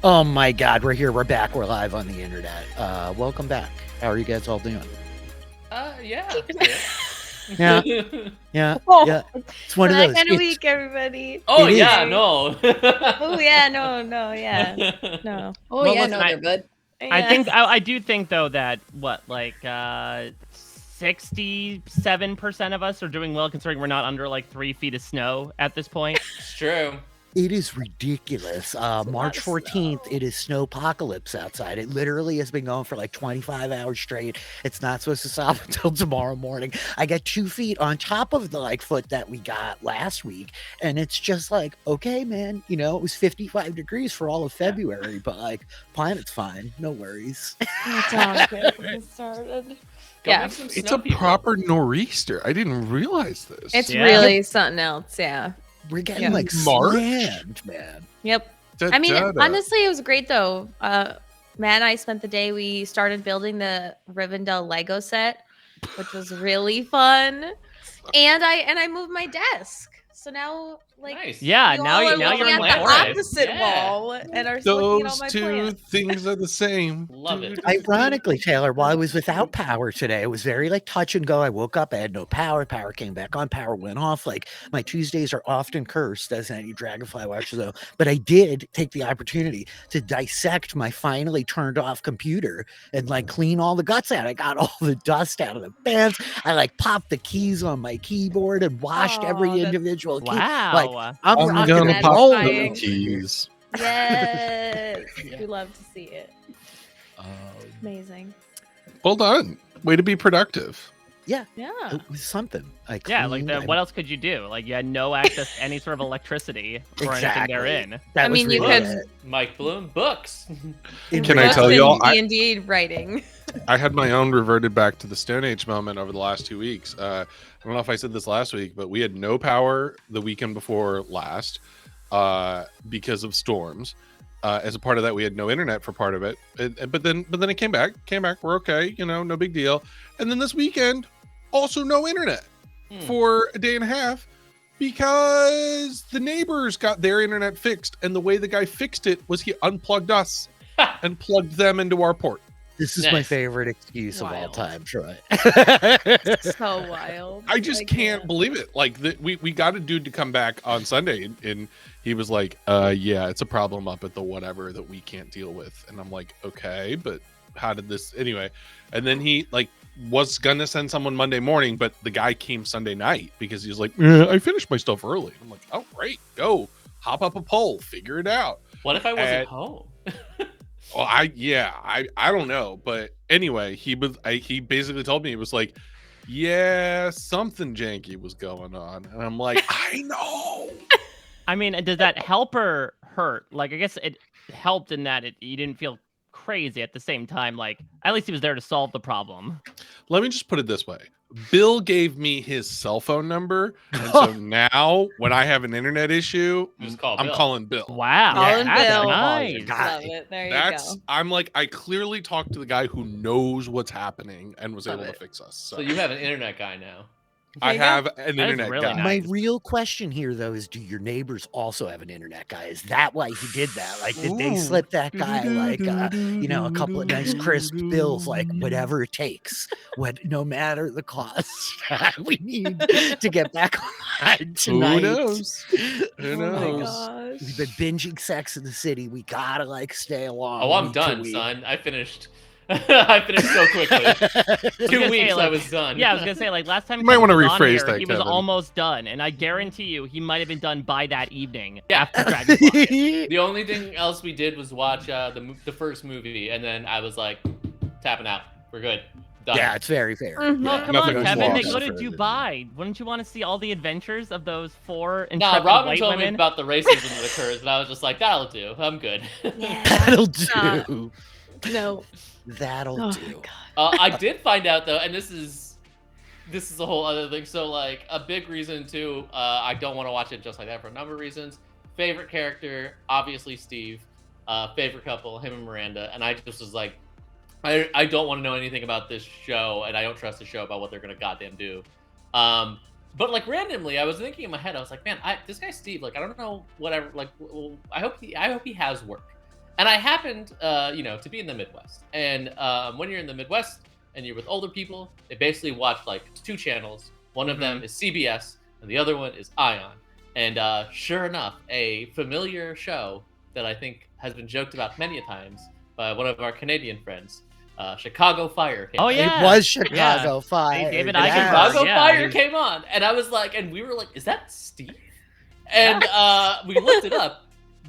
Oh my God, we're here. We're back. We're live on the internet. Welcome back. How are you guys all doing? Yeah. Yeah. Yeah. Oh, Yeah. It's one of those. kind of week, everybody. Oh It yeah, is. no. Oh yeah, no, yeah, no. Oh Well, yeah, listen, no, they're good. I think I do think though that 67% of us are doing well considering we're not under like 3 feet of snow at this point. It's true. It is ridiculous. March 14th, it is snowpocalypse outside. It literally has been going for like 25 hours straight. It's not supposed to stop until tomorrow morning. I got 2 feet on top of the like foot that we got last week. And it's just like, okay, man, you know, it was 55 degrees for all of February, but like planet's fine. No worries. It's all good. It started. Go Yeah. make some It's snow a people. proper nor'easter. I didn't realize this. It's Yeah. really something else. Yeah. We're getting Yeah. like March? slammed, man. Yep. Da- I mean, da- da. honestly, it was great though. Matt and I spent the day. We started building the Rivendell Lego set, which was really fun. And I moved my desk, so now like Nice. Yeah, you now all you are now you're looking in at the forest. opposite Yeah. wall and are looking at all Those my two plants. things are the same. Love it. Ironically, Taylor, while I was without power today, it was very like touch and go. I woke up, I had no power. Power came back on, power went off. Like my Tuesdays are often cursed, as any Dragonfly watcher though. But I did take the opportunity to dissect my finally turned off computer and like clean all the guts out. I got all the dust out of the fans. I like popped the keys on my keyboard and washed every Aw, that's- individual key. Wow. Like I'm I'm rocking gonna and pop rolling. the keys. Yes, we love to see it. Um, Amazing. Well done. Way to be productive. Yeah. it was something. I Yeah, like cleaned, what else could you do? Like you had no access to any sort of electricity or anything Exactly. therein. that I was mean, you really could- it. Mike Bloom books. It Can I really- tell y'all, I- D&D writing. I had my own reverted back to the Stone Age moment over the last 2 weeks. I don't know if I said this last week, but we had no power the weekend before last because of storms. As a part of that, we had no internet for part of it. But then it came back. We're okay, you know, no big deal. And then this weekend, also no internet for a day and a half because the neighbors got their internet fixed. And the way the guy fixed it was he unplugged us and plugged them into our port. This is my Nice. favorite excuse of all Wild. time, Troy. So wild. I just can't believe it. Like we got a dude to come back on Sunday and he was like, yeah, it's a problem up at the whatever that we can't deal with. And I'm like, okay, but how did this anyway? And then he like was gonna send someone Monday morning, but the guy came Sunday night because he was like, I finished my stuff early. I'm like, oh great, go hop up a pole, figure it out. What if I wasn't And- home? Oh, I don't know, but anyway, he basically told me, he was like, yeah, something janky was going on, and I'm like, I know. I mean, does that help or hurt? Like I guess it helped in that you didn't feel crazy at the same time. Like at least he was there to solve the problem. Let me just put it this way. Bill gave me his cell phone number, and so now when I have an internet issue, Just call I'm Bill. calling Bill. Wow, Colin that's Bill. nice. Love it. There you That's go. I'm like, I clearly talked to the guy who knows what's happening and was Love able it. to fix us. So you have an internet guy now. I There you go. have an That is internet really guy. nice. My real question here, though, is do your neighbors also have an internet guy? Is that why he did that? Like, did they Ooh. slip that guy, like, you know, a couple of nice crisp bills, like, whatever it takes, no matter the cost, we need to get back online tonight. Who knows? Who Oh my knows? gosh. We've been binging Sex in the City. We gotta, like, stay along. Oh, I'm week to done, week. son. I finished. I finished so quickly. 2 gonna say, weeks, I like- was done. Yeah, I was gonna say like last time You might Kevin wanna was on rephrase here, that, he was Kevin. almost done, and I guarantee you he might have been done by that evening Yeah. after Dragonfly. The only thing else we did was watch the first movie, and then I was like, tapping out. We're good. Done. Yeah, it's very fair. Mhm. Oh, Yeah, come nothing on, is Kevin. They lost. go to Dubai. Wouldn't you want to see all the adventures of those 4 Nah, intrepid Robin white told me women? about the racism that occurs, and I was just like, that'll do. I'm good. Yeah. That'll not- do. No. That'll Oh do. my god. I did find out though, and this is a whole other thing. So like a big reason too, I don't want to watch it just like that for a number of reasons. Favorite character, obviously Steve. Favorite couple, him and Miranda. And I just was like, I don't want to know anything about this show, and I don't trust the show about what they're gonna goddamn do. But like randomly, I was thinking in my head, I was like, man, this guy Steve, like I don't know whatever. Like, I hope he has work. And I happened, to be in the Midwest. And when you're in the Midwest and you're with older people, they basically watch like 2 channels. One of them is CBS, and the other one is Ion. And sure enough, a familiar show that I think has been joked about many a times by one of our Canadian friends, Chicago Fire. Came Oh, on. yeah. It was Chicago Fire. David Yeah. Eichenberg. Chicago Yeah, Fire he's- came on, and I was like, and we were like, is that Steve? And we looked it up.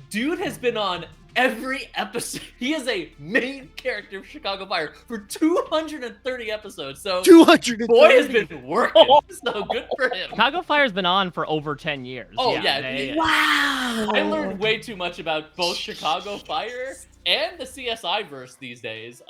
Dude has been on every episode. He is a main character of Chicago Fire for 230 episodes. So 230. boy has been working. So good for him. Chicago Fire's been on for over 10 years. Oh, yeah, they- Wow. I learned way too much about both Chicago Fire and the CSI verse these days.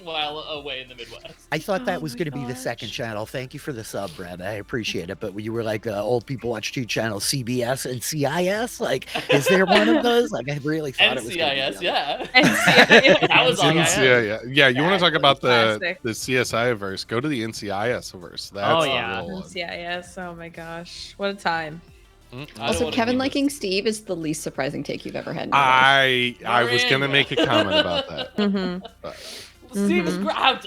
While away in the Midwest. I thought that Oh was my going to be the gosh. second channel. Thank you for the sub, Brad. I appreciate it. But you were like, old people watch 2 channels, CBS and CIS. Like, is there one of those? Like, I really thought it was gonna be NCIS, the yeah. NCIS. That was on NCIS. Yeah. You want to talk about the Classic. CSI verse? Go to the NCIS verse. That's Oh, the yeah. real one. NCIS. Oh my gosh. What a time. I don't Also, wanna Kevin be liking Steve is the least surprising take you've ever had. In your life. I was gonna Miranda. make a comment about that. Mm-hmm. But Steve is Mhm. we're not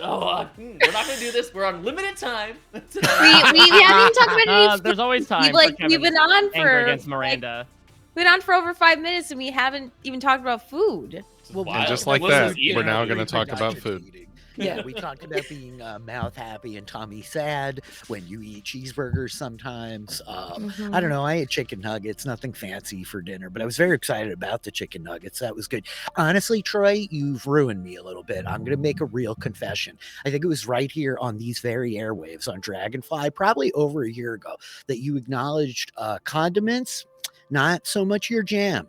gonna do this. We're on limited time. We haven't even talked about any There's always time. We've, like, for we've Kevin's been on anger for against Miranda. we've been on for over 5 minutes and we haven't even talked about food. Well, and just like Melissa's that, eating. we're now During gonna talk about production food. eating. Yeah, we talked about being mouth happy and tummy sad when you eat cheeseburgers sometimes. I don't know. I ate chicken nuggets, nothing fancy for dinner, but I was very excited about the chicken nuggets. That was good. Honestly, Troy, you've ruined me a little bit. I'm going to make a real confession. I think it was right here on these very airwaves on Dragonfly, probably over a year ago, that you acknowledged condiments, not so much your jam.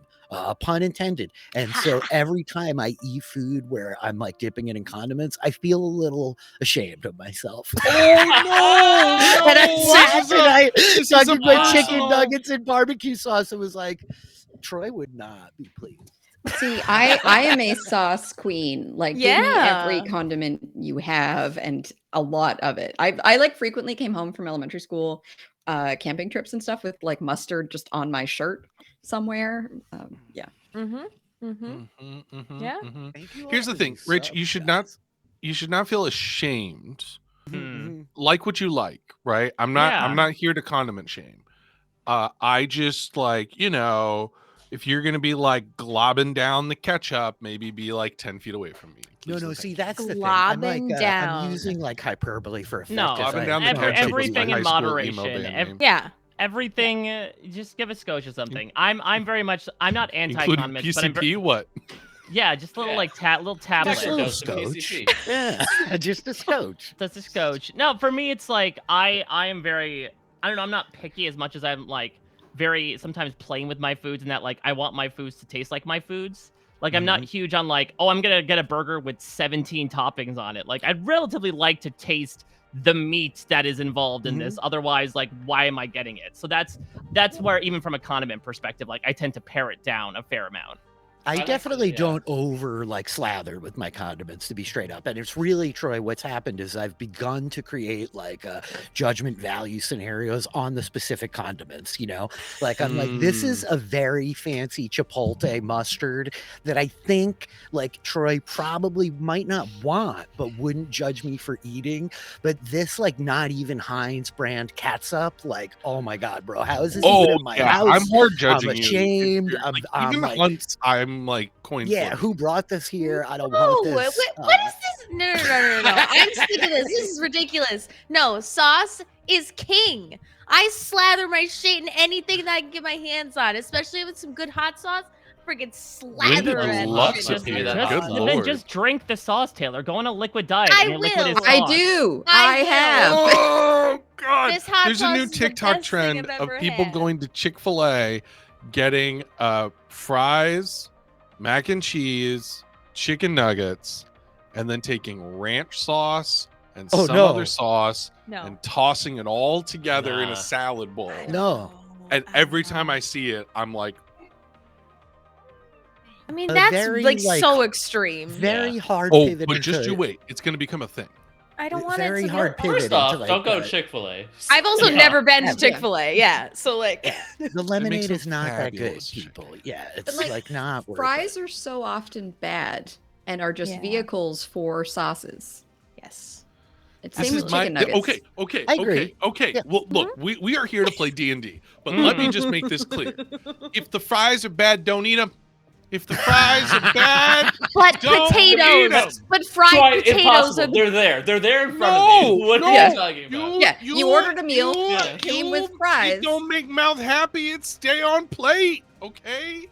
Pun intended. And so every time I eat food where I'm like dipping it in condiments, I feel a little ashamed of myself. Oh And I sat tonight is talking a about chicken personal- nuggets and barbecue sauce. It was like, Troy would not be pleased. See, I am a sauce queen. Like, give me Yeah. every condiment you have and a lot of it. I like frequently came home from elementary school, camping trips and stuff with like mustard just on my shirt somewhere. Yeah. Mm-hmm. Mm-hmm. Mhm, mhm, Yeah. mhm. Thank you Here's all the for thing, these Rich. sub You should shots. not feel ashamed. Hmm. Like what you like, right? I'm Yeah. not here to condiment shame. I just like, if you're gonna be like globbing down the ketchup, maybe be like 10 feet away from me. No, please no. and See, thank that's the thing. I'm like, Globbing down. I'm using like hyperbole for effect. No, as Globbing I- down the Every- ketchup was everything my in high school emo moderation. band name. Yeah. Everything, just give a scotch or something. I'm very much. I'm not Including anti-condiments, but I'm PCP. What? yeah, just little Yeah. like little tablet. Just a little Dose of scotch. PCP. Yeah, just a scotch. That's a scotch. No, for me, it's like I am very. I don't know. I'm not picky as much as I'm like very sometimes playing with my foods and that like I want my foods to taste like my foods. Like I'm not huge on like, oh, I'm gonna get a burger with 17 toppings on it. Like I'd relatively like to taste the meat that is involved in this. Otherwise, like, why am I getting it? So that's where even from a condiment perspective, like I tend to pare it down a fair amount. I like definitely it, yeah. don't over like slather with my condiments, to be straight up. And it's really, Troy, what's happened is I've begun to create like judgment value scenarios on the specific condiments, like I'm like, this is a very fancy chipotle mustard that I think like Troy probably might not want, but wouldn't judge me for eating. But this like not even Heinz brand catsup, like, oh my God, bro, how is this even in my house? I'm more judging I'm you. ashamed. Like, I'm even like, once I'm like coin yeah, flipping. who brought this here? I don't No, want this. what is this? No. I'm sick of this. This is ridiculous. No, sauce is king. I slather my shit in anything that I can get my hands on, especially with some good hot sauce. freaking slather Linda that loves shit it into here. the Good sauce. lord. Then just drink the sauce, Taylor. Go on a liquid diet. I and your liquid is will. I sauce. do. I I have. Oh God! This hot There's a sauce new is the TikTok best thing trend I've of ever people had. going to Chick-fil-A, getting fries, mac and cheese, chicken nuggets, and then taking ranch sauce and Oh, some no. other sauce No. and tossing it all together in Nah. a salad bowl. No. And every time I see it, I'm like, I mean, A that's very, like like, so extreme. Very hard oh, pivot but just into- you wait. It's going to become a thing. I don't want very it to hard be. pivot First off, into, like, don't go the- to Chick-fil-A. I've also Yeah. never been to Yeah. Chick-fil-A. Yeah, so like, The lemonade them is not that good, fabulous people. Yeah, it's like, like not worth Fries it. are so often bad and are just Yeah. vehicles for sauces. yes. It's This same is with my chicken nuggets. okay. I agree. Okay. Yeah. Well, look, we are here to play D&D, but let me just make this clear: if the fries are bad, don't eat them. If the fries are bad, But Don't eat 'em. potatoes. But fried Try potatoes impossible. are. They're there. They're there in front No, of me. What no. are Yeah. you talking about? Yeah, you ordered a meal, Yeah. came with fries. It don't make mouth happy. It stay on plate. Okay.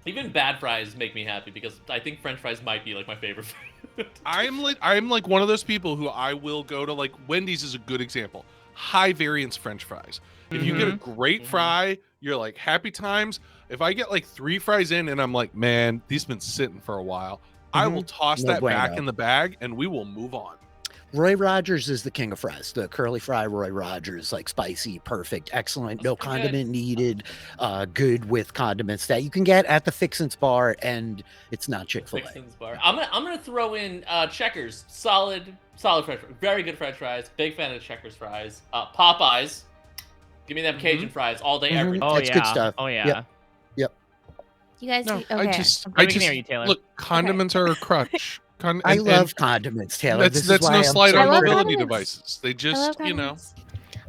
Even bad fries make me happy because I think French fries might be like my favorite food. I'm like one of those people who I will go to, like, Wendy's is a good example. High variance French fries. If you get a great Mhm. fry, you're like happy times. If I get like 3 fries in and I'm like, man, these been sitting for a while, I will toss No that back bueno. in the bag and we will move on. Roy Rogers is the king of fries. The curly fry Roy Rogers, like spicy, perfect, excellent, no That's pretty good. condiment needed, good with condiments that you can get at the Fixin's bar, and it's not Chick-fil-A. Fixin's bar. I'm gonna throw in Checkers. Solid French fries. Very good French fries. Big fan of Checkers fries. Popeyes. Give me them Cajun fries all day, every day. Oh That's yeah. good stuff. Oh yeah. Yep. You guys. No, okay. I We just can hear you, Taylor. look, condiments are a crutch. I love condiments, Taylor. That's This is that's why no I'm slight so I on love critical. mobility condiments. devices. They I love just, you know. condiments.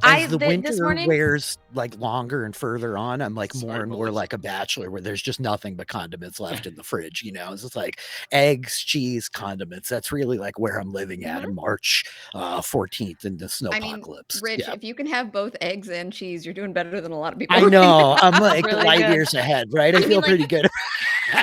As the this winter morning. wears like longer and further on, I'm like more Sorry, and more Melissa. like a bachelor where there's just nothing but condiments left in the fridge. You know, it's just like eggs, cheese, condiments. That's really like where I'm living at in March 14th in the I mean, snowpocalypse. Rich, Yeah. if you can have both eggs and cheese, you're doing better than a lot of people. I know. I'm like Really light good. years ahead, right? I mean, feel like, pretty good.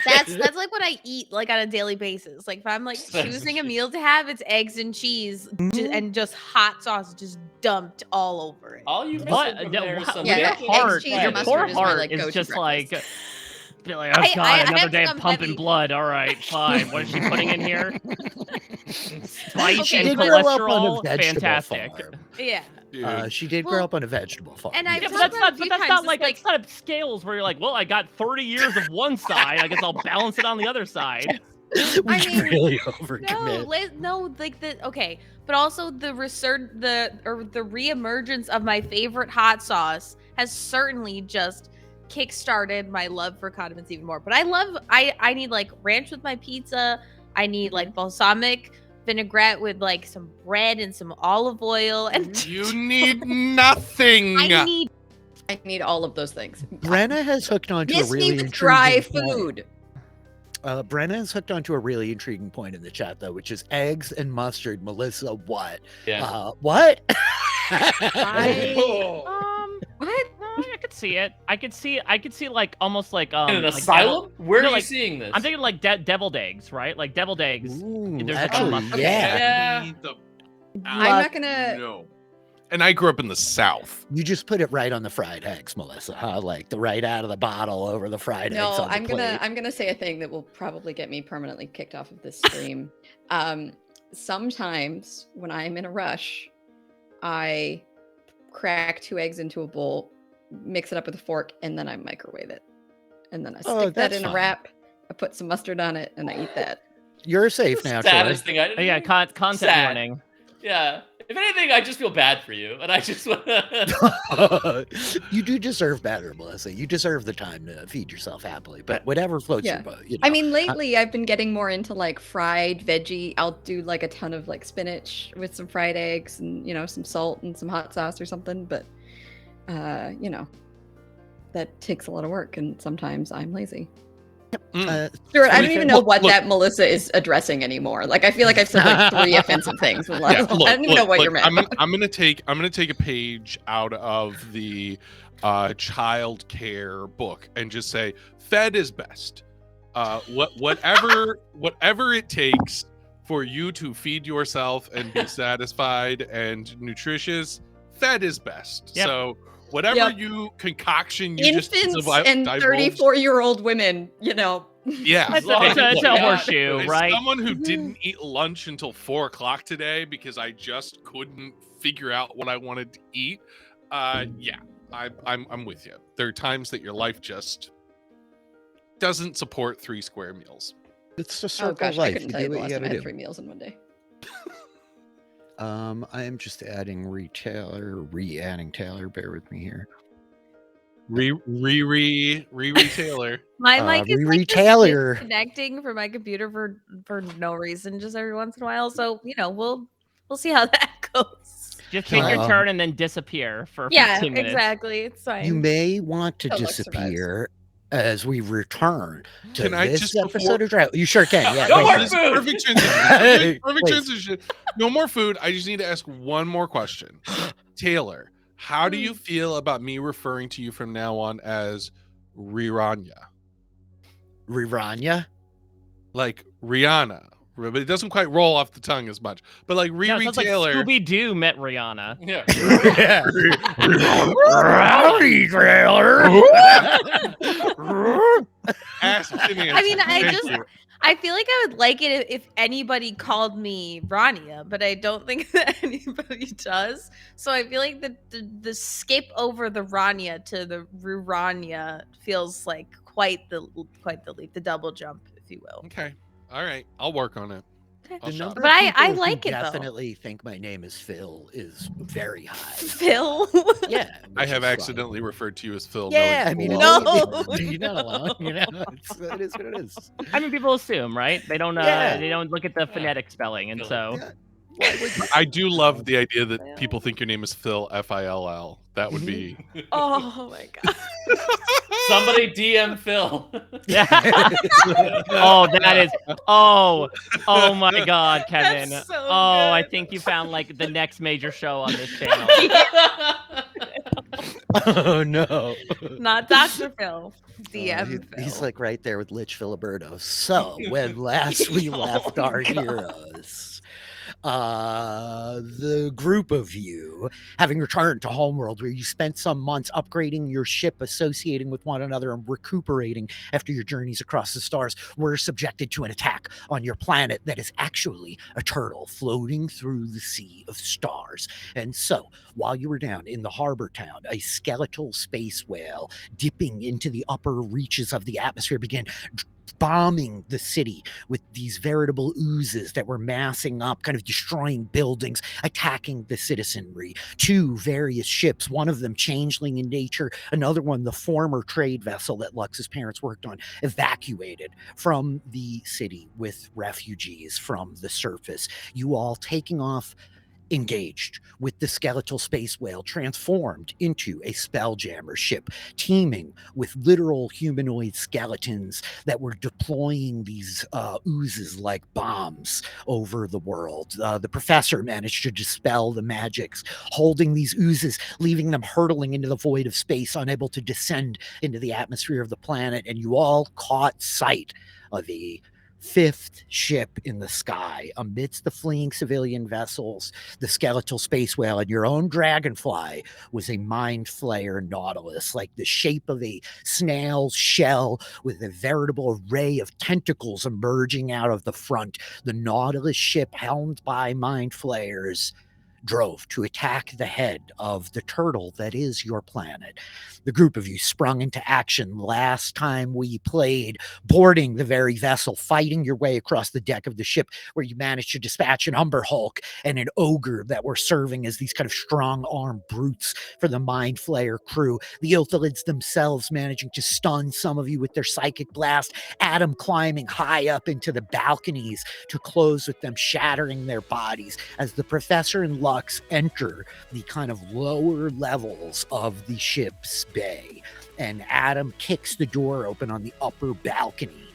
That's like what I eat like on a daily basis. Like if I'm like Eggs and choosing a cheese. meal to have, it's eggs and cheese and just hot sauce just dumped all over it. All you What? missing from there is some Yeah, bacon eggs, Heart, cheese, and or your fries. poor mustard is my, heart like, is go-to just breakfast. like, be like, oh I god, have another to day of come pumping heavy. blood. All right, fine. What is she putting in here? Spice She and did grow up on a cholesterol. vegetable Fantastic. farm. Yeah. Dude. She did Well, grow up on a vegetable farm. and I've Yeah, yes. but talked that's about it not. a But few that's times, not it's like like- it's not scales where you're like, well, I got 30 years of one side. I guess I'll balance it on the other side. we I mean, really No, overcommit. no, like the okay, but also the reemergence of my favorite hot sauce has certainly just kickstarted my love for condiments even more. But I need like ranch with my pizza. I need like balsamic vinaigrette with like some bread and some olive oil, and You need nothing. I need I need all of those things. Brenna has hooked onto a Miss really me with intriguing dry point. food. Brenna has hooked onto a really intriguing point in the chat though, which is eggs and mustard. Melissa, what? Yeah. What? What? No, I could see it. I could see like almost like In an like asylum? Where no, are you like- seeing this? I'm thinking like deviled eggs, right? Like deviled eggs. Ooh, There's like a actually, mustard. yeah. Yeah. I'm not gonna. No. And I grew up in the South. You just put it right on the fried eggs, Melissa. Huh? Like the right out of the bottle over the fried No, eggs on the I'm plate. gonna say a thing that will probably get me permanently kicked off of this stream. Sometimes when I'm in a rush, I crack 2 eggs into a bowl, mix it up with a fork, and then I microwave it. And then I Oh, stick that that's in a fine. wrap. I put some mustard on it, and I eat that. You're safe now, Troy. Saddest thing I did. Oh, yeah, content Sad. warning. Yeah. If anything, I just feel bad for you, and I just want to. You do deserve better, Melissa. You deserve the time to feed yourself happily. But whatever floats Yeah. your boat. You know? I mean, lately I've been getting more into like fried veggie. I'll do like a ton of like spinach with some fried eggs and some salt and some hot sauce or something. But that takes a lot of work, and sometimes I'm lazy. Stuart, I don't even know what look. that Melissa is addressing anymore. Like, I feel like I've said like 3 offensive things. With Yeah, I don't even know what you're mad I'm about. gonna take a page out of the child care book and just say fed is best. Whatever it takes for you to feed yourself and be satisfied and nutritious, fed is best. Yep. So whatever concoction you Infants just and divulged, 34-year-old women, yeah, It's a horseshoe, As right? someone who didn't eat lunch until 4 o'clock today because I just couldn't figure out what I wanted to eat. Yeah, I'm with you. There are times that your life just doesn't support 3 square meals. It's a Oh circle gosh, of I life. couldn't You tell do you the what last you time I gotta had do. 3 meals in one day. I am just adding re-adding Taylor. Bear with me here. Taylor. My mic is Riri like just Taylor. disconnecting from my computer for no reason, just every once in a while. So we'll see how that goes. Just take your Um, turn and then disappear for Yeah, 15 minutes. exactly. It's fine. You may want to Till Lux survives. disappear as we return to Can I this just episode of Dragon. You sure can. Yeah. No go more for it. This is food! perfect transition. Perfect Please. transition. No more food. I just need to ask one more question. Taylor, how do you feel about me referring to you from now on as Riranya? Riranya? Like Rihanna. But it doesn't quite roll off the tongue as much. But like No, Riri it sounds like Taylor. Scooby-Doo met Rihanna. Yeah. Yeah. Howdy, Taylor. Ask Phineas. I mean, I Thank just- you. I feel like I would like it if anybody called me Rania, but I don't think that anybody does. So I feel like the skip over the Rania to the Rurania feels like quite the leap, the double jump, if you will. Okay. All right. I'll work on it. Okay. I'll The shop. number But of I people who like it, though. definitely think my name is Phil is very high. Phil. Yeah. I which have is fine. accidentally referred to you as Phil. Yeah, I knowing mean, full No. well- you're not alone. It is what it is. I mean, people assume, right? They don't. Yeah. They don't look at the phonetic spelling, and so Yeah. Why would you? I do love the idea that people think your name is Phil, Fill. That would be. Oh my god. Somebody DM Phil. yeah. Oh, that is. Oh my God, Kevin. That's so Oh, I good. think you found like the next major show on this channel. Oh no. Not Dr. Phil. DM He's Phil. like right there with Lich Filiberto. So when last we left our heroes, the group of you, having returned to Homeworld, where you spent some months upgrading your ship, associating with one another, and recuperating after your journeys across the stars, were subjected to an attack on your planet that is actually a turtle floating through the sea of stars. And so, while you were down in the harbor town, a skeletal space whale dipping into the upper reaches of the atmosphere began bombing the city with these veritable oozes that were massing up, kind of destroying buildings, attacking the citizenry. 2 various ships, one of them Changeling in nature, another one the former trade vessel that Lux's parents worked on, evacuated from the city with refugees from the surface. You all taking off, engaged with the skeletal space whale, transformed into a Spelljammer ship, teeming with literal humanoid skeletons that were deploying these oozes like bombs over the world. The professor managed to dispel the magics, holding these oozes, leaving them hurtling into the void of space, unable to descend into the atmosphere of the planet, and you all caught sight of a 5th ship in the sky amidst the fleeing civilian vessels. The skeletal space whale and your own Dragonfly was a mind flayer Nautilus, like the shape of a snail's shell with a veritable array of tentacles emerging out of the front. The Nautilus ship, helmed by mind flayers, drove to attack the head of the turtle that is your planet. The group of you sprung into action last time we played, boarding the very vessel, fighting your way across the deck of the ship, where you managed to dispatch an Umber Hulk and an Ogre that were serving as these kind of strong-armed brutes for the Mind Flayer crew. The Ilthalids themselves managing to stun some of you with their psychic blast, A.D.A.M climbing high up into the balconies to close with them, shattering their bodies as the Professor and Lux enter the kind of lower levels of the ship's bay, and A.D.A.M kicks the door open on the upper balcony.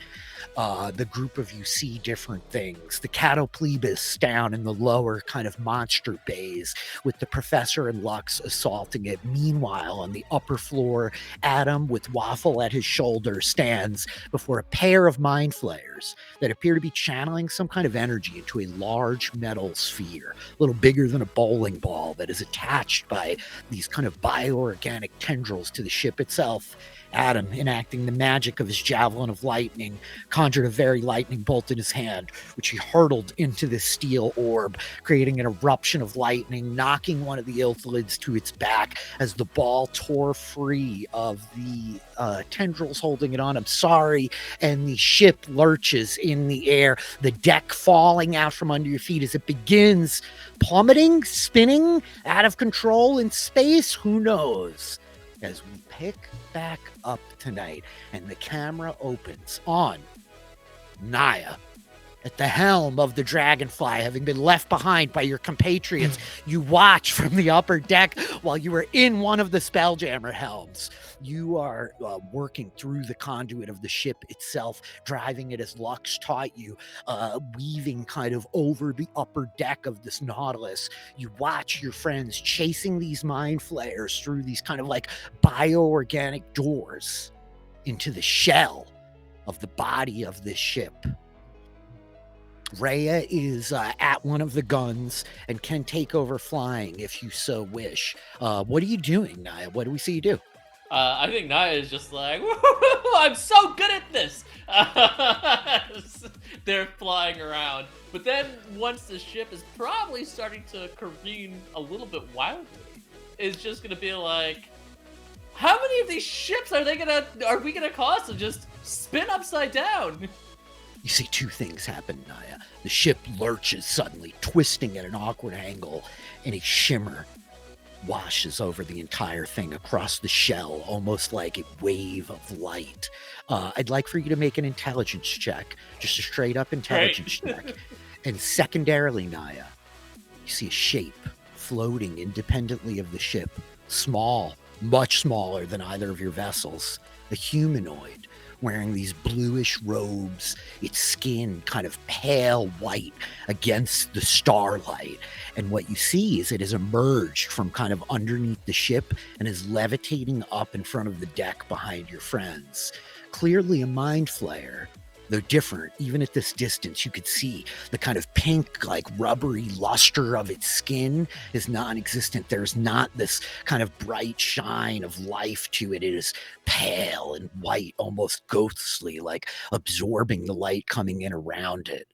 The group of you see different things. The Catoplebis down in the lower kind of monster bays with the Professor and Lux assaulting it. Meanwhile, on the upper floor, A.D.A.M with Waffle at his shoulder stands before a pair of mind flayers that appear to be channeling some kind of energy into a large metal sphere, a little bigger than a bowling ball, that is attached by these kind of bioorganic tendrils to the ship itself. A.D.A.M, enacting the magic of his javelin of lightning, conjured a very lightning bolt in his hand, which he hurtled into the steel orb, creating an eruption of lightning, knocking one of the Illithlids to its back as the ball tore free of the tendrils holding it on. I'm sorry. And the ship lurches in the air, the deck falling out from under your feet as it begins plummeting, spinning, out of control in space. Who knows? As we pick back up tonight and the camera opens on Naya at the helm of the Dragonfly, having been left behind by your compatriots. You watch from the upper deck while you are in one of the Spelljammer helms. You are working through the conduit of the ship itself, driving it as Lux taught you, weaving kind of over the upper deck of this Nautilus. You watch your friends chasing these mind flayers through these kind of like bioorganic doors into the shell of the body of this ship. Reya is at one of the guns and can take over flying if you so wish. What are you doing, Naya? What do we see you do? I think Naya is just like, I'm so good at this. They're flying around. But then once the ship is probably starting to careen a little bit wildly, it's just going to be like, how many of these ships are we going to cause to just spin upside down? You see two things happen, Naya. The ship lurches suddenly, twisting at an awkward angle, and a shimmer washes over the entire thing across the shell, almost like a wave of light. I'd like for you to make an intelligence check, just a straight up intelligence check. And secondarily, Naya, you see a shape floating independently of the ship, small, much smaller than either of your vessels, a humanoid wearing these bluish robes, its skin kind of pale white against the starlight. And what you see is it has emerged from kind of underneath the ship and is levitating up in front of the deck behind your friends. Clearly a mind flayer, though different. Even at this distance, you could see the kind of pink, like rubbery luster of its skin is non-existent. There's not this kind of bright shine of life to it. It is pale and white, almost ghostly, like absorbing the light coming in around it.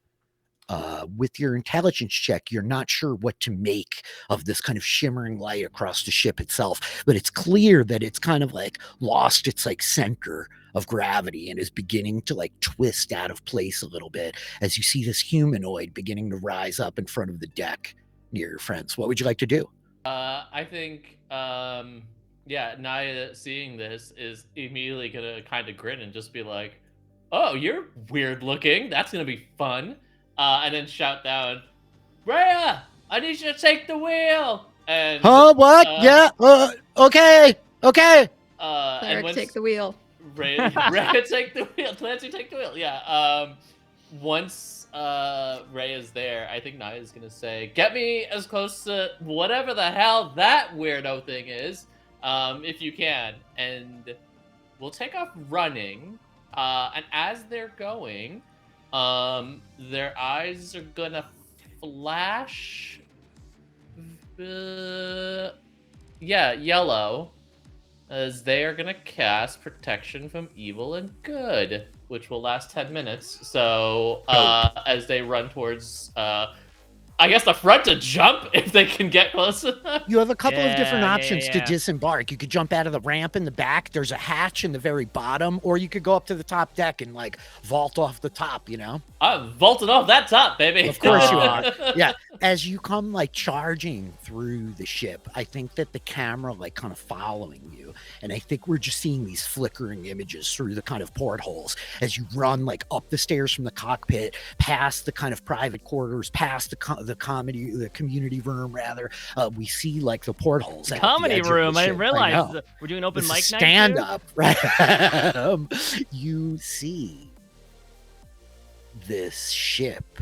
With your intelligence check, you're not sure what to make of this kind of shimmering light across the ship itself, but it's clear that it's kind of like lost its like center of gravity and is beginning to like twist out of place a little bit as you see this humanoid beginning to rise up in front of the deck near your friends. What would you like to do? I think, Naya seeing this is immediately gonna kind of grin and just be like, "Oh, you're weird looking. That's gonna be fun." And then shout down, "Reya, I need you to take the wheel." And what? Okay. and Take the wheel. Reya take the wheel. Clancy take the wheel. Yeah. Once Reya's there, I think Naya's gonna say, "Get me as close to whatever the hell that weirdo thing is, if you can." And we'll take off running. And as they're going, their eyes are gonna flash. Yellow. As they are gonna cast Protection from Evil and Good, which will last 10 minutes. So, as they run towards, I guess the front to jump if they can get close enough. You have a couple of different options to disembark. You could jump out of the ramp in the back. There's a hatch in the very bottom, or you could go up to the top deck and like vault off the top, you know? I'm vaulting off that top, baby. Of course you are. Yeah. As you come like charging through the ship, I think that the camera like kind of following you. And I think we're just seeing these flickering images through the kind of portholes as you run like up the stairs from the cockpit, past the kind of private quarters, past the community room rather. We see like the portholes. Comedy room. I didn't realize we're doing open mic night. Stand up, right? You see this ship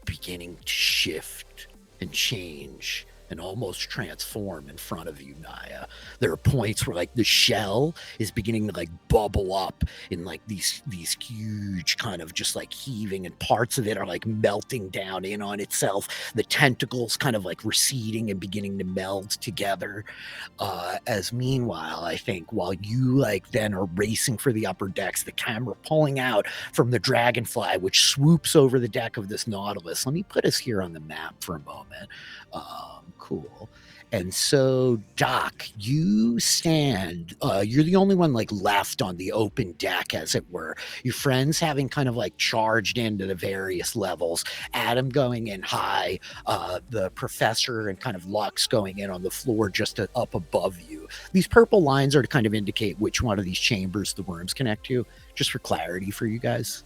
beginning to shift and change and almost transform in front of you, Naya. There are points where like the shell is beginning to like bubble up in like these huge kind of just like heaving, and parts of it are like melting down in on itself. The tentacles kind of like receding and beginning to meld together. As meanwhile, I think while you like then are racing for the upper decks, the camera pulling out from the Dragonfly, which swoops over the deck of this Nautilus. Let me put us here on the map for a moment. Cool. And so, Doc, you stand, you're the only one like left on the open deck, as it were. Your friends having kind of like charged into the various levels. A.D.A.M going in high, the Professor and kind of Lux going in on the floor just up above you. These purple lines are to kind of indicate which one of these chambers the worms connect to, just for clarity for you guys.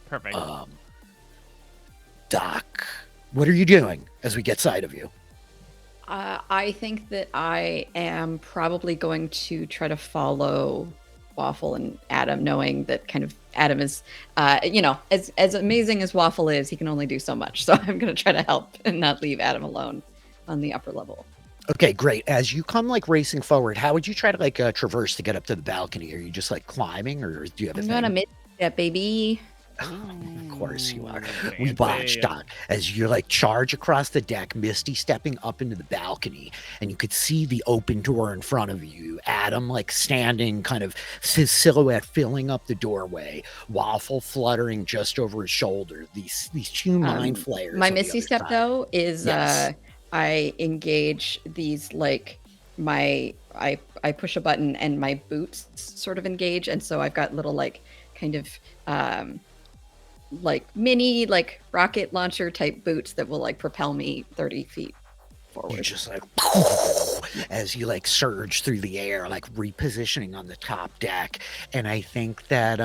Perfect. Doc, what are you doing as we get sight of you? I think that I am probably going to try to follow Waffle and A.D.A.M, knowing that kind of A.D.A.M is, as amazing as Waffle is, he can only do so much. So I'm going to try to help and not leave A.D.A.M alone on the upper level. Okay, great. As you come like racing forward, how would you try to like traverse to get up to the balcony? Are you just like climbing, or do you have a I'm thing? going to mid step, baby. Of course you are. Okay, We okay, watched yeah. Doc as you like charge across the deck, Misty stepping up into the balcony, and you could see the open door in front of you. A.D.A.M like standing, kind of his silhouette filling up the doorway. Waffle fluttering just over his shoulder. These two mind flayers. My on the Misty other step side. though is Yes. I engage these like I push a button and my boots sort of engage, and so I've got little like kind of like mini like rocket launcher type boots that will like propel me 30 feet forward. You just like as you like surge through the air, like repositioning on the top deck. And I think that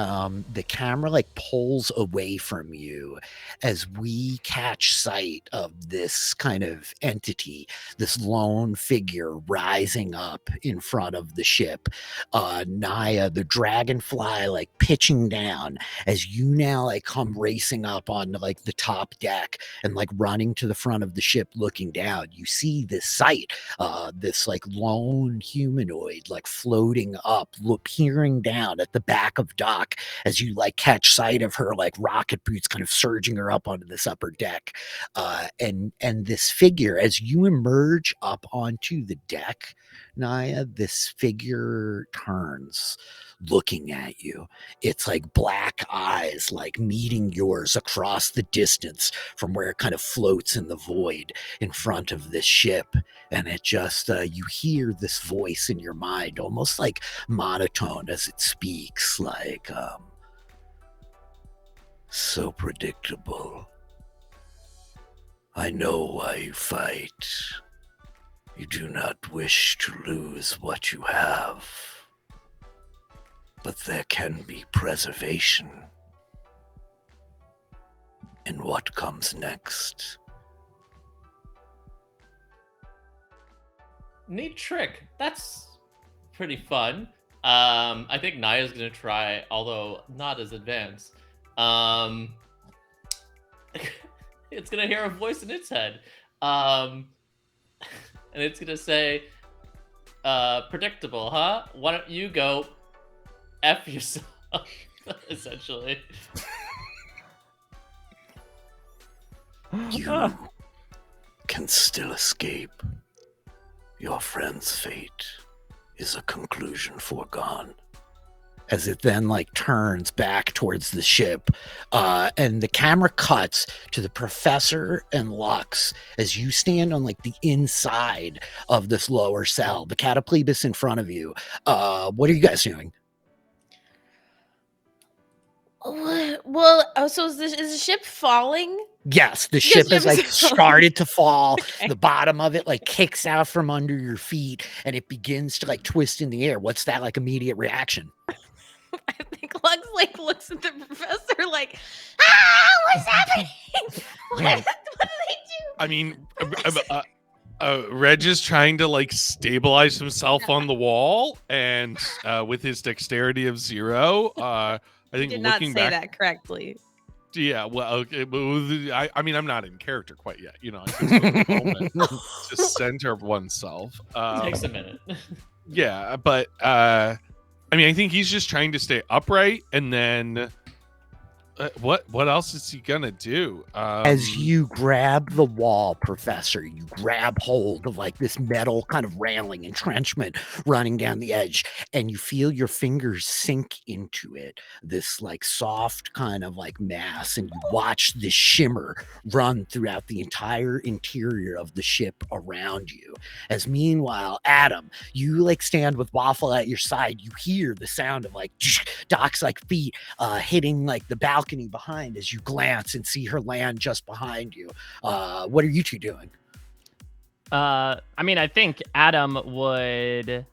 the camera like pulls away from you as we catch sight of this kind of entity, this lone figure rising up in front of the ship. Naya, the Dragonfly, like pitching down as you now like come racing up on like the top deck and like running to the front of the ship, looking down. You see this sight, this like lone humanoid like floating up, peering down at the back of Doc as you like catch sight of her like rocket boots kind of surging her up onto this upper deck. And this figure, as you emerge up onto the deck, Naya, this figure turns, looking at you. It's like black eyes like meeting yours across the distance from where it kind of floats in the void in front of this ship. And it just you hear this voice in your mind, almost like monotone as it speaks, like so predictable. I know why you fight. You do not wish to lose what you have. But there can be preservation in what comes next. Neat trick. That's pretty fun. I think Naya's gonna try, although not as advanced. It's gonna hear a voice in its head, and it's gonna say, "Predictable, huh? Why don't you go F yourself?" Essentially. You can still escape. Your friend's fate is a conclusion foregone. As it then like turns back towards the ship, and the camera cuts to the Professor and Lux as you stand on like the inside of this lower cell, the Catapleibus in front of you. What are you guys doing? Well, so is the ship falling? Yes, the ship has ship like is falling. started to fall. Okay. The bottom of it like kicks out from under your feet and it begins to like twist in the air. What's that like immediate reaction? I think Lux like looks at the Professor like, what's happening? What do they do? I mean, Reg is trying to like stabilize himself on the wall, and with his dexterity of 0, I think Did not looking say back, that correctly. Yeah, well, okay, but I mean, I'm not in character quite yet. You know, it takes a moment to center oneself. Takes a minute. Yeah, but I mean, I think he's just trying to stay upright, and then what else is he gonna do? As you grab the wall, Professor, you grab hold of like this metal kind of railing entrenchment running down the edge, and you feel your fingers sink into it, this like soft kind of like mass, and you watch this shimmer run throughout the entire interior of the ship around you. As meanwhile, Adam, you like stand with Waffle at your side, you hear the sound of like Doc's like feet hitting like the balcony behind as you glance and see her land just behind you. What are you two doing? I mean, I think Adam would.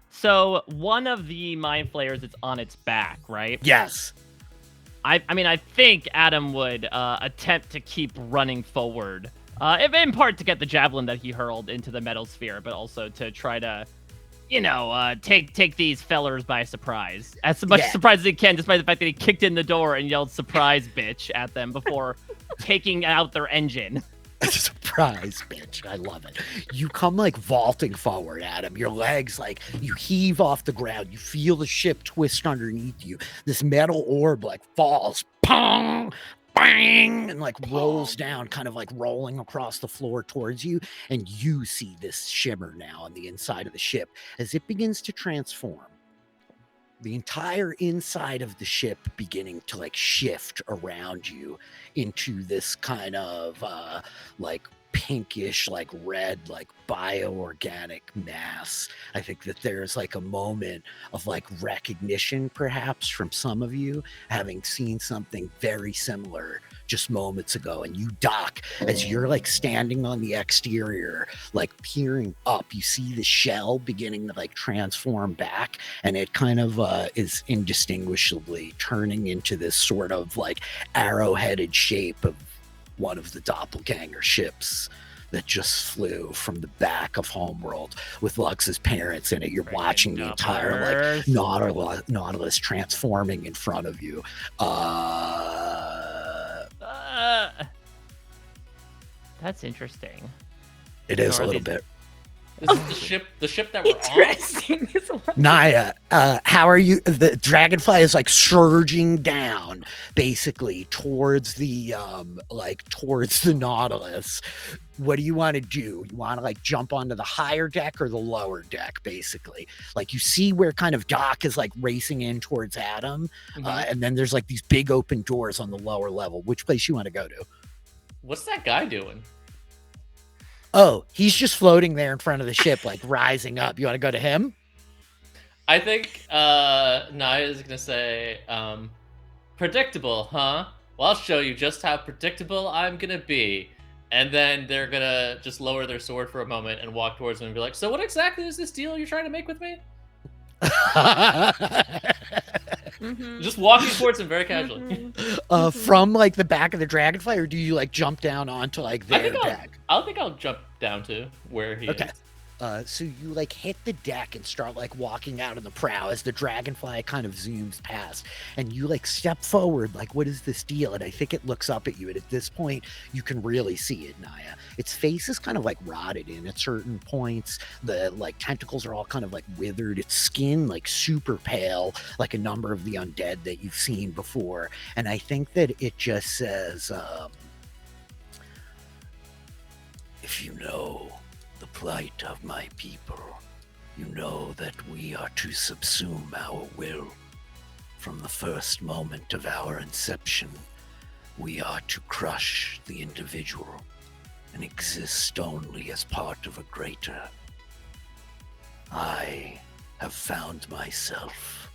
So one of the mind flayers is on its back, right? Yes. I mean, I think Adam would attempt to keep running forward, if in part to get the javelin that he hurled into the metal sphere, but also to try to, take these fellers by surprise. As much surprise as he can, despite the fact that he kicked in the door and yelled "surprise, bitch" at them before taking out their engine. Surprise, bitch. I love it. You come like vaulting forward, Adam. Your legs, like, you heave off the ground. You feel the ship twist underneath you. This metal orb like falls, pong, bang, and like rolls down, kind of like rolling across the floor towards you. And you see this shimmer now on the inside of the ship as it begins to transform. The entire inside of the ship beginning to like shift around you into this kind of like pinkish, like red, like bioorganic mass. I think that there's like a moment of like recognition, perhaps, from some of you having seen something very similar just moments ago. And you, Doc, as you're like standing on the exterior, like peering up, you see the shell beginning to like transform back, and it kind of is indistinguishably turning into this sort of like arrow-headed shape of one of the doppelganger ships that just flew from the back of Homeworld with Lux's parents in it. You're watching the entire like Nautilus transforming in front of you. That's interesting. It is a little bit. This is the ship that we're on. Interesting. Naya, how are you? The Dragonfly is like surging down, basically towards the towards the Nautilus. What do you want to do? You want to like jump onto the higher deck or the lower deck, basically? Like, you see where kind of Doc is like racing in towards Adam, and then there's like these big open doors on the lower level. Which place you want to go to? What's that guy doing? Oh, he's just floating there in front of the ship, like rising up. You want to go to him? I think Naya is gonna say, predictable, huh? Well, I'll show you just how predictable I'm gonna be. And then they're gonna just lower their sword for a moment and walk towards him and be like, so what exactly is this deal you're trying to make with me? Just walking towards him very casually. From like the back of the Dragonfly, or do you like jump down onto like their deck? I think I'll jump down to where he is. So you like hit the deck and start like walking out of the prow as the Dragonfly kind of zooms past, and you like step forward like, what is this deal? And I think it looks up at you, and at this point you can really see it, Naya. Its face is kind of like rotted in at certain points. The like tentacles are all kind of like withered. Its skin like super pale, like a number of the undead that you've seen before. And I think that it just says, if you know the plight of my people, you know that we are to subsume our will. From the first moment of our inception, we are to crush the individual and exist only as part of a greater. I have found myself.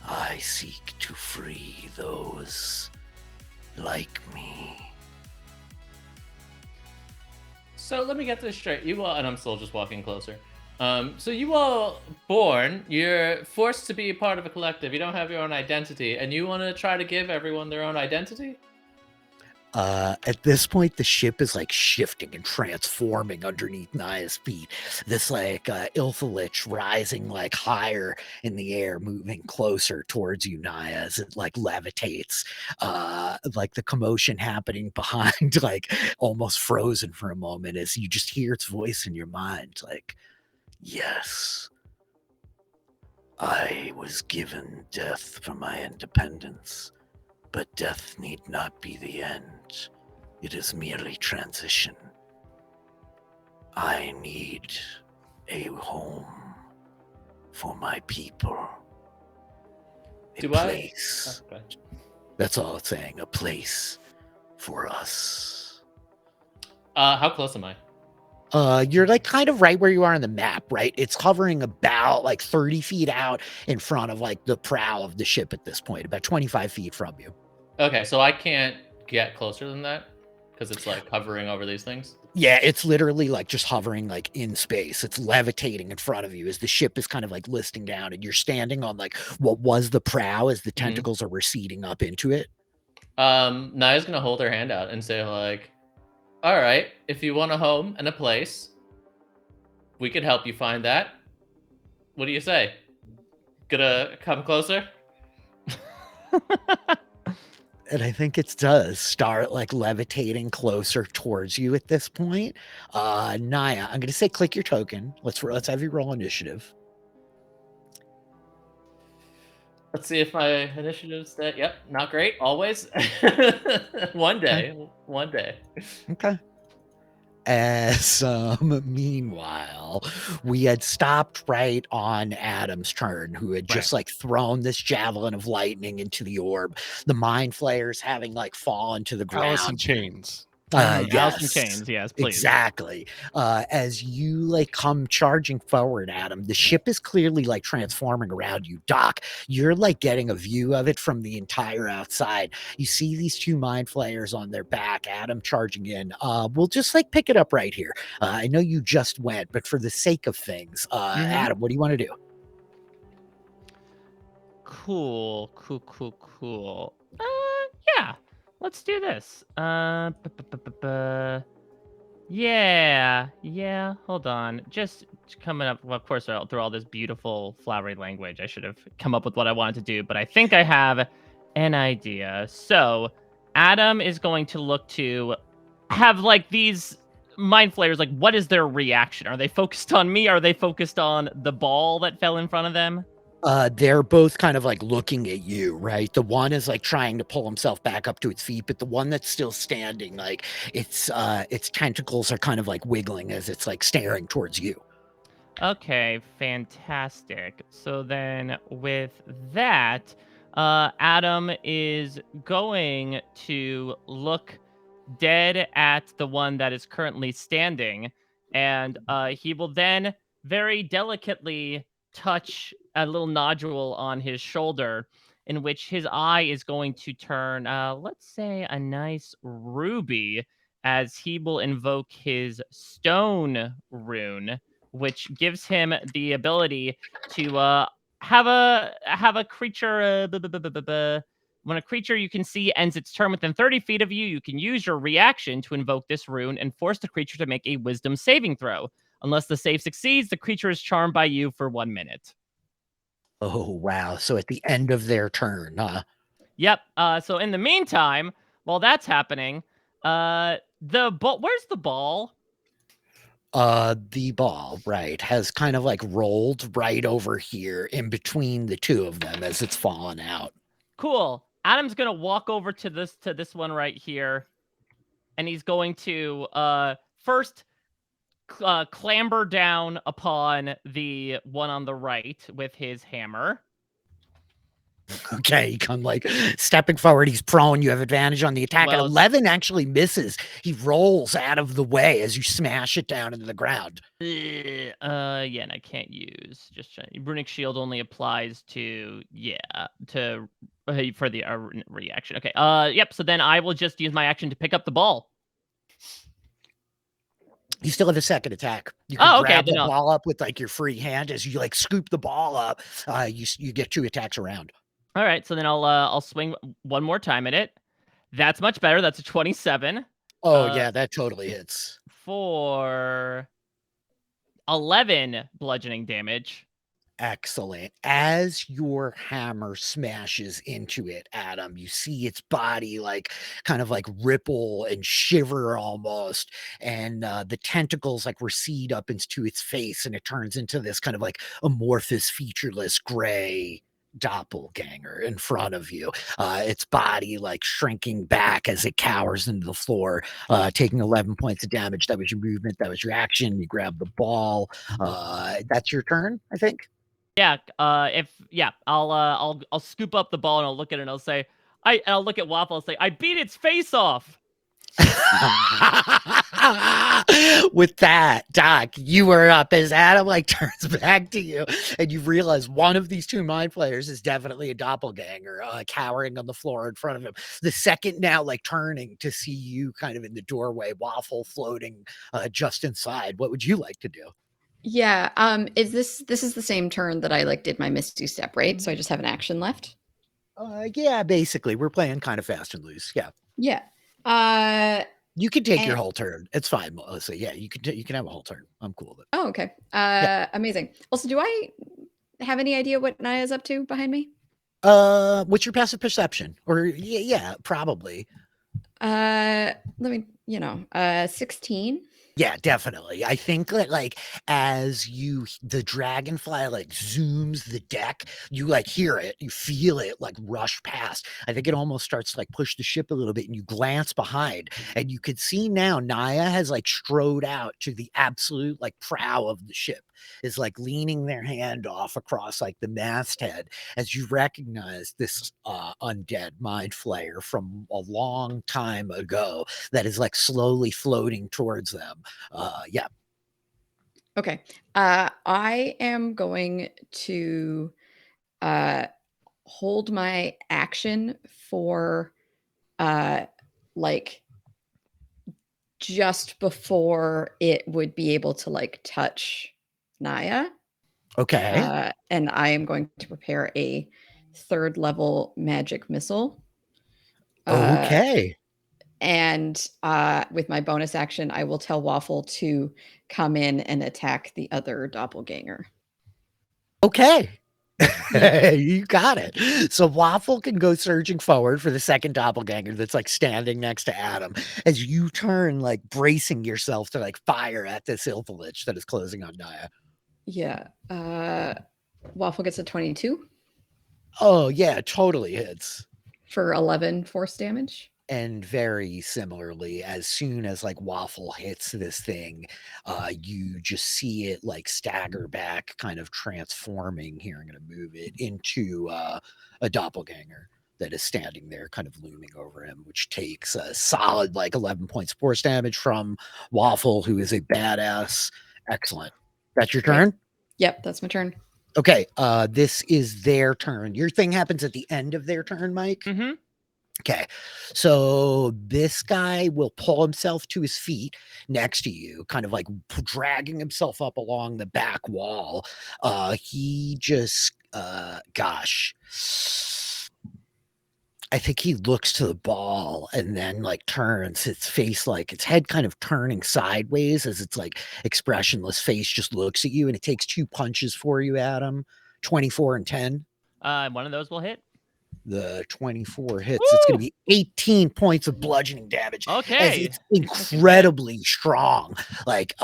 I seek to free those like me. So let me get this straight. You all, and I'm still just walking closer. So you all born, you're forced to be a part of a collective. You don't have your own identity, and you want to try to give everyone their own identity? At this point, the ship is like shifting and transforming underneath Naya's feet. This like Ilthalich rising like higher in the air, moving closer towards you, Naya, as it like levitates. Like the commotion happening behind, like almost frozen for a moment as you just hear its voice in your mind, like, yes, I was given death for my independence. But death need not be the end. It is merely transition. I need a home for my people. A place. Okay. That's all it's saying. A place for us. How close am I? You're like kind of right where you are on the map, right? It's hovering about like 30 feet out in front of like the prow of the ship at this point, about 25 feet from you. Okay, so I can't get closer than that because it's like hovering over these things. Yeah, it's literally like just hovering like in space. It's levitating in front of you as the ship is kind of like listing down and you're standing on like what was the prow as the tentacles are receding up into it. Naya's gonna hold her hand out and say like, all right, if you want a home and a place, we could help you find that. What do you say? Gonna come closer? And I think it does start like levitating closer towards you at this point. Naya, I'm gonna say click your token. Let's have you roll initiative. Let's see if my initiative's that. Yep, not great. Always. One day. Okay. As meanwhile, we had stopped right on Adam's turn, who had just like thrown this javelin of lightning into the orb. The mind flayers having like fallen to the ground. Alice in Chains. Yes. Alice in Chains, yes, please. Exactly. As you like come charging forward, Adam, the ship is clearly like transforming around you. Doc, you're like getting a view of it from the entire outside. You see these two mind flayers on their back, Adam charging in. We'll just like pick it up right here. I know you just went, but for the sake of things, Adam, what do you want to do? Cool. Yeah. Let's do this. Yeah. Hold on. Just coming up. Well, of course, through all this beautiful flowery language, I should have come up with what I wanted to do, but I think I have an idea. So, Adam is going to look to have like these mind flayers. Like, what is their reaction? Are they focused on me? Are they focused on the ball that fell in front of them? They're both kind of like looking at you, right? The one is like trying to pull himself back up to its feet, but the one that's still standing, like its tentacles are kind of like wiggling as it's like staring towards you. Okay, fantastic. So then with that, Adam is going to look dead at the one that is currently standing, and he will then very delicately touch a little nodule on his shoulder, in which his eye is going to turn, let's say, a nice ruby, as he will invoke his stone rune, which gives him the ability to have a creature. When a creature you can see ends its turn within 30 feet of you, you can use your reaction to invoke this rune and force the creature to make a wisdom saving throw. Unless the save succeeds, the creature is charmed by you for 1 minute. Oh, wow. So at the end of their turn, huh? Yep. So in the meantime, while that's happening, where's the ball? The ball, right, has kind of like rolled right over here in between the two of them as it's fallen out. Cool. Adam's gonna walk over to this one right here, and he's going to first clamber down upon the one on the right with his hammer. Okay, you come like stepping forward. He's prone. You have advantage on the attack. Well, At 11 actually misses. He rolls out of the way as you smash it down into the ground. Yeah, and I can't use runic shield only applies to for the reaction. Okay. Yep. So then I will just use my action to pick up the ball. You still have a second attack. You can okay, grab the ball up with like your free hand as you like scoop the ball up. You get 2 attacks around. All right, so then I'll swing one more time at it. That's much better. That's a 27 Oh yeah, that totally hits. for 11 bludgeoning damage. Excellent. As your hammer smashes into it, Adam, you see its body like kind of like ripple and shiver almost, and the tentacles like recede up into its face, and it turns into this kind of like amorphous, featureless gray doppelganger in front of you. Its body like shrinking back as it cowers into the floor, taking 11 points of damage. That was your movement. That was your action. You grab the ball. That's your turn, I think. Yeah, I'll scoop up the ball and I'll look at it and I'll say, I'll look at Waffle and say, I beat its face off. With that, Doc, you are up as Adam like turns back to you, and you realize one of these two mind players is definitely a doppelganger, cowering on the floor in front of him. The second now like turning to see you kind of in the doorway, Waffle floating just inside. What would you like to do? Yeah. Is this is the same turn that I like did my Misty Step, right? So I just have an action left. Yeah, basically, we're playing kind of fast and loose. Yeah. Yeah. You can take your whole turn. It's fine, Melissa. Yeah, you can have a whole turn. I'm cool with it. Oh, okay. Amazing. Also, do I have any idea what Naya's up to behind me? What's your passive perception? Or yeah, probably. Let me, 16. Yeah, definitely. I think that like as the dragonfly like zooms the deck, you like hear it, you feel it like rush past. I think it almost starts to like push the ship a little bit, and you glance behind and you could see now Naya has like strode out to the absolute like prow of the ship, is like leaning their hand off across like the masthead as you recognize this undead mind flayer from a long time ago that is like slowly floating towards them. Yeah. Okay. I am going to hold my action for like just before it would be able to like touch Naya. Okay. And I am going to prepare a 3rd level magic missile. Okay. And with my bonus action, I will tell Waffle to come in and attack the other doppelganger. Okay. You got it. So Waffle can go surging forward for the second doppelganger that's like standing next to Adam as you turn, like bracing yourself to like fire at this Ilfalich that is closing on Naya. Yeah. Waffle gets a 22. Oh, yeah, totally hits. For 11 force damage. And very similarly, as soon as like Waffle hits this thing, you just see it like stagger back, kind of transforming here. I'm going to move it into a doppelganger that is standing there kind of looming over him, which takes a solid like 11 points of force damage from Waffle, who is a badass. Excellent. That's your turn? Yep, that's my turn. Okay, this is their turn. Your thing happens at the end of their turn, Mike? Mm-hmm. Okay, so this guy will pull himself to his feet next to you, kind of like dragging himself up along the back wall. He just, gosh, I think he looks to the ball and then like turns its face, like its head kind of turning sideways as its like expressionless face just looks at you, and it takes 2 punches for you, Adam. 24 and 10. One of those will hit. The 24 hits. Woo! It's going to be 18 points of bludgeoning damage. Okay. It's incredibly strong, like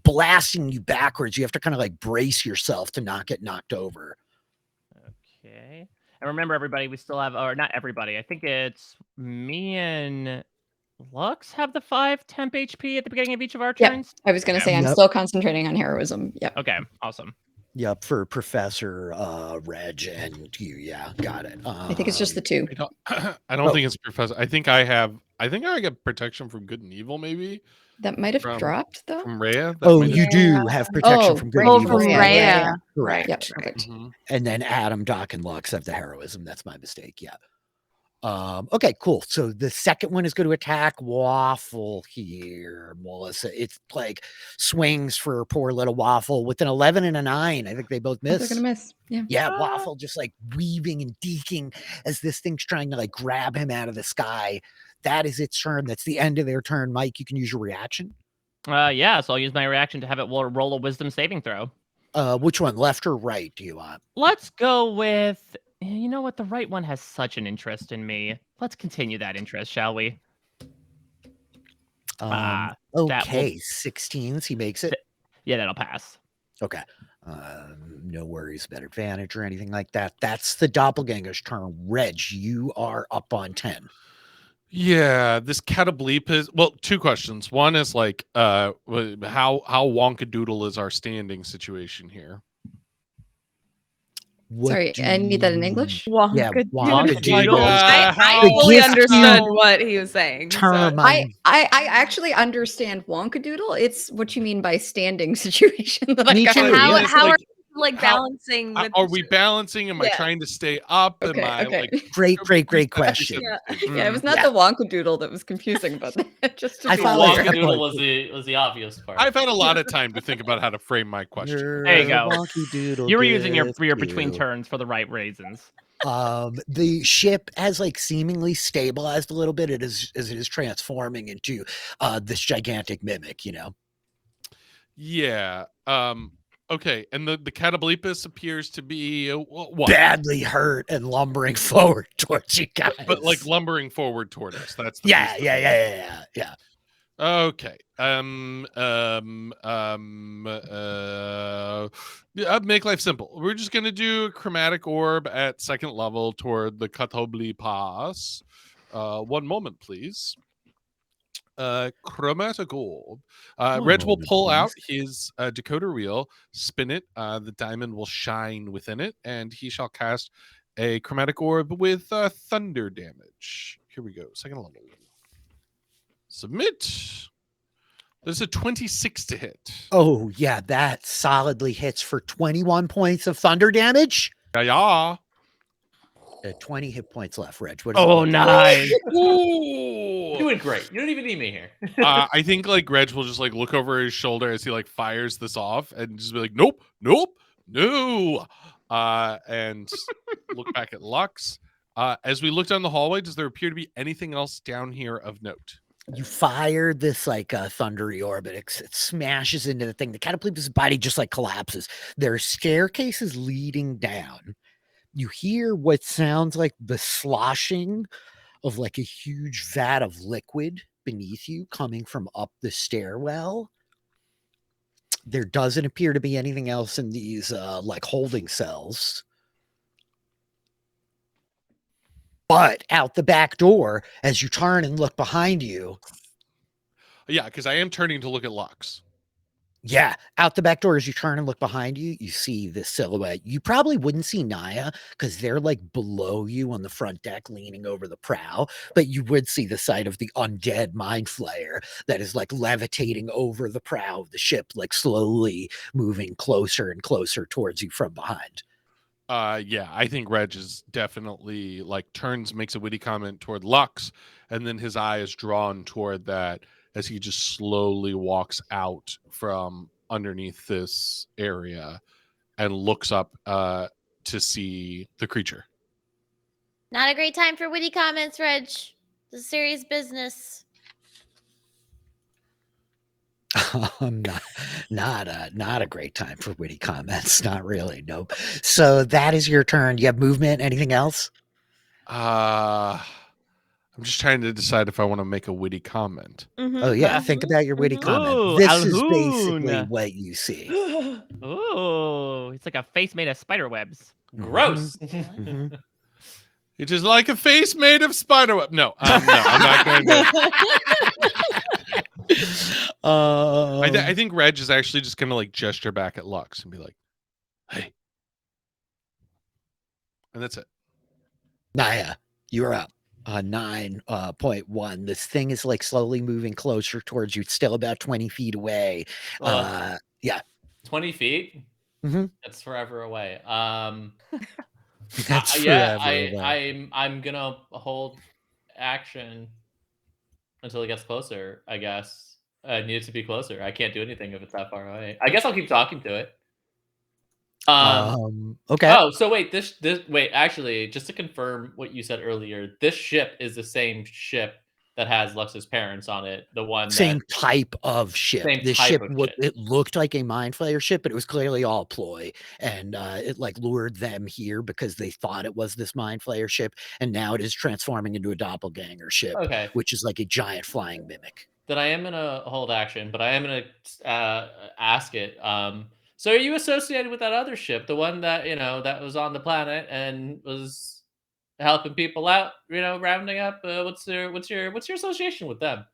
blasting you backwards. You have to kind of like brace yourself to not get knocked over. Okay. And remember, everybody, we still have, or not everybody, I think it's me and Lux have the 5 temp HP at the beginning of each of our turns. I was going to say, I'm still concentrating on heroism. Yep. Okay, awesome. Yep, for Professor Reg and you. Yeah, got it. I think it's just the 2. I don't think it's Professor. I think I get protection from good and evil, maybe. That might have dropped though. From Reya. You do have protection from good and evil. From Reya. Correct. Yep, perfect. And then Adam, Doc, and Lux have the heroism. That's my mistake. Yeah. Okay, cool. So the second one is going to attack Waffle here, Melissa. It's like swings for poor little Waffle with an 11 and a 9. I think they both They're miss. gonna miss. Yeah. Yeah, Waffle just like weaving and deking as this thing's trying to like grab him out of the sky. That is its turn. That's the end of their turn. Mike, you can use your reaction. Yeah, so I'll use my reaction to have it roll a wisdom saving throw. Which one, left or right, do you want? Let's go with, you know what, the right one has such an interest in me. Let's continue that interest, shall we? That Okay, 16s. He makes it. Yeah, that'll pass. Okay. No worries about advantage or anything like that. That's the doppelganger's turn. Reg, you are up on 10. Yeah, this Catableep is, well, two questions. One is like how wonkadoodle is our standing situation here? What Sorry, do I need that in you- English. Yeah, Wonkadoodle. wonkadoodle. I How- fully Giff-Q understood what he was saying. so- Term. I actually understand wonkadoodle. It's what you mean by standing situation that Me I got. too. How, Yeah, it's how like- are you like how- balancing with Are we balancing? Am I Yeah. trying to stay up? Okay, Am I okay. like Great question. Yeah, yeah, it was not Yeah. the wonkadoodle that was confusing, but just to I be follow clear. your Wonkadoodle was the obvious part. I've had a lot of time to think about how to frame my question. There you go. Wonky-doodle You were using your between Giff-Q. turns for the right reasons. The ship has like seemingly stabilized a little bit as it is transforming into this gigantic mimic, you know. Yeah. Okay. And the Catablepus appears to be what? Badly hurt and lumbering forward towards you guys. But like lumbering forward toward us. That's the yeah, piece yeah, that- yeah, yeah, yeah. Okay. Make life simple. We're just gonna do a chromatic orb at second level toward the Catablepus. One moment, please. Chromatic orb. Reg will moment, pull please. out his decoder wheel, spin it. The diamond will shine within it, and he shall cast a chromatic orb with thunder damage. Here we go. Second level. Submit. There's a 26 to hit. Oh, yeah, that solidly hits for 21 points of thunder damage. Yeah. 20 hit points left, Reg. What does it Oh, look like? nice. You're doing great. You don't even need me here. I think like Reg will just like look over his shoulder as he like fires this off and just be like, nope, no. And look back at Lux. As we look down the hallway, does there appear to be anything else down here of note? You fire this like thundery orb. It smashes into the thing. The Catablepus' body just like collapses. There are staircases leading down. You hear what sounds like the sloshing of like a huge vat of liquid beneath you coming from up the stairwell. There doesn't appear to be anything else in these like holding cells. But out the back door, as you turn and look behind you, Yeah, because I am turning to look at Lux. yeah, out the back door, as you turn and look behind you, you see this silhouette. You probably wouldn't see Naya because they're like below you on the front deck, leaning over the prow, but you would see the sight of the undead mind flayer that is like levitating over the prow of the ship, like slowly moving closer and closer towards you from behind. Yeah, I think Reg is definitely like makes a witty comment toward Lux, and then his eye is drawn toward that as he just slowly walks out from underneath this area and looks up to see the creature. Not a great time for witty comments, Reg. This is serious business. Not a great time for witty comments. Not really. Nope. So that is your turn. Do you have movement? Anything else? I'm just trying to decide if I want to make a witty comment. Oh yeah. Think about your witty Mhm. comment. Ooh, This is basically Alhoon. what you see. Ooh, it's like a face made of spider webs. Gross. Mhm. It is like a face made of spiderweb. No, I'm not going to. I think Reg is actually just going to like gesture back at Lux and be like, "Hey," and that's it. Naya, you're up. 9.1. This thing is like slowly moving closer towards you. It's still about 20 feet away. Yeah. 20 feet? Mhm. That's forever away. That's Yeah, forever away. I'm gonna hold action until it gets closer. I guess I need it to be closer. I can't do anything if it's that far away. I guess I'll keep talking to it. Okay. Oh, so wait, wait, actually, just to confirm what you said earlier, this ship is the same ship that has Lux's parents on it. The one Same that type of ship. same This type ship, of what ship. it looked like a mind flayer ship, but it was clearly all ploy, and it like lured them here because they thought it was this mind flayer ship, and now it is transforming into a doppelganger ship, Okay. which is like a giant flying mimic. Then I am gonna hold action, but I am gonna ask it. So are you associated with that other ship, the one that that was on the planet and was helping people out? Rounding up. What's your association with them?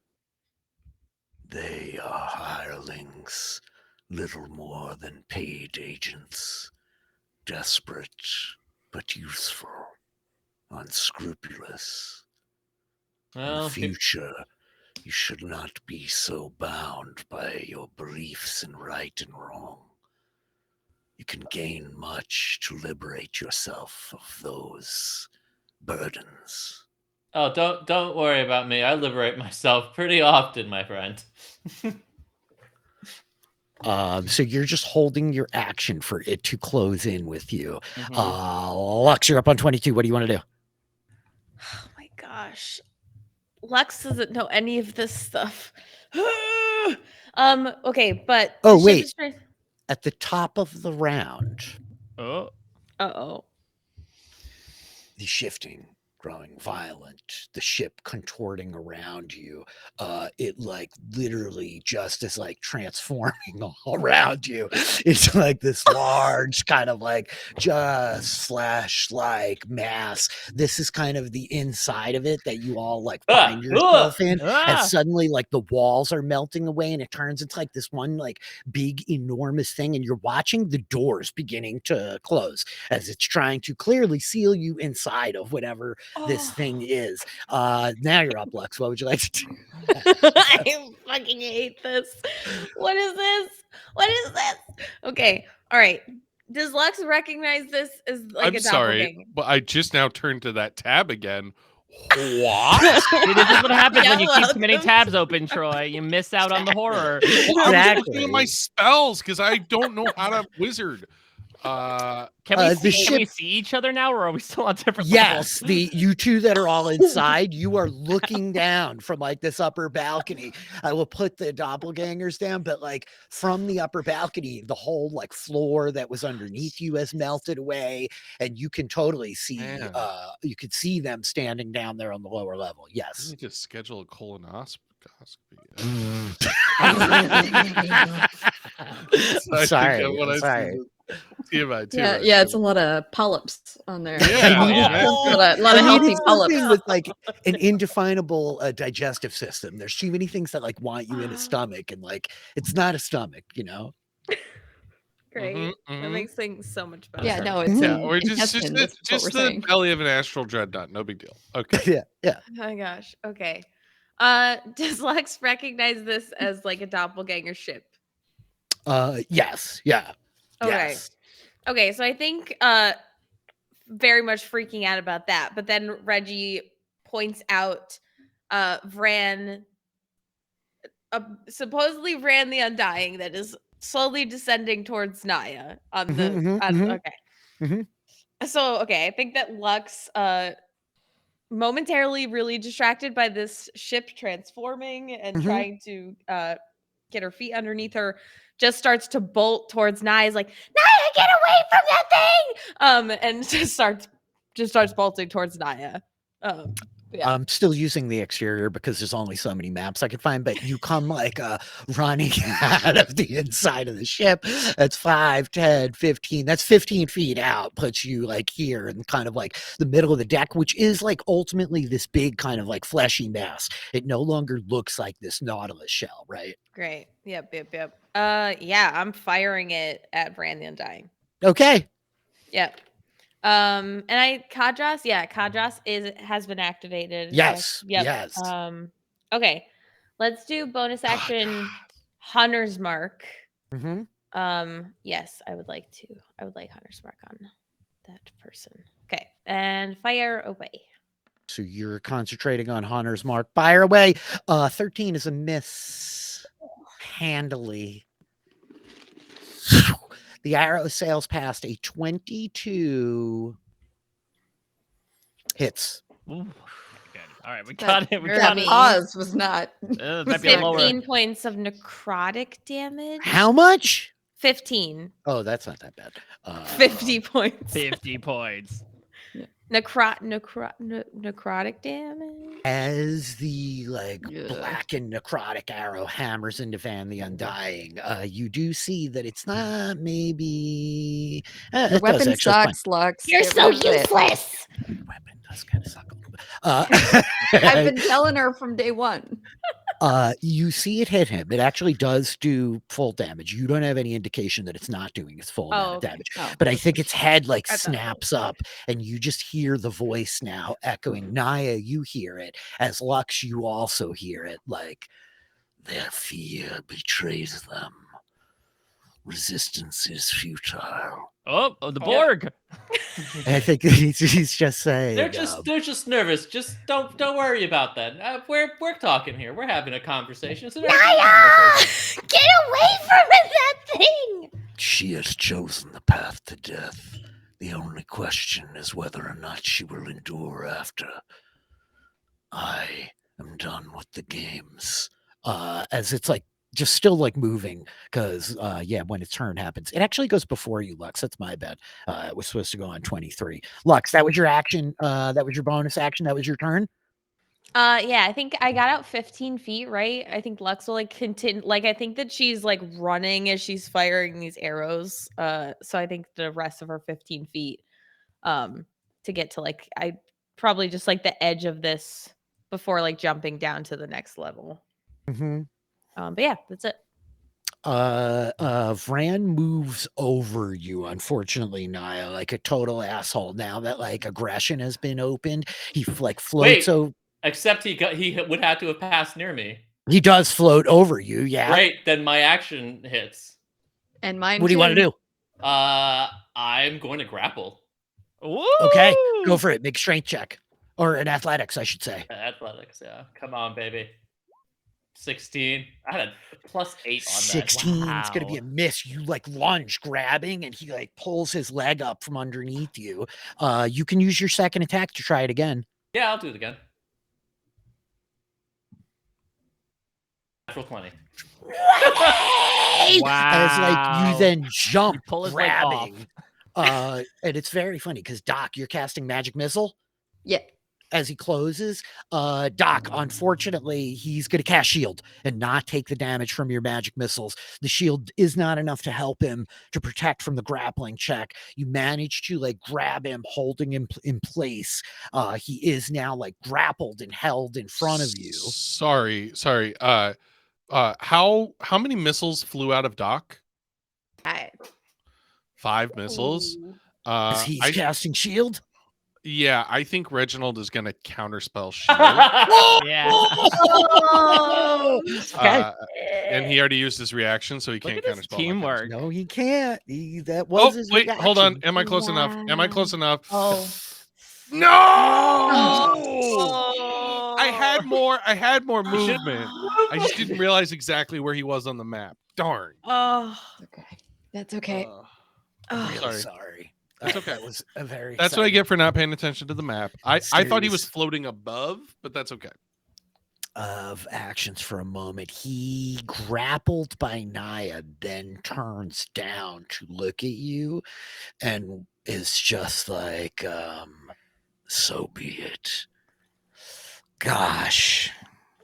They are hirelings, little more than paid agents, desperate but useful, unscrupulous. In the Well, future, you should not be so bound by your beliefs in right and wrong. You can gain much to liberate yourself of those burdens. oh, don't worry about me. I liberate myself pretty often, my friend. So you're just holding your action for it to close in with you. Mhm. Lux, you're up on 22. What do you want to do? Oh my gosh. Lux doesn't know any of this stuff. Okay, but Oh, the ship wait. is trying- At the top of the round, Oh, Uh-oh. the shifting growing violent, the ship contorting around you. It like literally just is like transforming all around you. It's like this large kind of like just flash like mass. This is kind of the inside of it that you all like find yourself in. And suddenly like the walls are melting away and it turns into like this one like big enormous thing, and you're watching the doors beginning to close as it's trying to clearly seal you inside of whatever this thing is. Now you're up, Lux. What would you like to do? I fucking hate this. What is this? What is this? Okay. All right. Does Lux recognize this as like I'm a sorry, doppelganger? but I just now turned to that tab again. What? see, this is what happens when you keep too many welcome. tabs open, Troy. You miss out on the horror. Well, I was looking at my spells because I don't know how to wizard. Can the we ship- see each other now, or are we still on different Yes, levels? you two that are all inside, you are looking down from like this upper balcony. I will put the doppelgangers down, but like from the upper balcony, the whole like floor that was underneath you has melted away, and you can totally see Man. you could see them standing down there on the lower level. Let Yes. me just schedule a colonoscopy. Sorry. TMI, Yeah, it's a lot of polyps on there. Yeah, I needed man. a lot of I healthy needed polyps. something with like an indefinable digestive system. There's too many things that like want you in a stomach, and like it's not a stomach, you know. Great. Mhm, That mhm. makes things so much better. Yeah, no, it's Yeah, an or intestine. That's what just we're the saying. belly of an astral dreadnought. No big deal. Okay. Yeah. Oh my gosh. Okay. Does Lux recognize this as like a doppelganger ship? Yes. Yeah. Okay. Yes. Okay, so I think very much freaking out about that. But then Reggie points out Vran supposedly Vran the Undying that is slowly descending towards Naya on the okay. Mhm. So okay, I think that Lux momentarily really distracted by this ship transforming and Mhm. trying to get her feet underneath her, just starts to bolt towards Naya, like, Naya, get away from that thing! And just starts bolting towards Naya. Yeah. I'm still using the exterior because there's only so many maps I could find, but you come like running out of the inside of the ship. That's 5, 10, 15. That's 15 feet out, puts you like here in kind of like the middle of the deck, which is like ultimately this big kind of like fleshy mass. It no longer looks like this Nautilus shell, right? Great. Yep. Yeah, I'm firing it at Vran the Undying. Okay. Yep. And Kadras has been activated. Yes. Yep. Yes. Okay. Let's do bonus action Hunter's Mark. Mhm. Yes, I would like Hunter's Mark on that person. Okay, and fire away. So you're concentrating on Hunter's Mark. Fire away. 13 is a miss. Handily. The arrow sails past a 22. Hits. Ooh, good. All right, we That- got it. We that got it. pause was not. Might be a lower. 15 points of necrotic damage. How much? 15. Oh, that's not that bad. 50 points. 50 points. Necrotic damage. As the Yeah. black and necrotic arrow hammers into Van the Undying, you do see that it's not maybe. The it does weapon actually, it's fine. sucks, Lux. You're Get so rid of it. useless. The weapon does kind of suck a little bit. I've been telling her from day one. You see it hit him. It actually does do full damage. You don't have any indication that it's not doing its full amount of okay. damage. Oh. But I think its head I thought- snaps up, and you just hear the voice now echoing. Naya, you hear it. As Lux, you also hear it. Their fear betrays them. Resistance is futile. Oh, the Borg. I think he's just saying. They're just nervous. Just don't worry about that. We're talking here. We're having a conversation. It's a very good conversation. Get away from that thing! She has chosen the path to death. The only question is whether or not she will endure after. I am done with the games. As it's just still moving, because when its turn happens, it actually goes before you, Lux. That's my bad. It was supposed to go on 23. Lux, that was your action. That was your bonus action. That was your turn. Yeah, I think I got out 15 feet, right? I think Lux will continue. I think that she's running as she's firing these arrows. So I think the rest of her 15 feet, to get to I probably just the edge of this before jumping down to the next level. Mm-hmm. But yeah, that's it. Vran moves over you, unfortunately, Naya, like a total asshole. Now that aggression has been opened, he floats. Wait. So Except he would have to have passed near me. he does float over you. Yeah. Great. Then my action hits. And mine. What do you want to do? I'm going to grapple. Woo! Okay, go for it. Make a strength check, or an athletics, I should say. Athletics, yeah. Come on, baby. 16. I had a +8 on that. 16. It's gonna be Wow. a miss. You lunge, grabbing, and he pulls his leg up from underneath you. You can use your second attack to try it again. Yeah, I'll do it again. Natural 20. As you then jump, pull his leg off. grabbing. And it's very funny because Doc, you're casting magic missile. Yeah. As he closes, Doc, unfortunately, he's going to cast shield and not take the damage from your magic missiles. The shield is not enough to help him to protect from the grappling check. You manage to grab him, holding him in place. He is now grappled and held in front of you. Sorry. How many missiles flew out of Doc? 5 missiles. As he's casting shield. Yeah, I think Reginald is going to counterspell shield. Yeah. Okay. And he already used his reaction, so he Look can't at this counterspell. teamwork. No, he can't. That was his wait, hold on. reaction. Am I close enough? Am I close enough? Oh. No! I had more movement. I just didn't realize exactly where he was on the map. Darn. Oh. Okay. That's okay. I'm really Sorry. sorry. That's okay. That was a very. That's what I exciting get for not paying attention to the map. I thought he was Series floating above, but that's okay. of actions for a moment. He grappled by Naya, then turns down to look at you, and is just so be it. Gosh.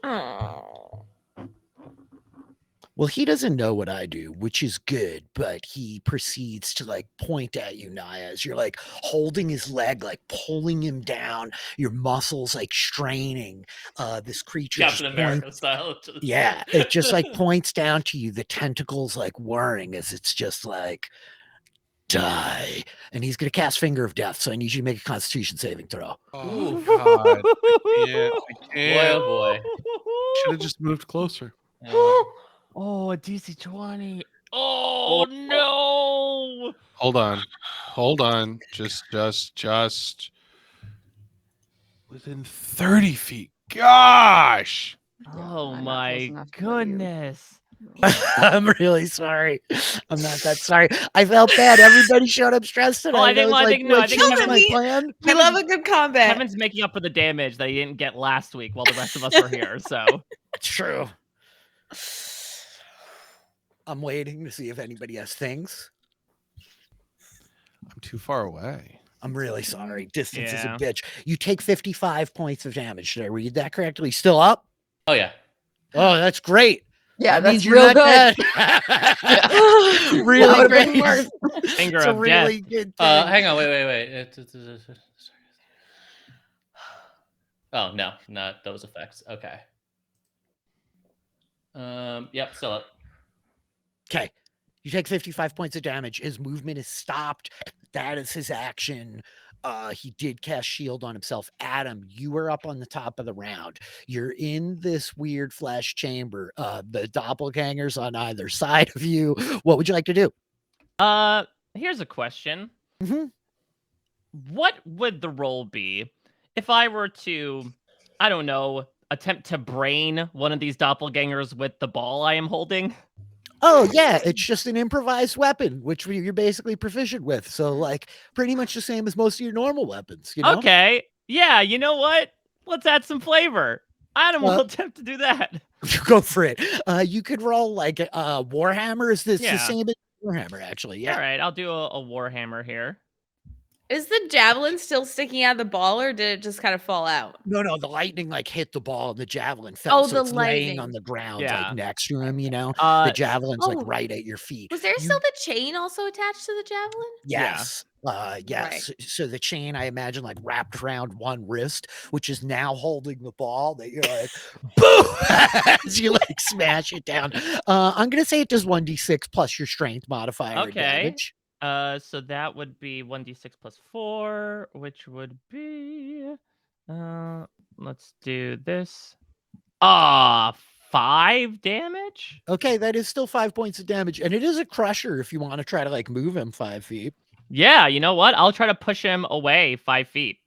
Oh. Well, he doesn't know what I do, which is good, but he proceeds to point at you, Naya, as you're holding his leg, pulling him down, your muscles straining. This creature Captain just America points- style. yeah, it just points down to you, the tentacles whirring as it's just die. And he's gonna cast Finger of Death, so I need you to make a Constitution saving throw. Oh God! I Boy, can't. oh boy. Should have just moved closer. Yeah. Oh, a DC 20. Oh no! Hold on. Just within 30 feet. Gosh. Oh I'm not close my enough to let you goodness. I'm really sorry. I'm not that sorry. I felt bad. Everybody showed up stressed tonight. Well, I and think- was well, I like, think- do no, I I think change Kevin- my plan? We love a good combat. Kevin's making up for the damage that he didn't get last week while the rest of us were here. So It's true. I'm waiting to see if anybody has things. I'm too far away. I'm really sorry. Distance is a Yeah. bitch. You take 55 points of damage. Did I read that correctly? Still up? Oh yeah. Oh, that's great. Yeah, That means that's you're real not good. dead. That Really would've been great. worse. Finger It's a of really death. good thing. Hang on. Wait. Oh no, not those effects. Okay. Yep. Still up. Okay. You take 55 points of damage. His movement is stopped. That is his action. He did cast shield on himself. Adam, you are up on the top of the round. You're in this weird flesh chamber. The doppelgangers on either side of you. What would you like to do? Here's a question. Mhm. What would the role be if I were to, I don't know, attempt to brain one of these doppelgangers with the ball I am holding? Oh, yeah. It's just an improvised weapon, which you're basically proficient with. So, like, pretty much the same as most of your normal weapons, you know? Okay. Yeah, you know what? Let's add some flavor. Adam will attempt to do that. Go for it. You could roll like Warhammer. Is this the Yeah. same as Warhammer, actually? Yeah. All right, I'll do a Warhammer here. Is the javelin still sticking out of the ball, or did it just kind of fall out? No, the lightning like hit the ball and the javelin fell. Oh, so the it's laying lightning. on the ground Yeah. like next to him, you know? The javelin's oh. like right at your feet. Was there You- still the chain also attached to the javelin? Yes. Yes. Right. So the chain, I imagine, like wrapped around one wrist, which is now holding the ball that you're like, boom, as you like smash it down. I'm gonna say it does 1d6 plus your strength modifier and Okay. damage. So that would be 1d6 plus 4, which would be let's do this. 5 damage? Okay, that is still 5 points of damage, and it is a crusher if you want to try to like move him 5 feet. Yeah, you know what? I'll try to push him away 5 feet.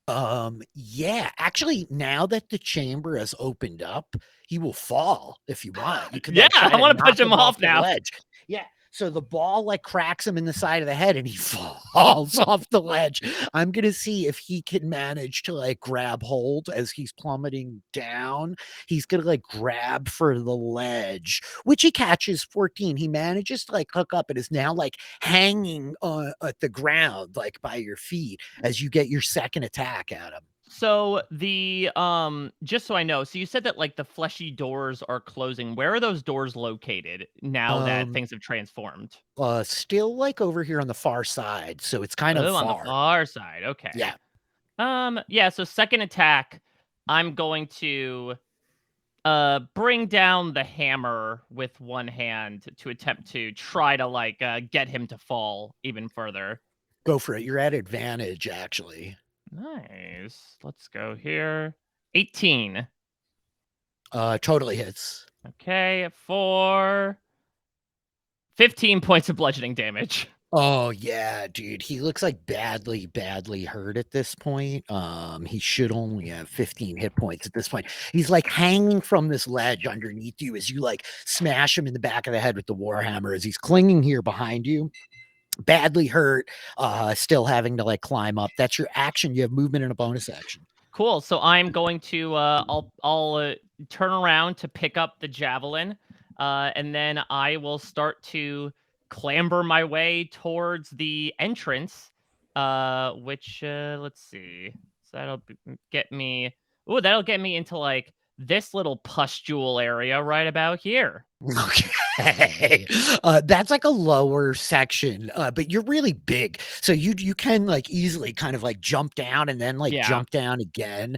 Yeah, actually, now that the chamber has opened up, he will fall if you want. You can Yeah, try I wanna knock push him off the now. ledge. Yeah. So the ball like cracks him in the side of the head and he falls off the ledge. I'm gonna see if he can manage to like grab hold as he's plummeting down. He's gonna like grab for the ledge, which he catches 14. He manages to like hook up and is now like hanging at the ground, like by your feet as you get your second attack at him. So the just so I know, so you said that like the fleshy doors are closing. Where are those doors located now that things have transformed? Still like over here on the far side, so it's kind of Oh, on the far. far side. Okay. Yeah. Yeah, so second attack, I'm going to bring down the hammer with one hand to attempt to try to like get him to fall even further. Go for it. You're at advantage, actually. Nice. Let's go here. 18. Totally hits. Okay, for 15 points of bludgeoning damage. Oh yeah, dude. He looks like badly hurt at this point. He should only have 15 hit points at this point. He's like hanging from this ledge underneath you as you like smash him in the back of the head with the warhammer as he's clinging here behind you. Badly hurt, still having to like climb up. That's your action. You have movement and a bonus action. Cool. So I'm going to I'll turn around to pick up the javelin, and then I will start to clamber my way towards the entrance, which let's see. So get me. Ooh, that'll get me into like this little pustule area right about here. Okay. That's like a lower section, but you're really big. So you can like easily kind of like jump down and then like jump down again.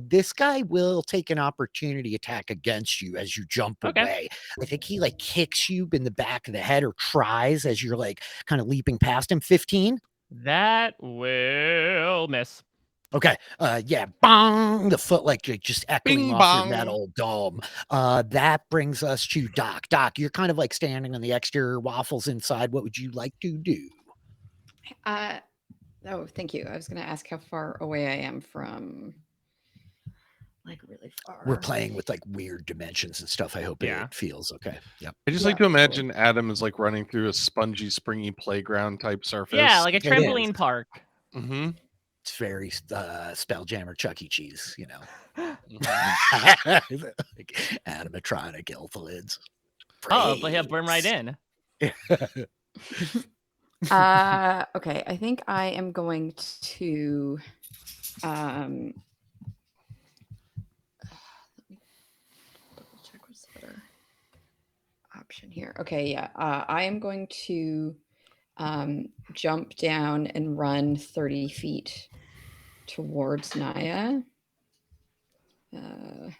This guy will take an opportunity attack against you as you jump away. I think he like kicks you in the back of the head or tries as you're like kind of leaping past him. 15. That will miss. Okay. Yeah. Bong. The foot like just echoing Bing off your bong. metal dome. That brings us to Doc. Doc, you're kind of like standing on the exterior, Waffles inside. What would you like to do? Oh, thank you. I was going to ask how far away I am from, like, really far. We're playing with like weird dimensions and stuff. I hope Yeah. it feels okay. Yep. I just like to imagine Adam is like running through a spongy, springy playground type surface. Yeah, like a It trampoline is. park. Mm-hmm. It's very Spelljammer Chuck E. Cheese, you know. Like Adam are trying to kill the lids. Oh, but he'll burn right in. Okay, I think I am going to let me double check what's the better option here. Okay, yeah. I am going to jump down and run 30 feet towards Naya. But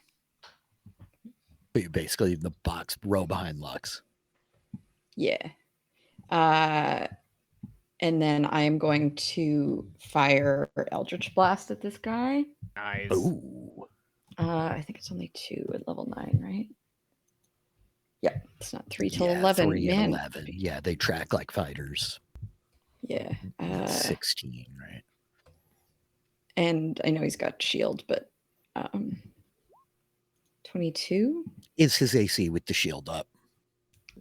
you're basically in the box row behind Lux. Yeah. And then I am going to fire Eldritch Blast at this guy. Nice. Ooh. I think it's only 2 at level 9, right? Yeah, it's not 3 till Yeah, 11. 3 and Man. 11. Yeah, they track like fighters. Yeah. That's 16, right? And I know he's got shield, but 22. Is his AC with the shield up?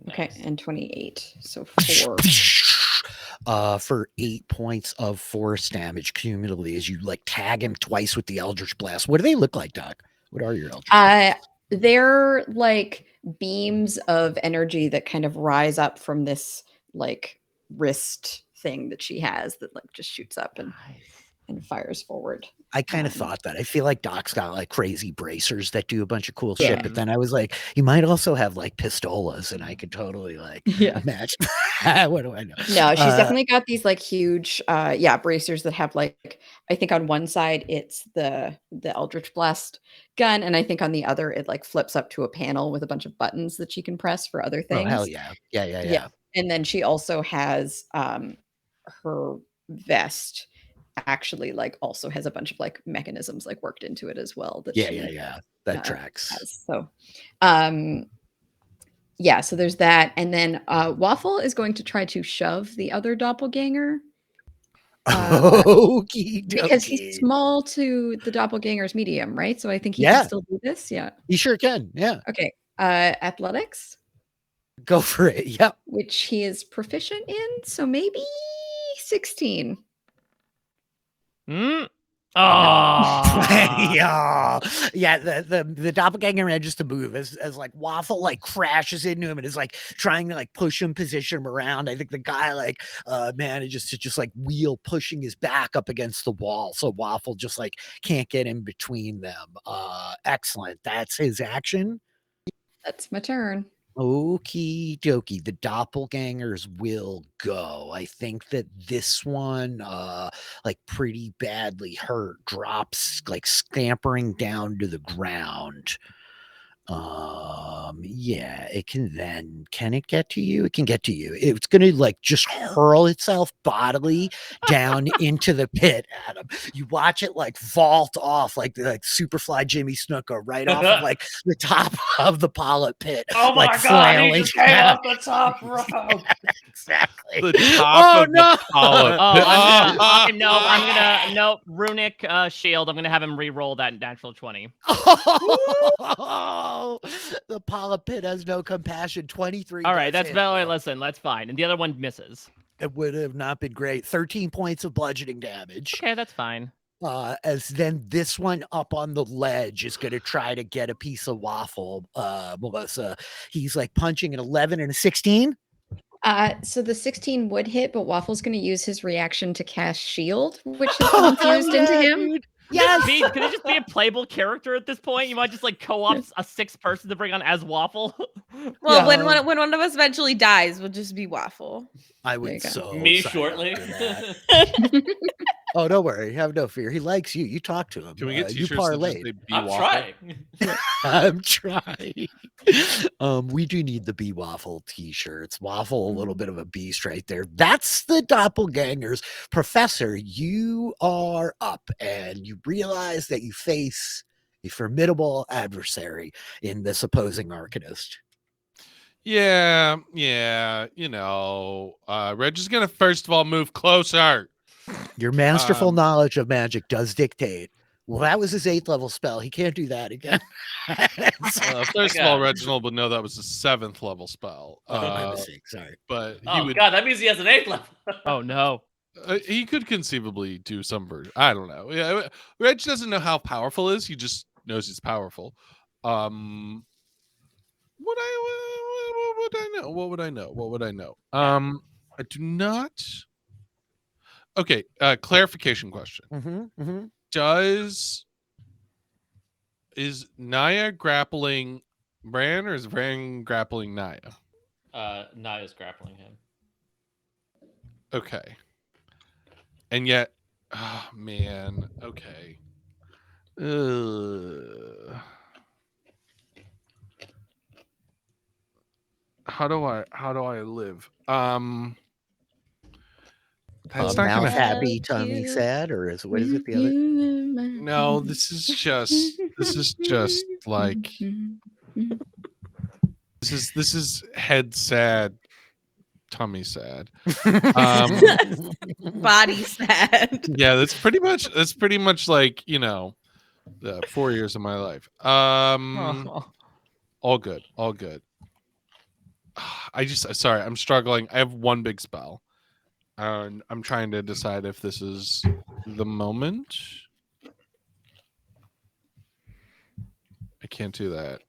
Okay, Nice. and 28. So 4. For 8 points of force damage cumulatively as you like tag him twice with the Eldritch Blast. What do they look like, Doc? What are your Eldritch Blasts? They're like beams of energy that kind of rise up from this like wrist thing that she has that like just shoots up and fires forward. I kind of thought that. I feel like Doc's got like crazy bracers that do a bunch of cool shit, but then I was like, you might also have like pistolas, and I could totally like imagine. What do I know? No, she's definitely got these like huge bracers that have like, I think on one side it's the Eldritch Blast gun, and I think on the other it like flips up to a panel with a bunch of buttons that she can press for other things. Oh hell yeah. Yeah. And then she also has her vest actually like also has a bunch of like mechanisms like worked into it as well that that tracks has. So so there's that, and then Waffle is going to try to shove the other doppelganger because he's small to the doppelganger's medium, right? So I think he can still do this. He sure can. Okay. Athletics, go for it. which he is proficient in, so maybe 16. Oh. The doppelganger manages to move as like Waffle like crashes into him and is like trying to like push him, position him around. I think the guy like manages to just like wheel pushing his back up against the wall, so Waffle just like can't get in between them. Excellent. That's his action. That's my turn. Okie dokie. The doppelgangers will go. I think that this one, like pretty badly hurt, drops like scampering down to the ground. It can it get to you? It can get to you. It's gonna like just hurl itself bodily down into the pit, Adam. You watch it like vault off like Superfly Jimmy Snuka right off of like the top of the polyp pit. Oh my like, god, he just came off the top rope. Exactly. The top of the polyp. I'm gonna runic shield. I'm gonna have him re-roll that natural 20. The polyp pit has no compassion. 23. All right, that's better. Listen, that's fine. And the other one misses. It would have not been great. 13 points of bludgeoning damage. Okay, that's fine. As then this one up on the ledge is going to try to get a piece of Waffle. Melissa, he's like punching an 11 and a 16. So the 16 would hit, but Waffle's going to use his reaction to cast shield, which has been infused into him. Dude. Yes. Could it just be a playable character at this point? You might just like co-op a 6th person to bring on as Waffle. Well, when one of us eventually dies, we'll just be Waffle. I would so me sign shortly. up for that. Oh, don't worry. Have no fear. He likes you. You talk to him. Can we get You t-shirts that just parlayed. say "Be I'm Waffle"? trying. I'm trying. We do need the bee waffle t-shirts. Waffle, a little bit of a beast right there. That's the doppelgangers. Professor, you are up and you realize that you face a formidable adversary in this opposing Arcanist. Yeah. Reg is gonna first of all move closer. Your masterful knowledge of magic does dictate. Well, that was his 8th level spell. He can't do that again. First of all, Reginald would know that was a 7th level spell. My mistake. Sorry. But Oh god, that means he has an 8th level. Oh no. He could conceivably do some version. I don't know. Yeah, Reg doesn't know how powerful he is. He just knows he's powerful. What would I know? I do not. Okay. Clarification question. Is Naya grappling Bran, or is Bran grappling Naya? Naya's grappling him. Okay. And yet, oh man. Okay. How do I live? That's not mouth gonna happy, tummy sad, or what is it? The other? No, this is just like this is head sad, tummy sad. Body sad. Yeah, that's pretty much like, the 4 years of my life. All good. Sorry, I'm struggling. I have one big spell. I'm trying to decide if this is the moment. I can't do that.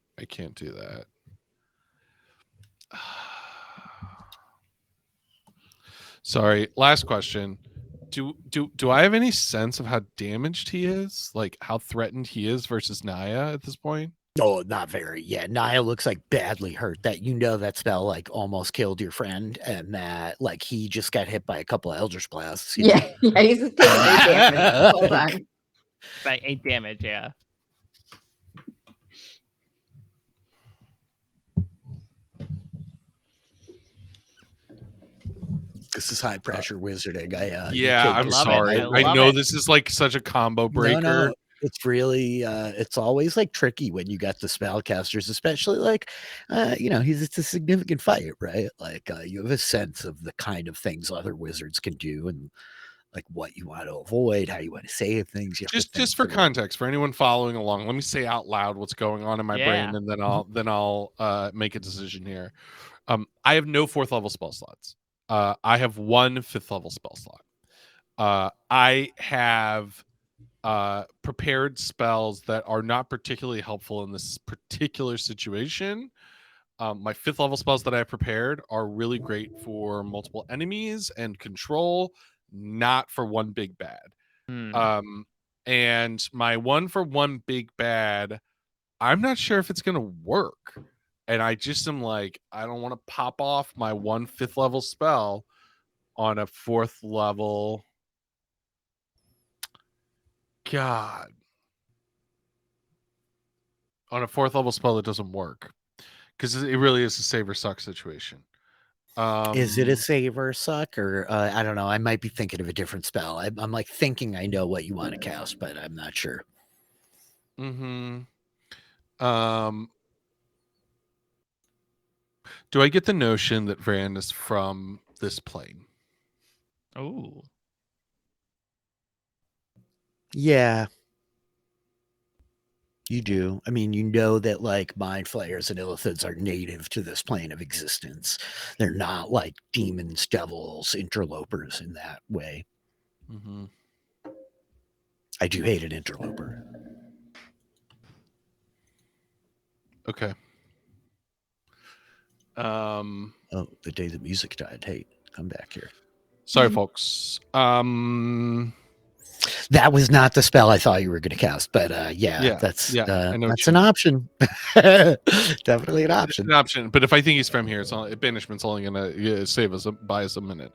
Sorry, last question. Do I have any sense of how damaged he is? Like how threatened he is versus Naya at this point? Oh, not very. Yeah, Naya looks like badly hurt. That that spell like almost killed your friend, and that like he just got hit by a couple of Eldritch blasts. He's just taking 8 damage. Hold on. By 8 damage, yeah. This is high pressure wizarding. I'm sorry. I know this is like such a combo breaker. No. It's really it's always like tricky when you got the spellcasters, especially like it's a significant fight, right? Like you have a sense of the kind of things other wizards can do and like what you want to avoid, how you want to save things. Just for context, for anyone following along, let me say out loud what's going on in my brain, and then I'll make a decision here. I have no 4th level spell slots. I have 1 5th level spell slot. I have prepared spells that are not particularly helpful in this particular situation. My 5th level spells that I have prepared are really great for multiple enemies and control, not for one big bad. And my 1 for 1 big bad, I'm not sure if it's gonna work. And I just am like, I don't want to pop off my 1 5th level spell on a 4th level. God. On a 4th level spell that doesn't work. Because it really is a save or suck situation. Is it a save or suck? Or I don't know. I might be thinking of a different spell. I'm like thinking I know what you want to cast, but I'm not sure. Do I get the notion that Verdan is from this plane? Oh. Yeah. You do. I mean, you know that like mind flayers and illithids are native to this plane of existence. They're not like demons, devils, interlopers in that way. I do hate an interloper. Okay. Oh, the day the music died. Hey, come back here. Sorry, folks. That was not the spell I thought you were going to cast, but that's an option. Definitely an option. It's an option, but if I think he's from here, banishment's only going to buy us a minute.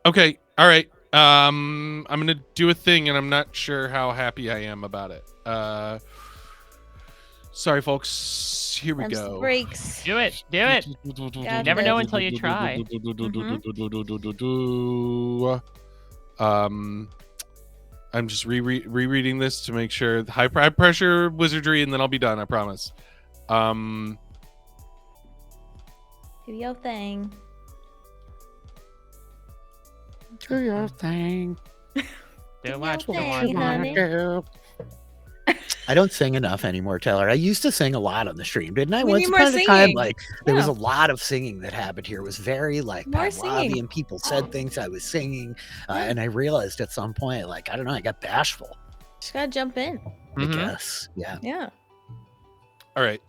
Okay. All right. I'm gonna do a thing, and I'm not sure how happy I am about it. Sorry, folks. Here we Them's the go. breaks. Do it. Do it. Got Never it. know until you try. I'm just rereading this to make sure high pressure wizardry, and then I'll be done. I promise. Do your thing. Do your thing. Do what you thing, want. honey. I don't sing enough anymore, Taylor. I used to sing a lot on the stream, didn't I? We Once need more upon a time, singing. like there was Yeah. a lot of singing that happened here. It was very like More Pavlovian. singing. People said things I was singing, Yeah. and I realized at some point, like I don't know, I got bashful. Just gotta jump in. I Mhm. guess, yeah. Yeah. All right.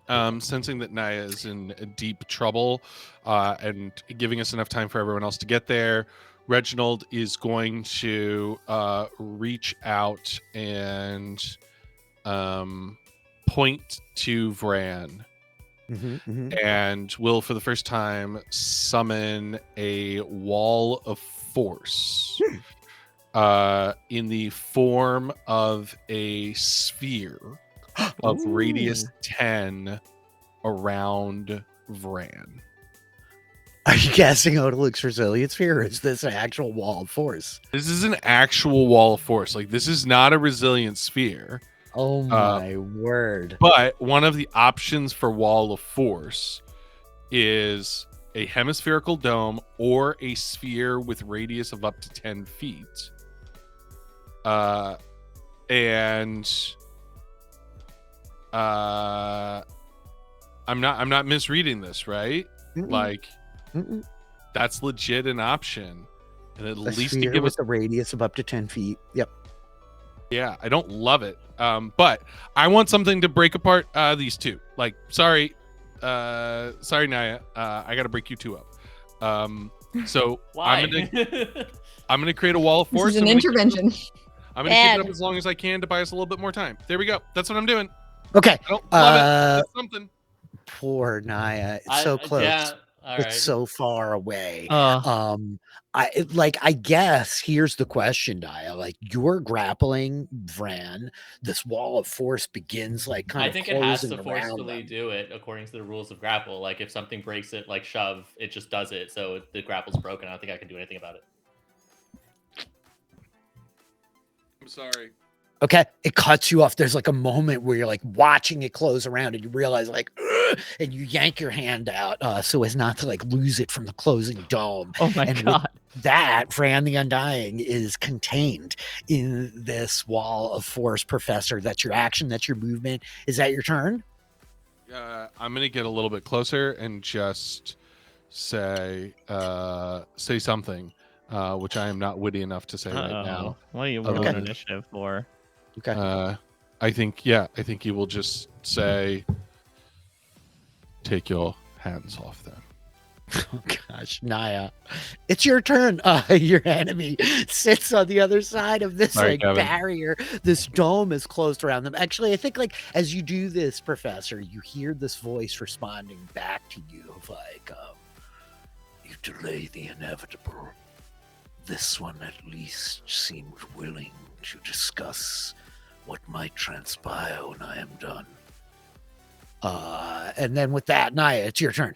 Sensing that Naya is in deep trouble, and giving us enough time for everyone else to get there, Reginald is going to reach out and point to Vran, and will, for the first time, summon a wall of force in the form of a sphere of radius 10 around Vran. Are you casting Odaluk's Resilience Sphere, or is this an actual wall of force? This is an actual wall of force. Like, this is not a resilient sphere. Oh my word. But one of the options for wall of force is a hemispherical dome or a sphere with radius of up to 10 feet. And I'm not misreading this, right? Like, that's legit an option. And at A least to sphere give us with a radius of up to 10 feet. Yep. Yeah, I don't love it. But I want something to break apart these two. Like, sorry, Naya. I gotta break you two up. So Why? I'm gonna create a wall of force. This is an intervention. I'm gonna keep Bad. it up as long as I can to buy us a little bit more time. There we go. That's what I'm doing. Okay. I don't love it. It's something. Poor Naya. It's so close. Yeah. All It's right. so far away. Oh. I guess here's the question, Naya. Like, you're grappling Vran. This wall of force begins like kind I of think it has closing to around forcefully them. do it according to the rules of grapple. Like if something breaks it, like shove, it just does it. So the grapple's broken. I don't think I can do anything about it. I'm sorry. Okay, it cuts you off. There's like a moment where you're like watching it close around, and you realize like, "Ugh," and you yank your hand out so as not to like lose it from the closing dome. Oh my And with god. that Fran the Undying is contained in this wall of force, Professor. That's your action. That's your movement. Is that your turn? I'm gonna get a little bit closer and just say something, which I am not witty enough to say right now. What are you Okay. rolling initiative for? Okay. I think you will just say, take your hands off them. Oh gosh, Naya, it's your turn. Your enemy sits on the other side of this Sorry, like Kevin. barrier. This dome is closed around them. Actually, I think like as you do this, Professor, you hear this voice responding back to you of like, you delay the inevitable. This one at least seemed willing to discuss what might transpire when I am done. And then with that, Naya, it's your turn.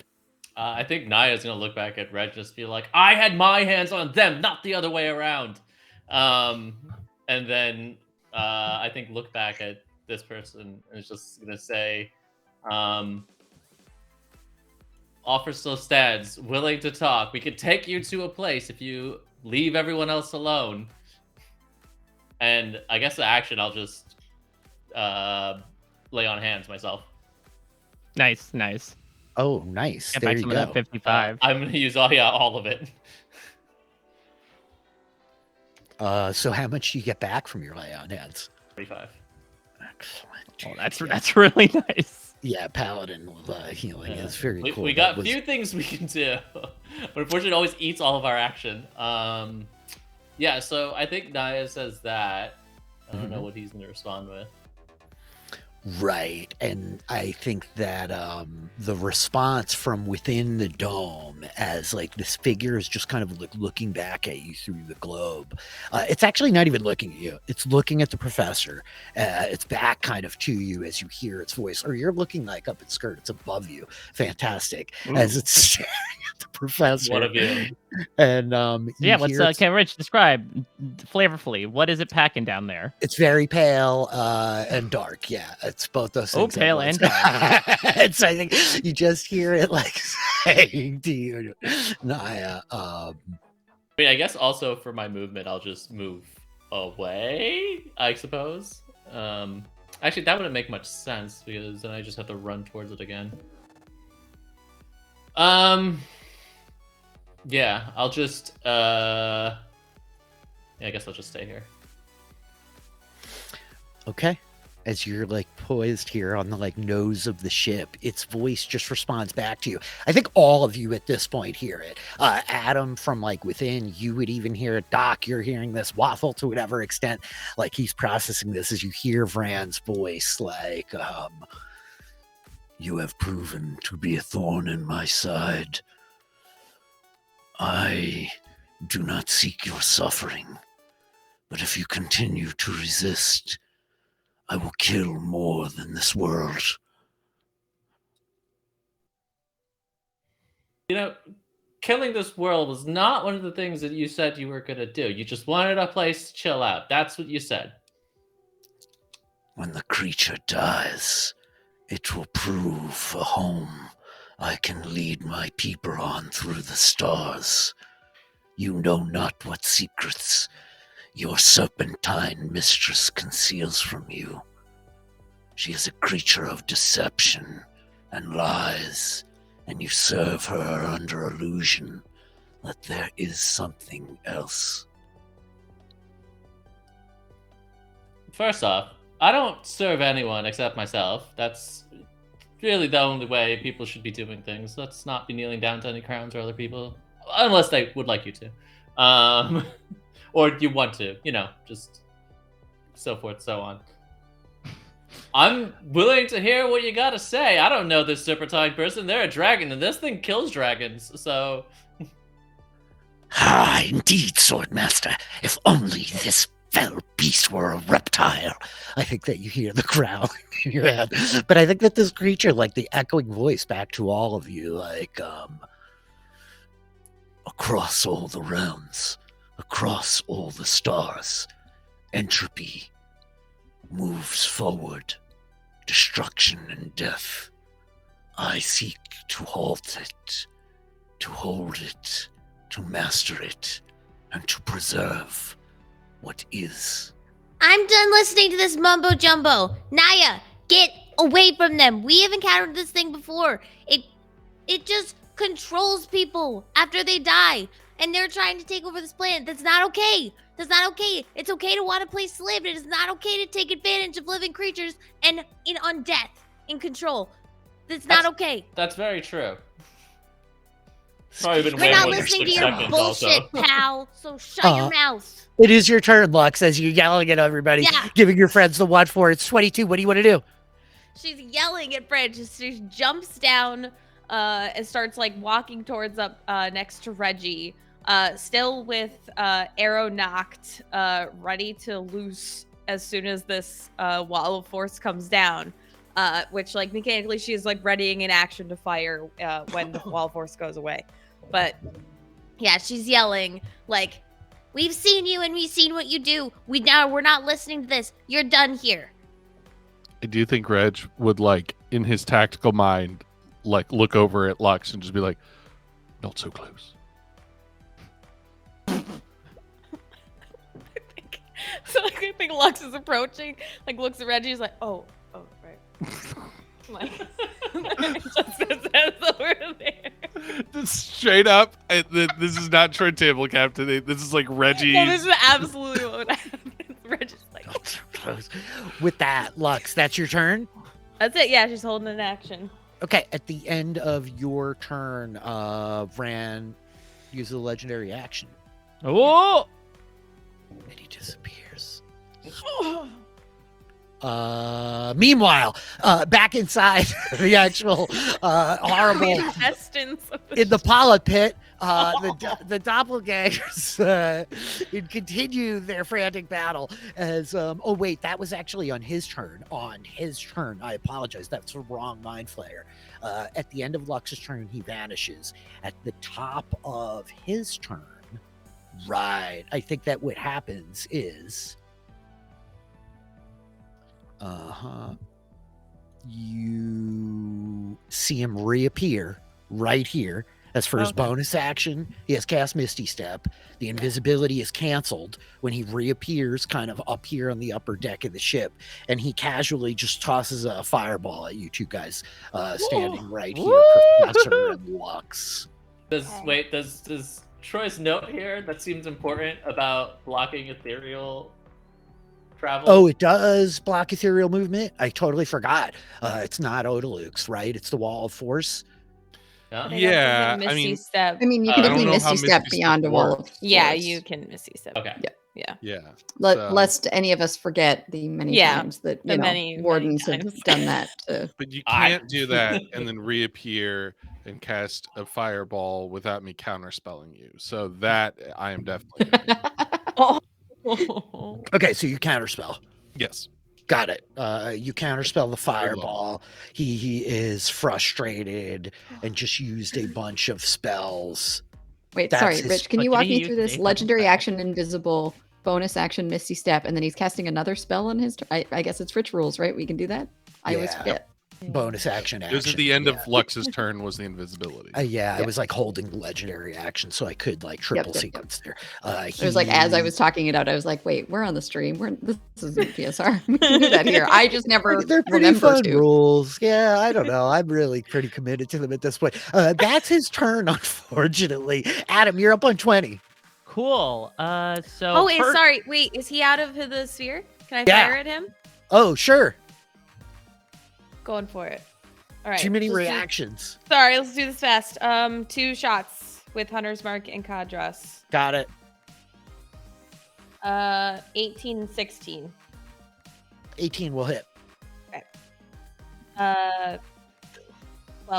I think Naya's gonna look back at Red, just be like, "I had my hands on them, not the other way around." And then I think look back at this person and is just gonna say, "Offer still stands, willing to talk. We can take you to a place if you leave everyone else alone." And I guess the action, I'll just lay on hands myself. Nice. Oh, nice. Get There back you some of go. that 55. I'm gonna use all of it. So how much do you get back from your lay on hands? 35. Excellent. Oh, that's really nice. Yeah, paladin healing is very cool. We That got was- few things we can do, but unfortunately, it always eats all of our action. Yeah, so I think Naya says that. I don't know what he's going to respond with. Right. And I think that the response from within the dome as like this figure is just kind of like looking back at you through the globe. It's actually not even looking at you. It's looking at the professor. It's back kind of to you as you hear its voice, or you're looking like up its skirt. It's above you. Fantastic. Ooh. As it's staring at the professor. What of you? And Yeah, what's can Rich describe flavorfully? What is it packing down there? it's very pale and dark. Yeah, it's both those Oh, things. at pale once. and dark. And so I think you just hear it like saying to you, Naya, I mean, I guess also for my movement, I'll just move away, I suppose. Actually, that wouldn't make much sense because then I just have to run towards it again. Yeah, I'll just yeah, I guess I'll just stay here. okay. As you're like poised here on the like nose of the ship, its voice just responds back to you. I think all of you at this point hear it. A.D.A.M from like within, you would even hear it. Doc, you're hearing this. Waffle, to whatever extent, like he's processing this as you hear Vran's voice, like, you have proven to be a thorn in my side. I do not seek your suffering, but if you continue to resist, I will kill more than this world. You know, killing this world was not one of the things that you said you were going to do. You just wanted a place to chill out. That's what you said. When the creature dies, it will prove a home I can lead my people on through the stars. You know not what secrets your serpentine mistress conceals from you. She is a creature of deception and lies, and you serve her under illusion that there is something else. First off, I don't serve anyone except myself. That's really the only way people should be doing things. Let's not be kneeling down to any crowns or other people, unless they would like you to. Or you want to, you know, just so forth, so on. I'm willing to hear what you gotta say. I don't know this serpentine person. They're a dragon, and this thing kills dragons, so... Ah, indeed, Swordmaster. If only this fell beast were a reptile. I think that you hear the growl in your head. But I think that this creature, like the echoing voice back to all of you, like, across all the realms, across all the stars, entropy moves forward, destruction and death. I seek to halt it, to hold it, to master it, and to preserve what is. I'm done listening to this mumbo jumbo. Naya, get away from them. We have encountered this thing before. It just controls people after they die, and they're trying to take over this planet. That's not okay. That's not okay. It's okay to want to play slave. It is not okay to take advantage of living creatures and on death, in control. That's not okay. That's very true. Probably been We're way not more than listening to 6 your seconds bullshit, also. pal. So shut your mouth. It is your turn, Lux, as you're yelling at everybody, Yeah. giving your friends the what for. It's 22. What do you want to do? She's yelling at Fred. She jumps down and starts like walking towards up next to Reggie, still with arrow knocked, ready to loose as soon as this wall of force comes down. Which like mechanically she is like readying an action to fire when the wall of force goes away. But yeah, she's yelling like, "We've seen you and we've seen what you do. We're not listening to this. You're done here." I do think Reg would, like, in his tactical mind, like, look over at Lux and just be like, not so close. So like, I think Lux is approaching, like looks at Reggie, he's like, oh, right. Like, just his head's over there. Just straight up, this is not Trent Table Captain. This is like Reggie. No, this is absolutely what would happen. Reggie's like, Not so close. With that, Lux, that's your turn? that's it. Yeah, she's holding an action. Okay, at the end of your turn, Vran uses a legendary action, Oh! and he disappears. Meanwhile, back inside the actual horrible Intestines of in the polyp pit, the doppelgangers continue their frantic battle as oh wait, that was actually on his turn. I apologize, that's the wrong mind flayer. At the end of Lux's turn, he vanishes. At the top of his turn, right, I think that what happens is you see him reappear right here. As for his bonus action, he has cast Misty Step. The invisibility is canceled when he reappears kind of up here on the upper deck of the ship, and he casually just tosses a fireball at you two guys standing right here, Professor and Lux. Does Troy's note here that seems important about blocking ethereal travel? Oh, it does block ethereal movement? I totally forgot. It's not Odaluk's, right? It's the Wall of Force. Yeah, I mean, step. I mean, you can I don't definitely know how Misty Step Misty beyond Step a wall of works. Yeah, force. you can Misty Step. Okay. Yeah. Lest any of us forget the many Yeah, times that the you know, many wardens times. have done that. But you can't do that and then reappear and cast a fireball without me counterspelling you. So that I am definitely doing. Okay, so you counterspell. Yes. Got it. You counterspell the fireball. He is frustrated and just used a bunch of spells. Wait, That's sorry, his- Rich. Can But you did walk he me use through the this? April Legendary spell? action, invisible, bonus action, Misty Step, and then he's casting another spell on his turn. I guess it's Rich rules, right? We can do that. I always Yeah. forget. Bonus action. It was at the end of Lux's turn was the invisibility. I was like holding legendary action, so I could like triple Yep. sequence there. It was like as I was talking it out, I was like, "Wait, we're on the stream. This isn't PSR. We can do that here." I just never They're pretty remember fun to. rules. Yeah, I don't know. I'm really pretty committed to them at this point. That's his turn, unfortunately. Adam, you're up on 20. Cool. Sorry. Wait, is he out of the sphere? Can I Yeah. fire at him? Oh, sure. Going for it. All right. Too many let's do- reactions. Sorry, let's do this fast. 2 shots with Hunter's Mark and Kadras. Got it. 18 and 16. 18 will hit. 12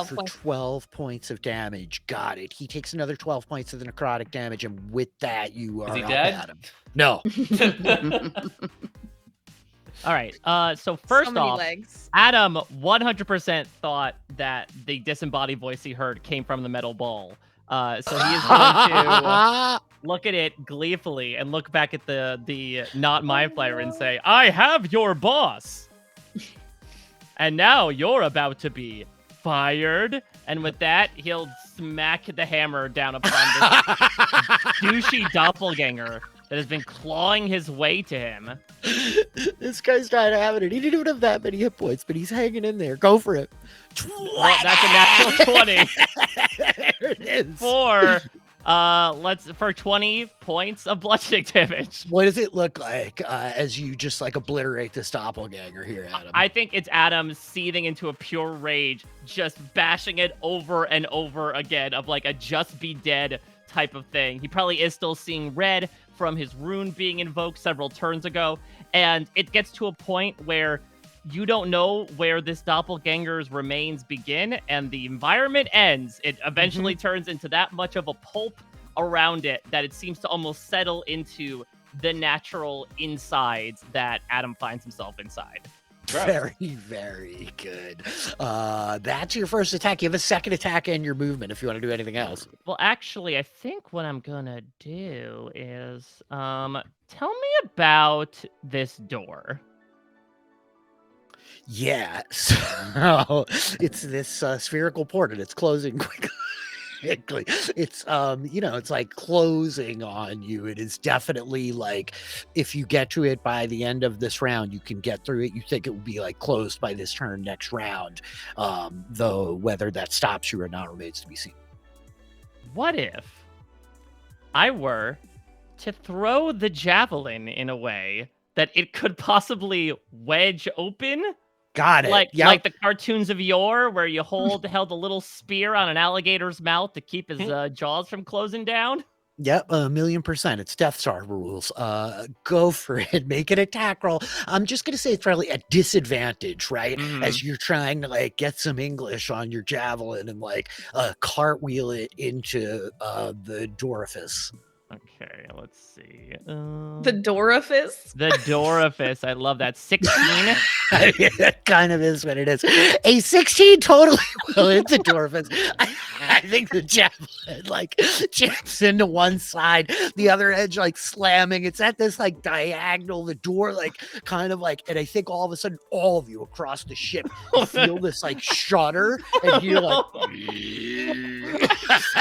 For points. 12 points of damage. Got it. He takes another 12 points of the necrotic damage, and with that, you are he up dead? at him. No. All right. So So first many off, legs. Adam 100% thought that the disembodied voice he heard came from the metal ball. So he is going to look at it gleefully and look back at the not mind flayer and say, "I have your boss, and now you're about to be fired." And with that, he'll smack the hammer down upon this douchey doppelganger that has been clawing his way to him. This guy's not having it. He didn't even have that many hit points, but he's hanging in there. Go for it. Well, that's a natural 20 There it is. for 20 points of bludgeoning damage. What does it look like as you just like obliterate this doppelganger here, Adam? I think it's Adam seething into a pure rage, just bashing it over and over again of like a just be dead type of thing. He probably is still seeing red from his rune being invoked several turns ago, and it gets to a point where you don't know where this doppelganger's remains begin and the environment ends. It eventually turns into that much of a pulp around it that it seems to almost settle into the natural insides that Adam finds himself inside. Very, very good. That's your first attack. You have a second attack and your movement if you want to do anything else. Well, actually, I think what I'm gonna do is tell me about this door. Yeah, so it's this spherical port and it's closing quickly. It's it's like closing on you. It is definitely like if you get to it by the end of this round, you can get through it. You think it will be like closed by this turn next round. Though whether that stops you or not remains to be seen. What if I were to throw the javelin in a way that it could possibly wedge open? Got it. Like the cartoons of yore, where you held a little spear on an alligator's mouth to keep his jaws from closing down. Yep, 1,000,000%. It's Death Star rules. Go for it. Make an attack roll. I'm just gonna say it's probably a disadvantage, right? As you're trying to like get some English on your javelin and like cartwheel it into the Dorifice. Okay, let's see. The Dorifice. The Dorifice. I love that. 16. Yeah, that kind of is what it is. A 16 totally will hit the Dorifice. I think the javelin like jumps into one side, the other edge like slamming. It's at this like diagonal, the door like kind of like, and I think all of a sudden all of you across the ship feel this like shudder, and you're like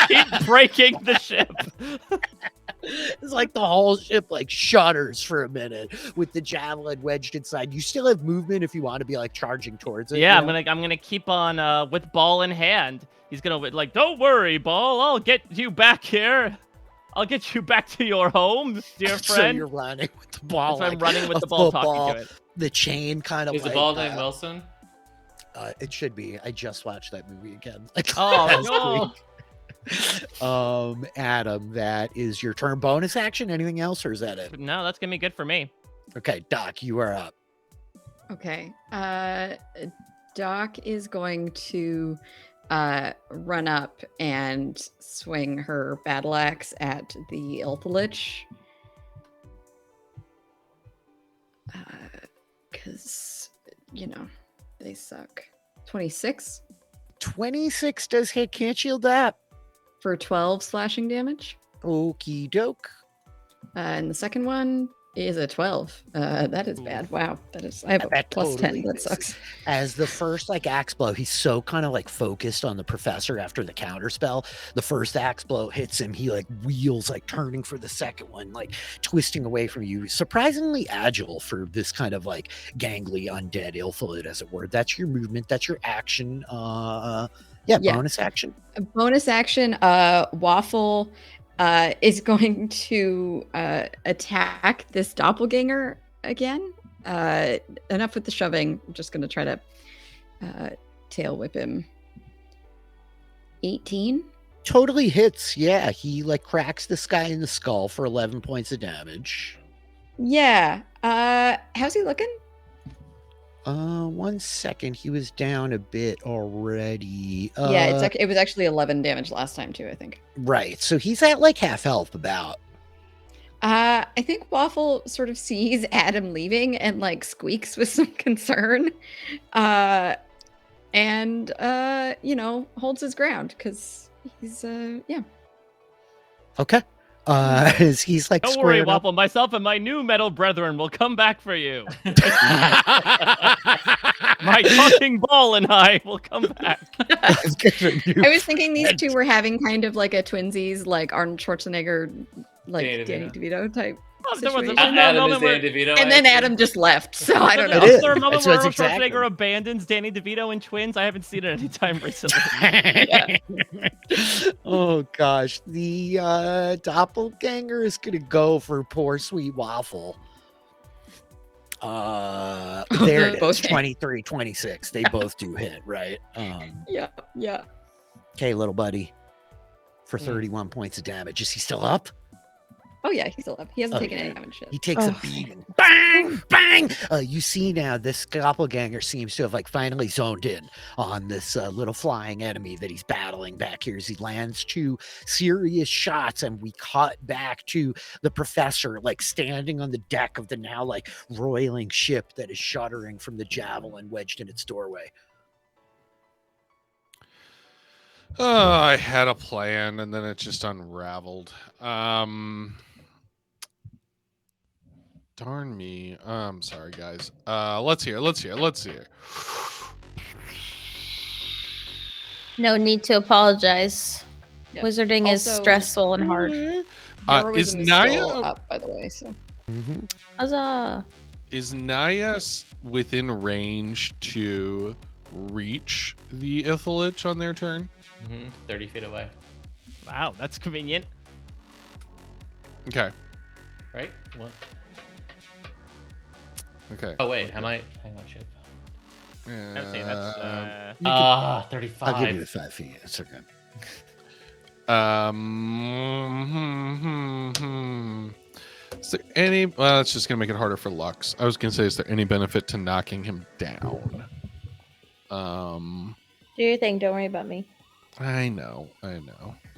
Keep breaking the ship. it's like the whole ship like shudders for a minute with the javelin wedged inside. You still have movement if you want to be like charging towards it. Yeah, you know? I'm gonna keep on with ball in hand. He's gonna like, don't worry, ball. I'll get you back here. I'll get you back to your home, dear So friend. you're running with the ball. So I'm like running with a the ball, football. talking to it. The chain kind of Is like, the ball named Wilson? it should be. I just watched that movie again. Like Oh last no! week. Adam, that is your turn. Bonus action. Anything else, or is that it? No, that's gonna be good for me. Okay, Doc, you are up. Okay. Doc is going to run up and swing her battle axe at the Ilthalich. Because, you know, they suck. 26 26 does hit. Can't shield that. for 12 slashing damage. Okie doke. And the second one is a 12. That is bad. Wow. I have a That plus totally 10. That misses. sucks. As the first like axe blow, he's so kind of like focused on the professor after the counter spell. The first axe blow hits him. He like wheels, like turning for the second one, like twisting away from you. Surprisingly agile for this kind of like gangly undead Ilthalit, as it were. That's your movement. That's your action. Yeah. Bonus action. Bonus action, Waffle is going to attack this doppelganger again. Enough with the shoving. I'm just going to try to tail whip him. 18. Totally hits. Yeah, he like cracks this guy in the skull for 11 points of damage. Yeah. How's he looking? 1 second. He was down a bit already. Yeah, it was actually 11 damage last time too, I think. Right. So he's at like half health about. I think Waffle sort of sees Adam leaving and like squeaks with some concern. And you know, holds his ground because he's yeah. Okay. As he's like Don't worry, squared up. Waffle. Myself and my new metal brethren will come back for you. My talking ball and I will come back. I was thinking these two were having kind of like a twinsies, like Arnold Schwarzenegger, like Danny DeVito type. Oh, there was a situation. Adam is moment where, Danny DeVito. And then Adam just left, so I don't know. It is. Is there a moment That's where what's Arnold exactly. Schwarzenegger abandons Danny DeVito in Twins? I haven't seen it any time recently. Oh gosh, the doppelganger is gonna go for poor sweet Waffle. There it is. Both hit. 23, 26. They both do hit, right? Yeah. Okay, little buddy. For 31 points of damage. Is he still up? Oh yeah, he's still up. He hasn't Oh, taken yeah. any damage yet. He takes a Oh. beating. Bang! Bang! You see now, this doppelganger seems to have like finally zoned in on this little flying enemy that he's battling back here as he lands 2 serious shots, and we cut back to the professor like standing on the deck of the now like roiling ship that is shuddering from the javelin wedged in its doorway. Oh, I had a plan and then it just unraveled. Darn me. I'm sorry, guys. Let's hear. No need to apologize. Yep. Wizarding is Also- stressful and hard. Is Heroism is still Naya up, by the way? So Huzzah. is Naya within range to reach the Ithalich on their turn? 30 feet away. Wow, that's convenient. Okay. Right? What? Okay. Oh, wait. Hang on, shit. Let's see, that's, You can- 35. I'll give you the 5 feet. It's okay. Is there any? Well, it's just gonna make it harder for Lux. I was gonna say, is there any benefit to knocking him down? Do your thing. Don't worry about me. I know.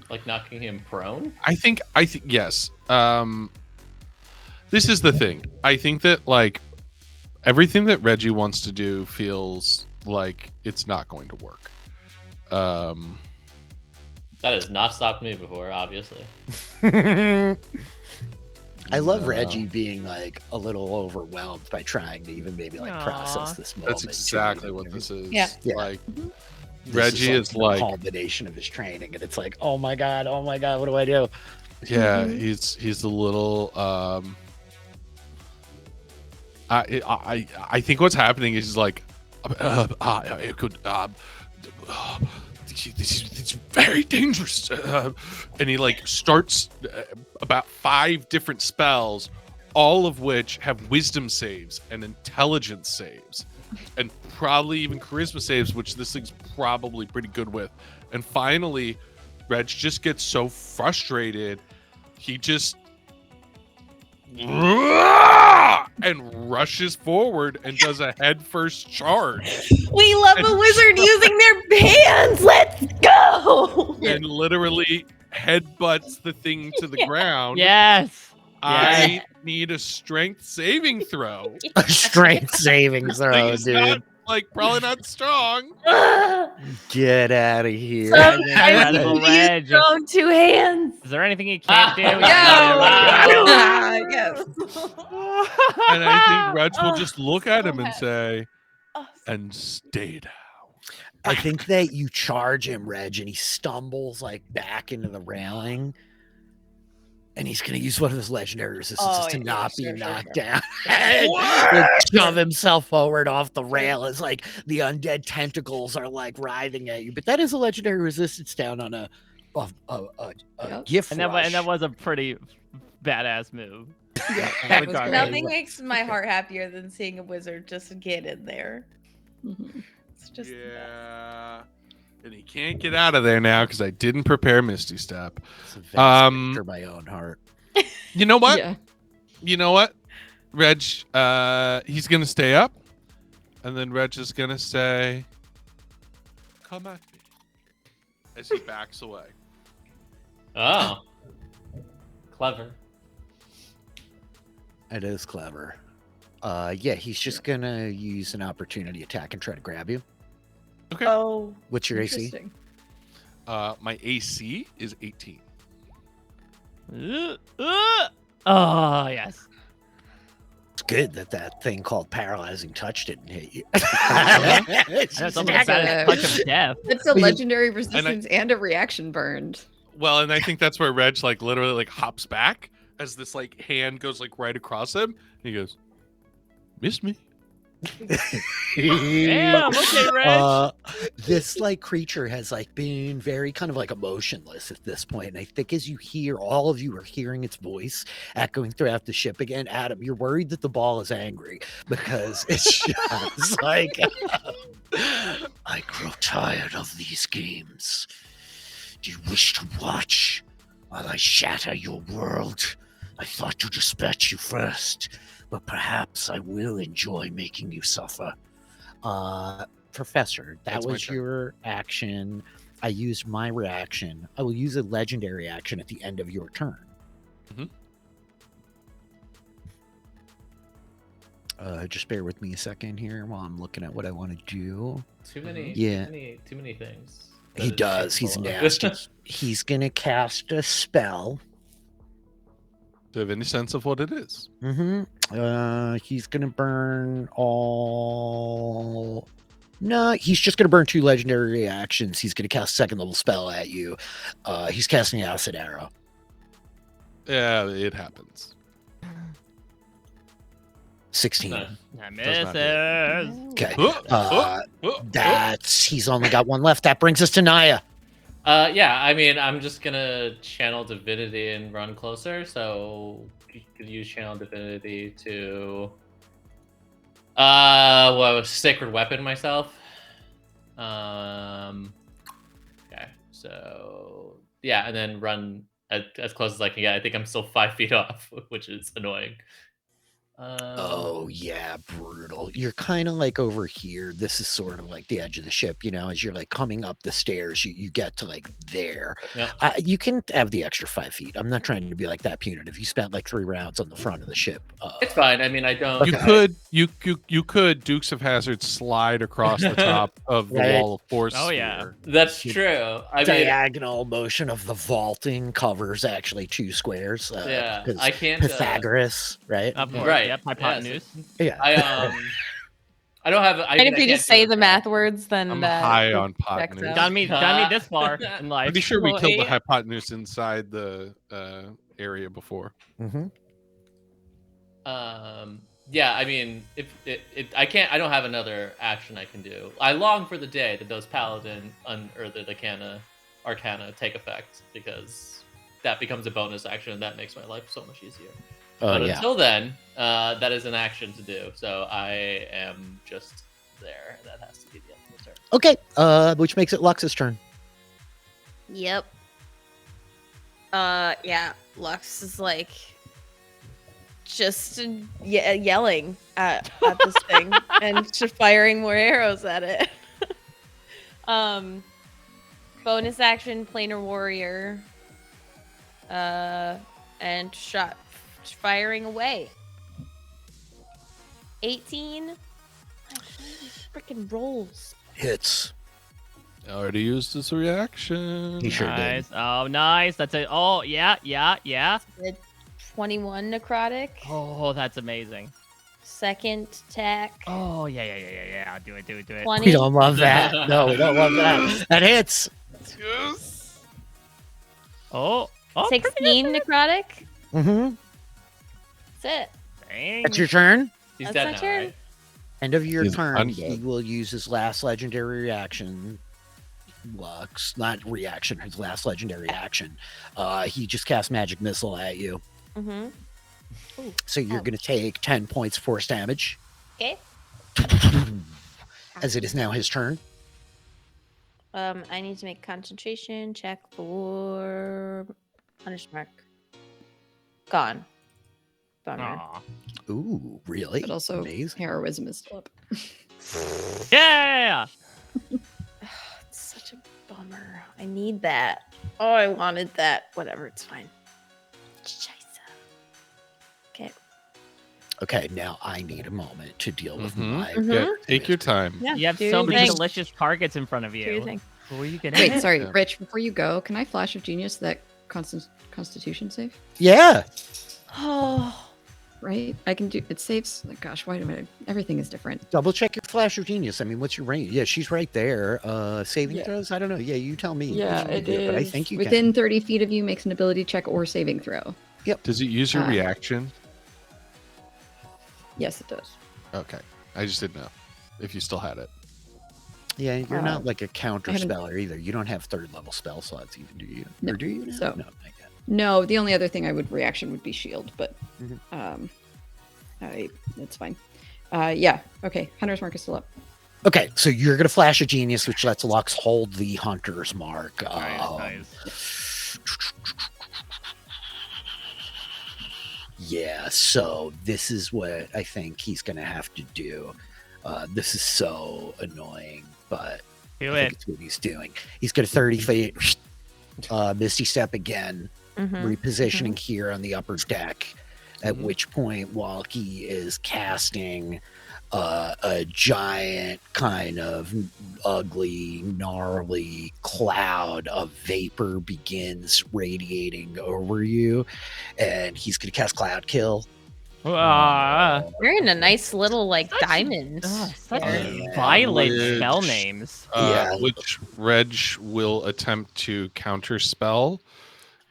Like knocking him prone? I think yes. This is the thing. I think that like everything that Reggie wants to do feels like it's not going to work. That has not stopped me before, obviously. I love Reggie being like a little overwhelmed by trying to even maybe like process this moment. That's exactly what this is. Yeah. Like Reggie is the like culmination of his training, and it's like, oh my god, what do I do? yeah, he's a little I think what's happening is he's like it could this is very dangerous, and he like starts about 5 different spells, all of which have wisdom saves and intelligence saves and probably even charisma saves, which this thing's probably pretty good with. And finally Reg just gets so frustrated he just and rushes forward and does a headfirst charge. We love a wizard using their hands. Let's go. And literally headbutts the thing to the ground. Yes. I need a strength saving throw. A strength saving throw, Thing's dude. not, like probably not strong. Get out of here. Incredible Reg. Your own 2 hands. Is there anything he can't do? And I think Reg will just look at him and say, and stay down. I think that you charge him, Reg, and he stumbles like back into the railing. And he's going to use one of his legendary resistances to not be knocked down. And shove himself forward off the rail as like the undead tentacles are like writhing at you. But that is a legendary resistance down on a gift And that was a pretty badass move. Yeah, that was was great. Nothing makes my heart happier than seeing a wizard just get in there. Mhm. It's just Yeah. And he can't get out of there now because I didn't prepare Misty Step. for my own heart. You know what? Yeah. You know what? Reg, he's going to stay up. And then Reg is going to say, come at me. As he backs away. Oh. Clever. It is clever. Yeah, he's just going to use an opportunity attack and try to grab you. Okay. Oh, What's your AC? Interesting. My AC is 18. Oh, yes. It's good that that thing called paralyzing touch didn't hit you. That's almost the baddest punch of death. It's a legendary resistance and a reaction burned. Well, and I think that's where Reg like literally like hops back as this like hand goes like right across him. He goes, missed me. Damn, okay, Reg. This like creature has like been very kind of like emotionless at this point, and I think as you hear, all of you are hearing its voice echoing throughout the ship again. Adam, you're worried that the ball is angry because it's just like I grow tired of these games. Do you wish to watch while I shatter your world? I thought to dispatch you first, but perhaps I will enjoy making you suffer. Professor, that That's my was turn. your action. I used my reaction. I will use a legendary action at the end of your turn. Mhm. Just bear with me a second here while I'm looking at what I want to do. Too many. Yeah. Too many things. He does. He's nasty. He's going to cast a spell. Do you have any sense of what it is? He's gonna burn all. No, he's just gonna burn 2 legendary reactions. He's gonna cast a 2nd level spell at you. He's casting acid arrow. Yeah, it happens. 16. Nice. I Does not misses. Okay. He's only got 1 left. That brings us to Naya. Yeah, I mean, I'm just gonna channel divinity and run closer. So you could use channel divinity to, sacred weapon myself. Okay, so and then run as close as I can get. I think I'm still 5 feet off, which is annoying. Oh yeah, brutal. You're kind of like over here. This is sort of like the edge of the ship, as you're like coming up the stairs, you get to like there. Yeah. You can have the extra 5 feet. I'm not trying to be like that punitive. You spent like 3 rounds on the front of the ship. It's fine. I mean, I don't. You could Dukes of Hazzard slide across the top of the wall of force. Oh, yeah. sphere. That's true. I mean, Diagonal motion of the vaulting covers actually 2 squares. Yeah, 'cause I can't. Pythagoras, right? Of course, Right. Yep, hypotenuse. Yeah. I don't have. And if you just say the math words, then I'm that high on checks hypotenuse. out. Got me this far in life. Pretty sure we Well, killed the hey. hypotenuse inside the area before. Mm-hmm. Yeah, I mean, if I can't, I don't have another action I can do. I long for the day that those paladin or the arcana take effect, because that becomes a bonus action and that makes my life so much easier. But until then, that is an action to do. So I am just there. That has to be the end of the turn. Okay. Which makes it Lux's turn. Yep. Yeah. Lux is like just yelling at this thing and just firing more arrows at it. Bonus action, planar warrior, and firing away. 18. Freaking rolls. Hits. Already used this reaction. He sure did. Nice. Oh, nice. That's it. Oh, yeah. 21 necrotic. Oh, that's amazing. Second attack. Oh, yeah. Do it. 20. We don't love that. No, we don't love that. That hits. Yes. Oh, 16 necrotic. Mm-hmm. That's it. dang. That's your turn. He's That's dead my now, turn. right? End of your He's turn, he undead. will use his last legendary reaction. Lux, not reaction, his last legendary action. He just cast magic missile at you. Mm-hmm. So you're going to take 10 points force damage. Okay. As it is now his turn. I need to make a concentration check for punish mark. Gone. Bummer. Aw. Ooh, really? But also, Amazing. heroism is still up. Yeah. It's such a bummer. I need that. Oh, I wanted that. Whatever, it's fine. Scheiße. Okay. Okay, now I need a moment to deal with my. Mhm. Yeah, take your time. Yeah. You have do so your many thing. delicious targets in front of Do your you. thing. Who are you gonna Wait, hit? sorry, Yeah. Rich. Before you go, can I flash of genius that Constitution save? Yeah. Oh. Right? I can do it. Saves. Like, gosh, wait a minute. Everything is different. Double check your flash of genius. I mean, what's your range? Yeah, she's right there. Saving Yeah. throws? I don't know. Yeah, you tell me. Yeah, Which one it you do, But I is think you within 30 feet of you makes an ability check or saving throw. Does it use your Ah. reaction? Yes, it does. Okay. I just didn't know if you still had it. can. Yeah, you're not like a I counter haven't- speller either. You don't have 3rd level spell slots even, do you? No. Or do you? now? So- No, not yet. No, the only other thing I would reaction would be shield, but Mhm. it's fine. Yeah. Okay. Hunter's mark is still up. Okay, so you're going to flash a genius, which lets Lux hold the hunter's mark. Nice. Yeah, so this is what I think he's going to have to do. This is so annoying, but Do I think it. it's what he's doing. He's going to 30 feet, Misty Step again, Mm-hmm. repositioning here on the upper deck, at Mhm. which point, while he is casting a giant kind of ugly, gnarly cloud of vapor begins radiating over you, and he's going to cast Cloud Kill. Ah, You're in a nice little like diamond. such Yeah. violent Which- spell names. Yeah. Which Reg will attempt to counter spell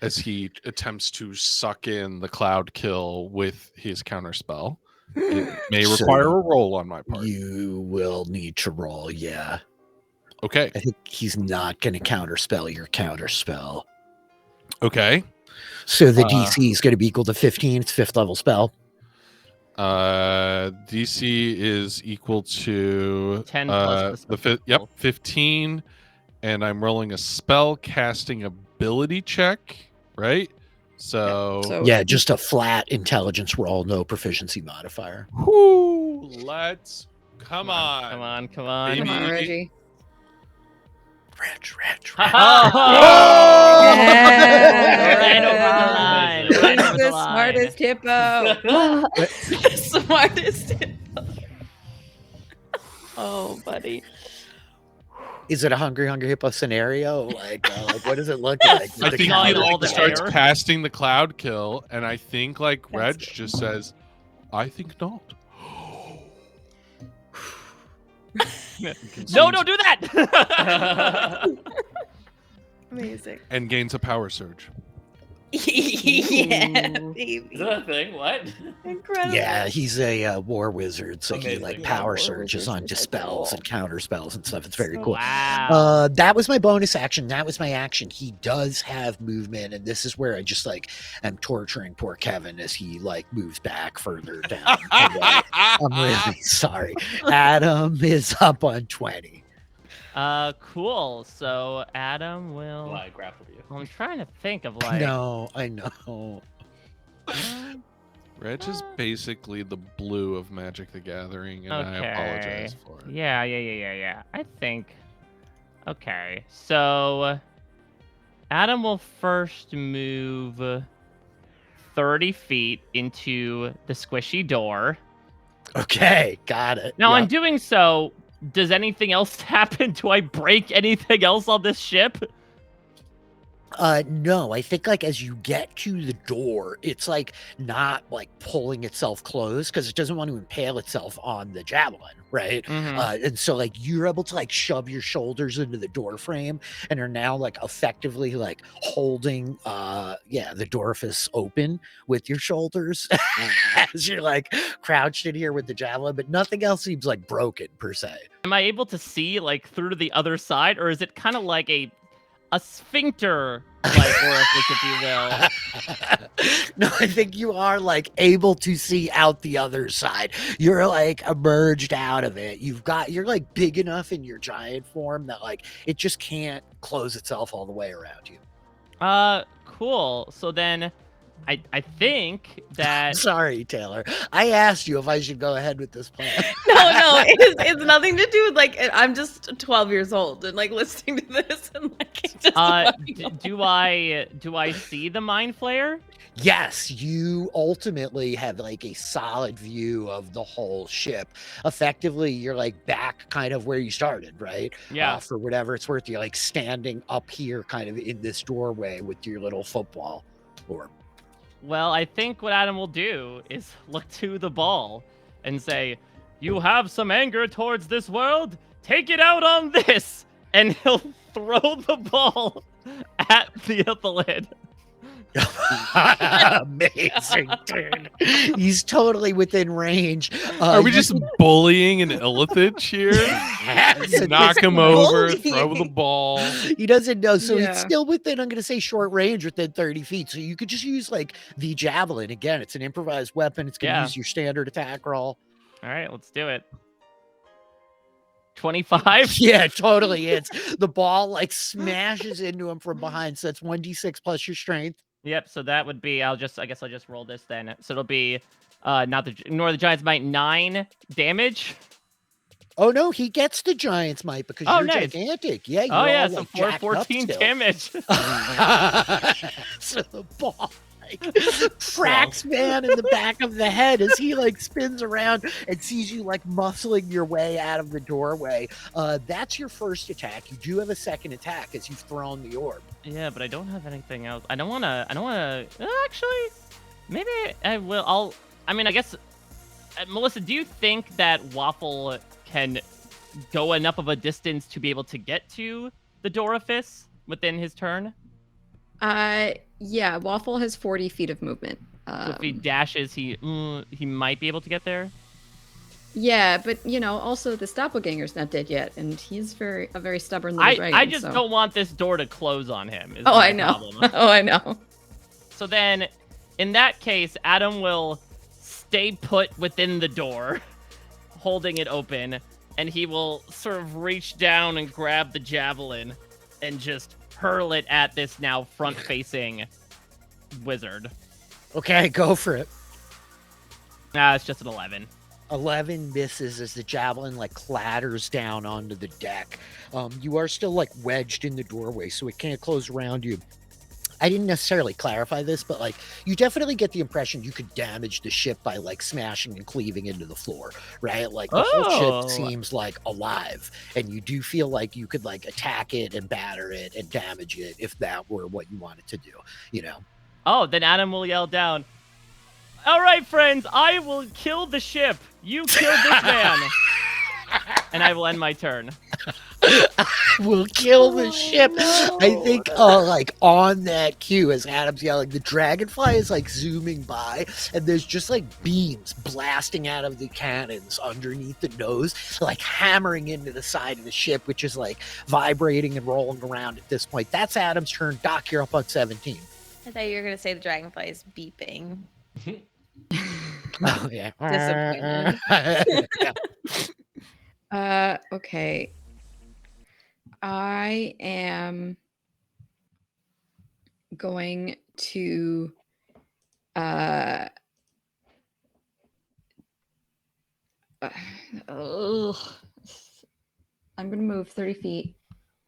as he attempts to suck in the cloud kill with his counter spell. It may So require a roll on my part. You will need to roll, yeah. Okay. I think he's not going to counterspell your counterspell. Okay. So the DC is going to be equal to 15. It's 5th level spell. DC is equal to 10 plus the spell. 15, and I'm rolling a spell casting ability check, right? So, Yeah, just a flat intelligence roll, no proficiency modifier. whoo, let's come on. Come on. Come on, Baby. Reggie. Rich. Oh! Yeah. Right over the line. Right He's over the the line. smartest hippo. Smartest. Oh, buddy. Is it a hungry hippo scenario? Like what does it look like? I The think Not he cow- all the starts air. casting the cloud kill, and I think Reg good. just says, "I think not." No, don't do that. Amazing. And gains a power surge. Yeah, Is baby. that a thing? What? Incredible. Yeah, he's a war wizard, so he Amazing. power war surges wizards on are so dispels cool. and counter spells and stuff. It's very cool. Wow. That was my bonus action. That was my action. He does have movement, and this is where I just am torturing poor Kevin as he moves back further down. I'm really sorry. Adam is up on 20. Cool. So Adam will. Well, I grappled you. I'm trying to think of No, I know. Reg is basically the blue of Magic the Gathering, and I Okay. apologize for it. Yeah. I think. Okay, so Adam will first move 30 feet into the squishy door. Okay, got it. Now, Yep. in doing so, does anything else happen? Do I break anything else on this ship? No, I think as you get to the door, it's not pulling itself closed because it doesn't want to impale itself on the javelin, right? And so you're able to shove your shoulders into the door frame and are now effectively holding the orifice open with your shoulders as you're crouched in here with the javelin, but nothing else seems broken per se. Am I able to see through to the other side, or is it kind of like a sphincter orifice, if you will? No, I think you are able to see out the other side. You're emerged out of it. You're big enough in your giant form that it just can't close itself all the way around you. Cool. So then I think that Sorry, Taylor. I asked you if I should go ahead with this plan. No, it's nothing to do with I'm just 12 years old and listening to this and it's just do I see the mind flayer? Yes, you ultimately have a solid view of the whole ship. Effectively, you're back kind of where you started, right? Yeah. For whatever it's worth, you're standing up here kind of in this doorway with your little football orb. Well, I think what Adam will do is look to the ball and say, "You have some anger towards this world? Take it out on this!" And he'll throw the ball at the Ethelid. Amazing, dude. He's totally within range. Are we just bullying an Illithid here? Knock him over, throw the ball. He doesn't know, so Yeah. it's still within, I'm going to say, short range within 30 feet. So you could just use the javelin. Again, it's an improvised weapon. It's going to use your standard attack roll. All right, let's do it. 25? Yeah, totally. It's the ball smashes into him from behind. So that's 1d6 plus your strength. Yep, so that would be, I guess I'll just roll this then. So it'll be, ignore the Giant's Might, 9 damage. Oh, no, he gets the Giant's Might because Oh, you're nice. gigantic. Yeah, you're Oh, yeah, all, so jacked up 14 still. damage. So the ball cracks man in the back of the head as he spins around and sees you muscling your way out of the doorway. That's your first attack. You do have a second attack as you've thrown the orb. Yeah, but I don't have anything else. I don't want to, actually, maybe I will. I guess, Melissa, do you think that Waffle can go enough of a distance to be able to get to the Dorifice within his turn? Yeah, Waffle has 40 feet of movement. So if he dashes, he might be able to get there. Yeah, but also the doppelganger's not dead yet, and he's a very stubborn little dragon. I just so. don't want this door to close on him. Is Oh, my I know. problem. Oh, I know. So then, in that case, Adam will stay put within the door, holding it open, and he will sort of reach down and grab the javelin and just hurl it at this now front-facing wizard. Okay, go for it. It's just an 11. 11 misses as the javelin like clatters down onto the deck. You are still like wedged in the doorway, so it can't close around you. I didn't necessarily clarify this, but like you definitely get the impression you could damage the ship by like smashing and cleaving into the floor, right? Like the whole ship seems like alive, and you do feel like you could like attack it and batter it and damage it if that were what you wanted to do, you know? Oh, then Adam will yell down, "All right, friends, I will kill the ship. You kill this man." And I will end my turn. We'll kill the ship. no. I think like on that cue as Adam's yelling, the dragonfly is like zooming by and there's just like beams blasting out of the cannons underneath the nose, like hammering into the side of the ship, which is like vibrating and rolling around at this point. That's Adam's turn. Doc, you're up on 17. I thought you were gonna say the dragonfly is beeping. Oh yeah. Disappointed. Okay. I am going to I'm gonna move 30 feet.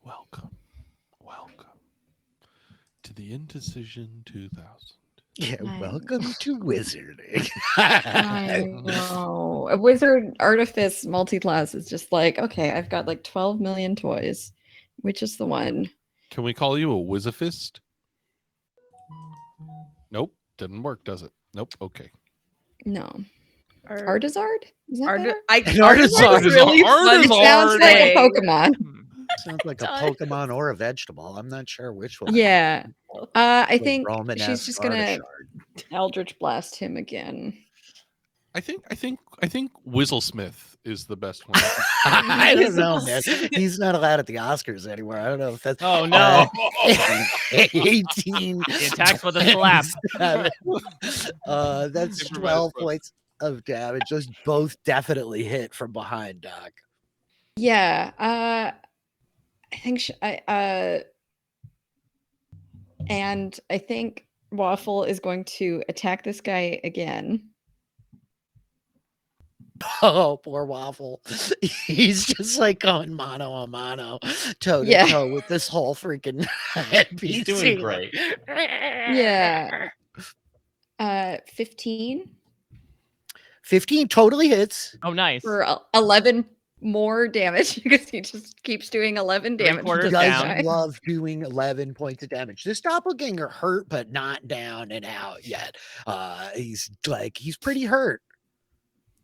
Welcome to the Indecision 2000. Yeah, welcome to wizarding. I know. A wizard artifice multi-class is just like, okay, I've got like 12 million toys. Which is the one? Can we call you a Wizafist? Nope, didn't work, does it? Nope. Okay. No. Artizard? Is that better? Artizard is really fun. It sounds like a Pokemon. Sounds like a Pokemon or a vegetable. I'm not sure which one. Yeah. I Like think Romanesque she's just gonna Artishard. Eldritch Blast him again. I think Whistlesmith is the best one. I don't know, man. He's not allowed at the Oscars anymore. I don't know if that's. Oh no! 18. The attacks with a slap. 27. That's 12 points of damage. Those both definitely hit from behind, Doc. Yeah. I think and I think Waffle is going to attack this guy again. Oh, poor Waffle. He's just like going mano a mano, toe to Yeah. toe with this whole freaking NPC. He's doing great. Yeah. 15 15 totally hits. Oh, nice. for 11 more damage because he just keeps doing 11 damage. Three-quarters to He this does down. guy. love doing 11 points of damage. This doppelganger hurt, but not down and out yet. He's pretty hurt.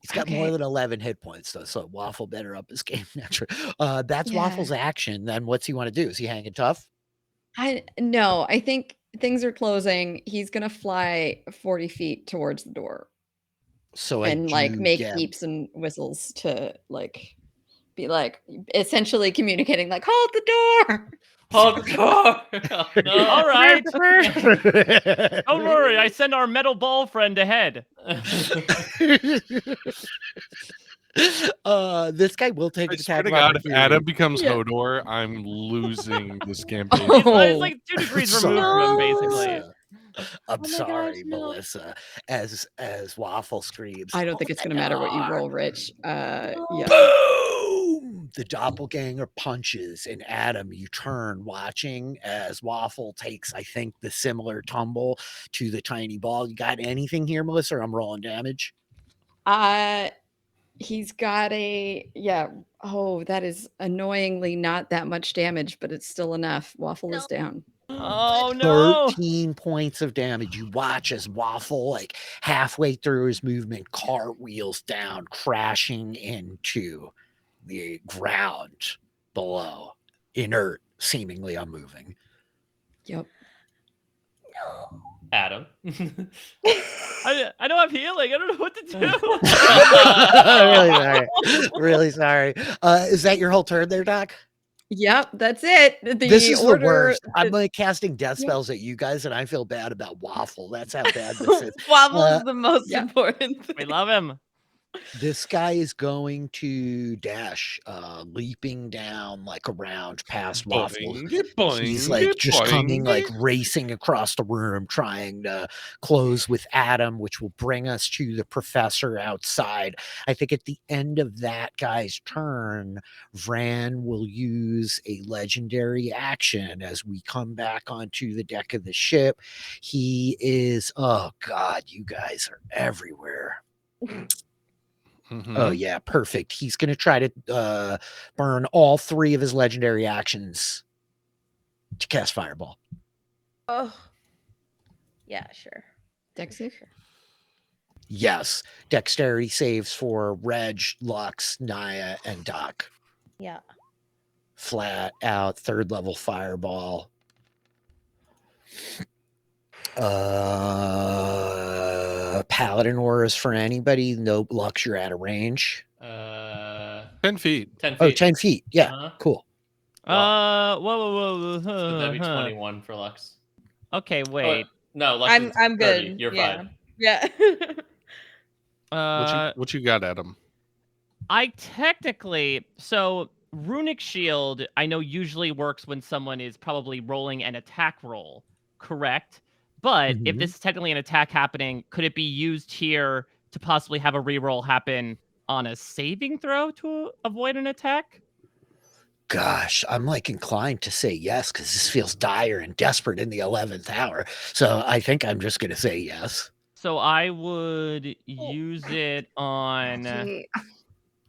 He's got more Okay. than 11 hit points, though, so Waffle better up his game naturally. That's Yeah. Waffle's action. Then what's he want to do? Is he hanging tough? No, I think things are closing. He's gonna fly 40 feet towards the door So and like do make get- beeps and whistles to like be like essentially communicating like hold the door. Hold the door. Oh, no. All right. Don't worry, I send our metal ball friend ahead. This guy will take I an swear attack to of God, if opportunity. Adam becomes Yeah. Hodor, I'm losing this campaign. It's like 2 degrees I'm removed from him, sorry, basically. Melissa. I'm my sorry, gosh, no. Melissa. As Waffle screams. I don't think it's gonna matter what you roll, Rich. Yeah. Boom! The doppelganger punches, and Adam, you turn watching as Waffle takes, I think, the similar tumble to the tiny ball. You got anything here, Melissa? Or I'm rolling damage. He's got that is annoyingly not that much damage, but it's still enough. Waffle is down. Oh no! 13 points of damage. You watch as Waffle, like halfway through his movement, cartwheels down, crashing into the ground below, inert, seemingly unmoving. Yep. Adam. I don't have healing. I don't know what to do. Really sorry. Is that your whole turn there, Doc? Yep, that's it. This is order, the worst. I'm like casting death spells at you guys, and I feel bad about Waffle. That's how bad this is. Waffle Uh, is the most yeah. important thing. We love him. This guy is going to dash, leaping down like around past Waffle. He's like just coming, like racing across the room, trying to close with A.D.A.M, which will bring us to the professor outside. I think at the end of that guy's turn, Vran will use a legendary action as we come back onto the deck of the ship. He is, oh God, you guys are everywhere. Oh yeah, perfect. He's gonna try to burn all 3 of his legendary actions to cast Fireball. Oh, yeah, sure. Dex save? Yes, dexterity saves for Reg, Lux, Naya, and Doc. Yeah. Flat out 3rd level Fireball. Paladin auras for anybody. No Lux, you're out of range. 10 feet. 10 feet. Oh, 10 feet. Yeah, cool. Whoa. So that'd be 21 for Lux. Okay, wait. No, Lux I'm is 30. good. You're yeah. fine. Yeah. What you got, Adam? I technically, so Runic Shield, I know usually works when someone is probably rolling an attack roll, correct? But if this is technically an attack happening, could it be used here to possibly have a reroll happen on a saving throw to avoid an attack? Gosh, I'm like inclined to say yes because this feels dire and desperate in the 11th hour. So I think I'm just going to say yes. So I would use it on.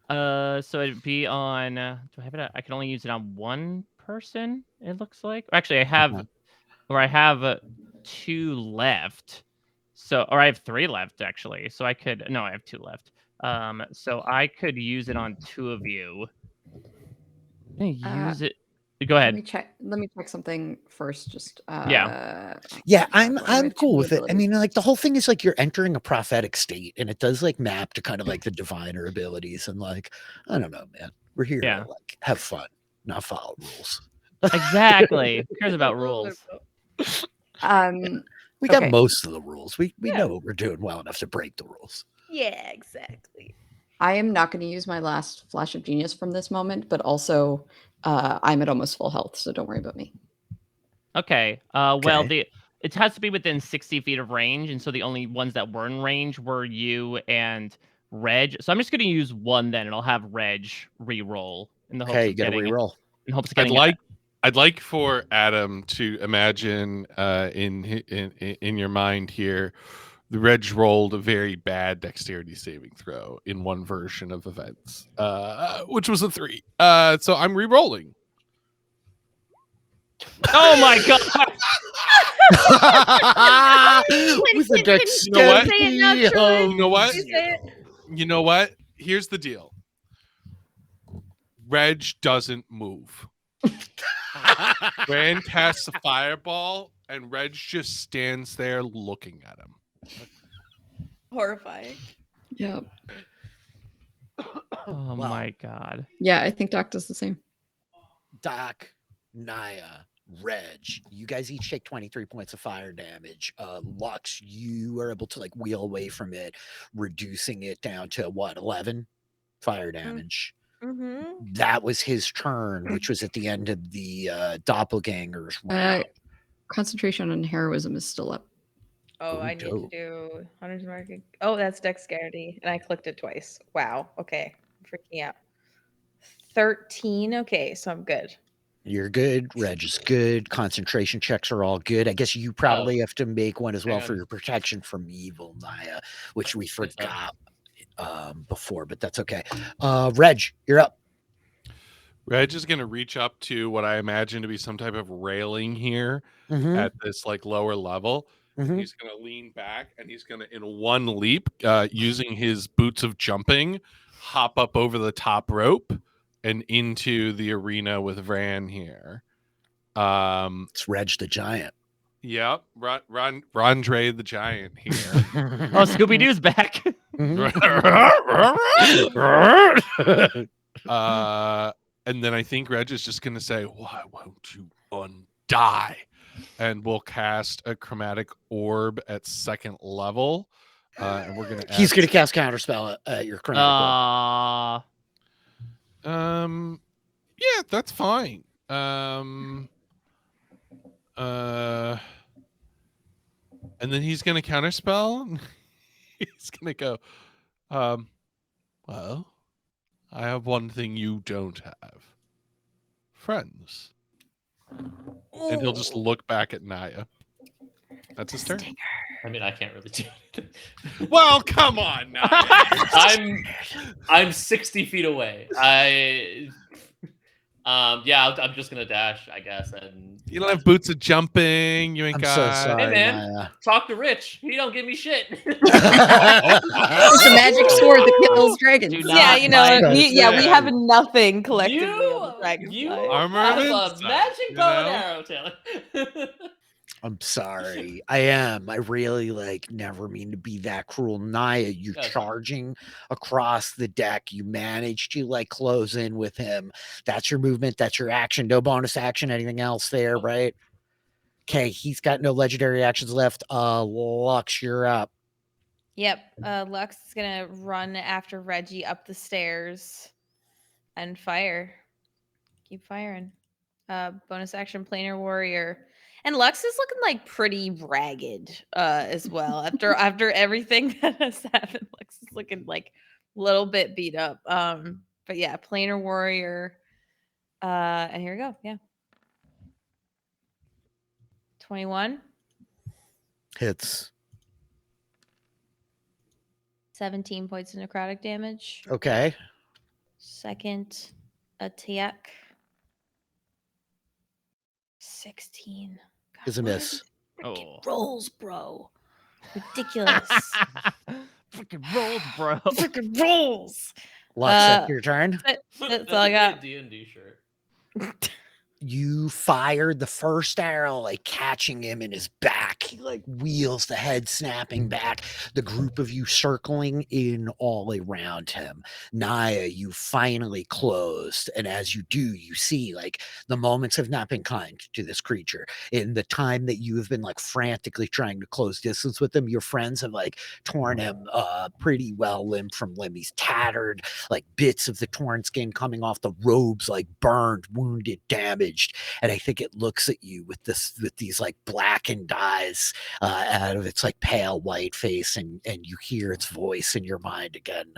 So it'd be on. Do I have it? I can only use it on one person. It looks like. Actually, I have, or I have 2 left. So, or I have 3 left actually. So I could. No, I have 2 left. So I could use it on 2 of you. Use it. Go ahead. Let me check something first. Just yeah, I'm cool with it. I mean, like the whole thing is like you're entering a prophetic state, and it does like map to kind of like the diviner abilities, and like I don't know, man. We're here to like have fun, not follow rules. Exactly. Who cares about rules? We got most of the rules. We know we're doing well enough to break the rules. Yeah, exactly. I am not going to use my last flash of genius from this moment, but also I'm at almost full health, so don't worry about me. Okay. Well, it has to be within 60 feet of range, and so the only ones that were in range were you and Reg. So I'm just going to use 1 then, and I'll have Reg re-roll in the hopes of getting re-roll. In hopes of getting I'd like for A.D.A.M to imagine in your mind here, the Reg rolled a very bad dexterity saving throw in one version of events, which was a 3. So I'm re-rolling. Oh my god! With the dexterity. You know what? Here's the deal. Reg doesn't move. Rand casts a fireball, and Reg just stands there looking at him. Horrifying. Yeah. Oh my god. Yeah, I think Doc does the same. Doc, Naya, Reg, you guys each take 23 points of fire damage. Lux, you are able to like wheel away from it, reducing it down to 11 fire damage. That was his turn, which was at the end of the doppelgangers round. Concentration on heroism is still up. Oh, I need to do 100 marking. Oh, that's dexterity, and I clicked it twice. Wow. Okay, I'm freaking out. 13. Okay, so I'm good. You're good. Reg is good. Concentration checks are all good. I guess you probably have to make one as well for your protection from evil, Naya, which we forgot before, but that's okay. Reg, you're up. Reg is going to reach up to what I imagine to be some type of railing here at this like lower level. He's going to lean back, and he's going to, in one leap, using his boots of jumping, hop up over the top rope and into the arena with Vran here. It's Reg the Giant. Yep, Rondre the Giant here. Oh, Scooby-Doo's back. And then I think Reg is just going to say, "Why won't you die?" And we'll cast a chromatic orb at 2nd level And we're gonna. He's add- gonna cast Counterspell at your chromatic. Yeah, that's fine. And then he's gonna counterspell. He's gonna go. Well, I have one thing you don't have. Friends. And he'll just look back at Naya. That's his turn. I mean, I can't really do anything. Well, come on, Naya. I'm 60 feet away. Yeah, I'm just gonna dash, I guess, and You don't have boots of jumping. You ain't I'm got. so sorry, Hey, man. Naya. talk to Rich. He don't give me shit. It's a magic sword that kills dragons. Do Yeah, not you know, mind we this. have nothing collectively you on the Dragonfly. you Armor have of a insight, magic you bow and know? arrow, Taylor. I'm sorry. I am. I really never mean to be that cruel. Naya, you're Okay. charging across the deck. You managed to close in with him. That's your movement. That's your action. No bonus action, anything else there, right? Okay, he's got no legendary actions left. Lux, you're up. Yep. Lux is gonna run after Reggie up the stairs and fire. Keep firing. Bonus action planar warrior. And Lux is looking pretty ragged as well. After everything that has happened, Lux is looking a little bit beat up. But yeah, planar warrior. And here we go. Yeah. 21. Hits. 17 points of necrotic damage. Okay. Second attack. 16. God, Is a what are miss. these freaking Oh. rolls, bro. Ridiculous. Freaking rolls, bro. Freaking rolls. Lux, that's your turn. That's all I got. D&D shirt. You fired the first arrow, catching him in his back. He wheels, the head snapping back. The group of you circling in all around him. Naya, you finally closed, and as you do, you see the moments have not been kind to this creature. In the time that you have been frantically trying to close distance with him, your friends have torn him pretty well limb from limb. He's tattered, bits of the torn skin coming off, the robes burned, wounded, damaged. And I think it looks at you with these blackened eyes out of its pale white face, and you hear its voice in your mind again.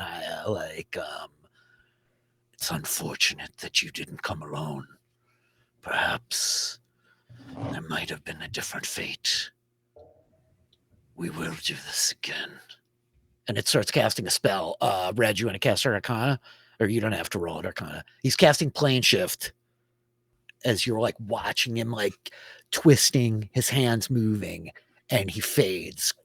It's unfortunate that you didn't come alone. Perhaps there might have been a different fate. We will do this again. And it starts casting a spell. Reg, you want to cast Arcana? Or you don't have to roll it Arcana. He's casting Plane Shift. As you're watching him twisting, his hands moving, and he fades,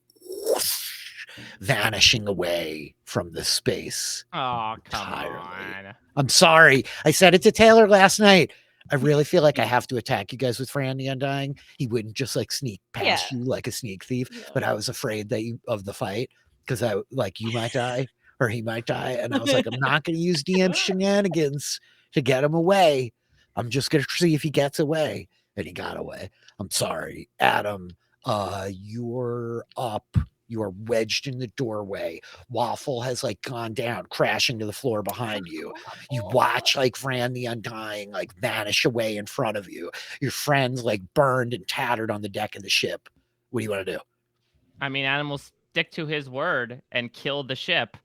vanishing away from the space. Oh, come Entirely. on. I'm sorry. I said it to Taylor last night. I really feel I have to attack you guys with Fran the Undying. He wouldn't just sneak past you like a sneak thief, but I was afraid of the fight because you might die or he might die. And I was I'm not going to use DM shenanigans to get him away. I'm just going to see if he gets away. And he got away. I'm sorry. Adam, you're up. You are wedged in the doorway. Waffle has gone down, crashing to the floor behind you. You watch Fran the Undying vanish away in front of you. Your friends burned and tattered on the deck of the ship. What do you want to do? I mean, Adam will stick to his word and kill the ship.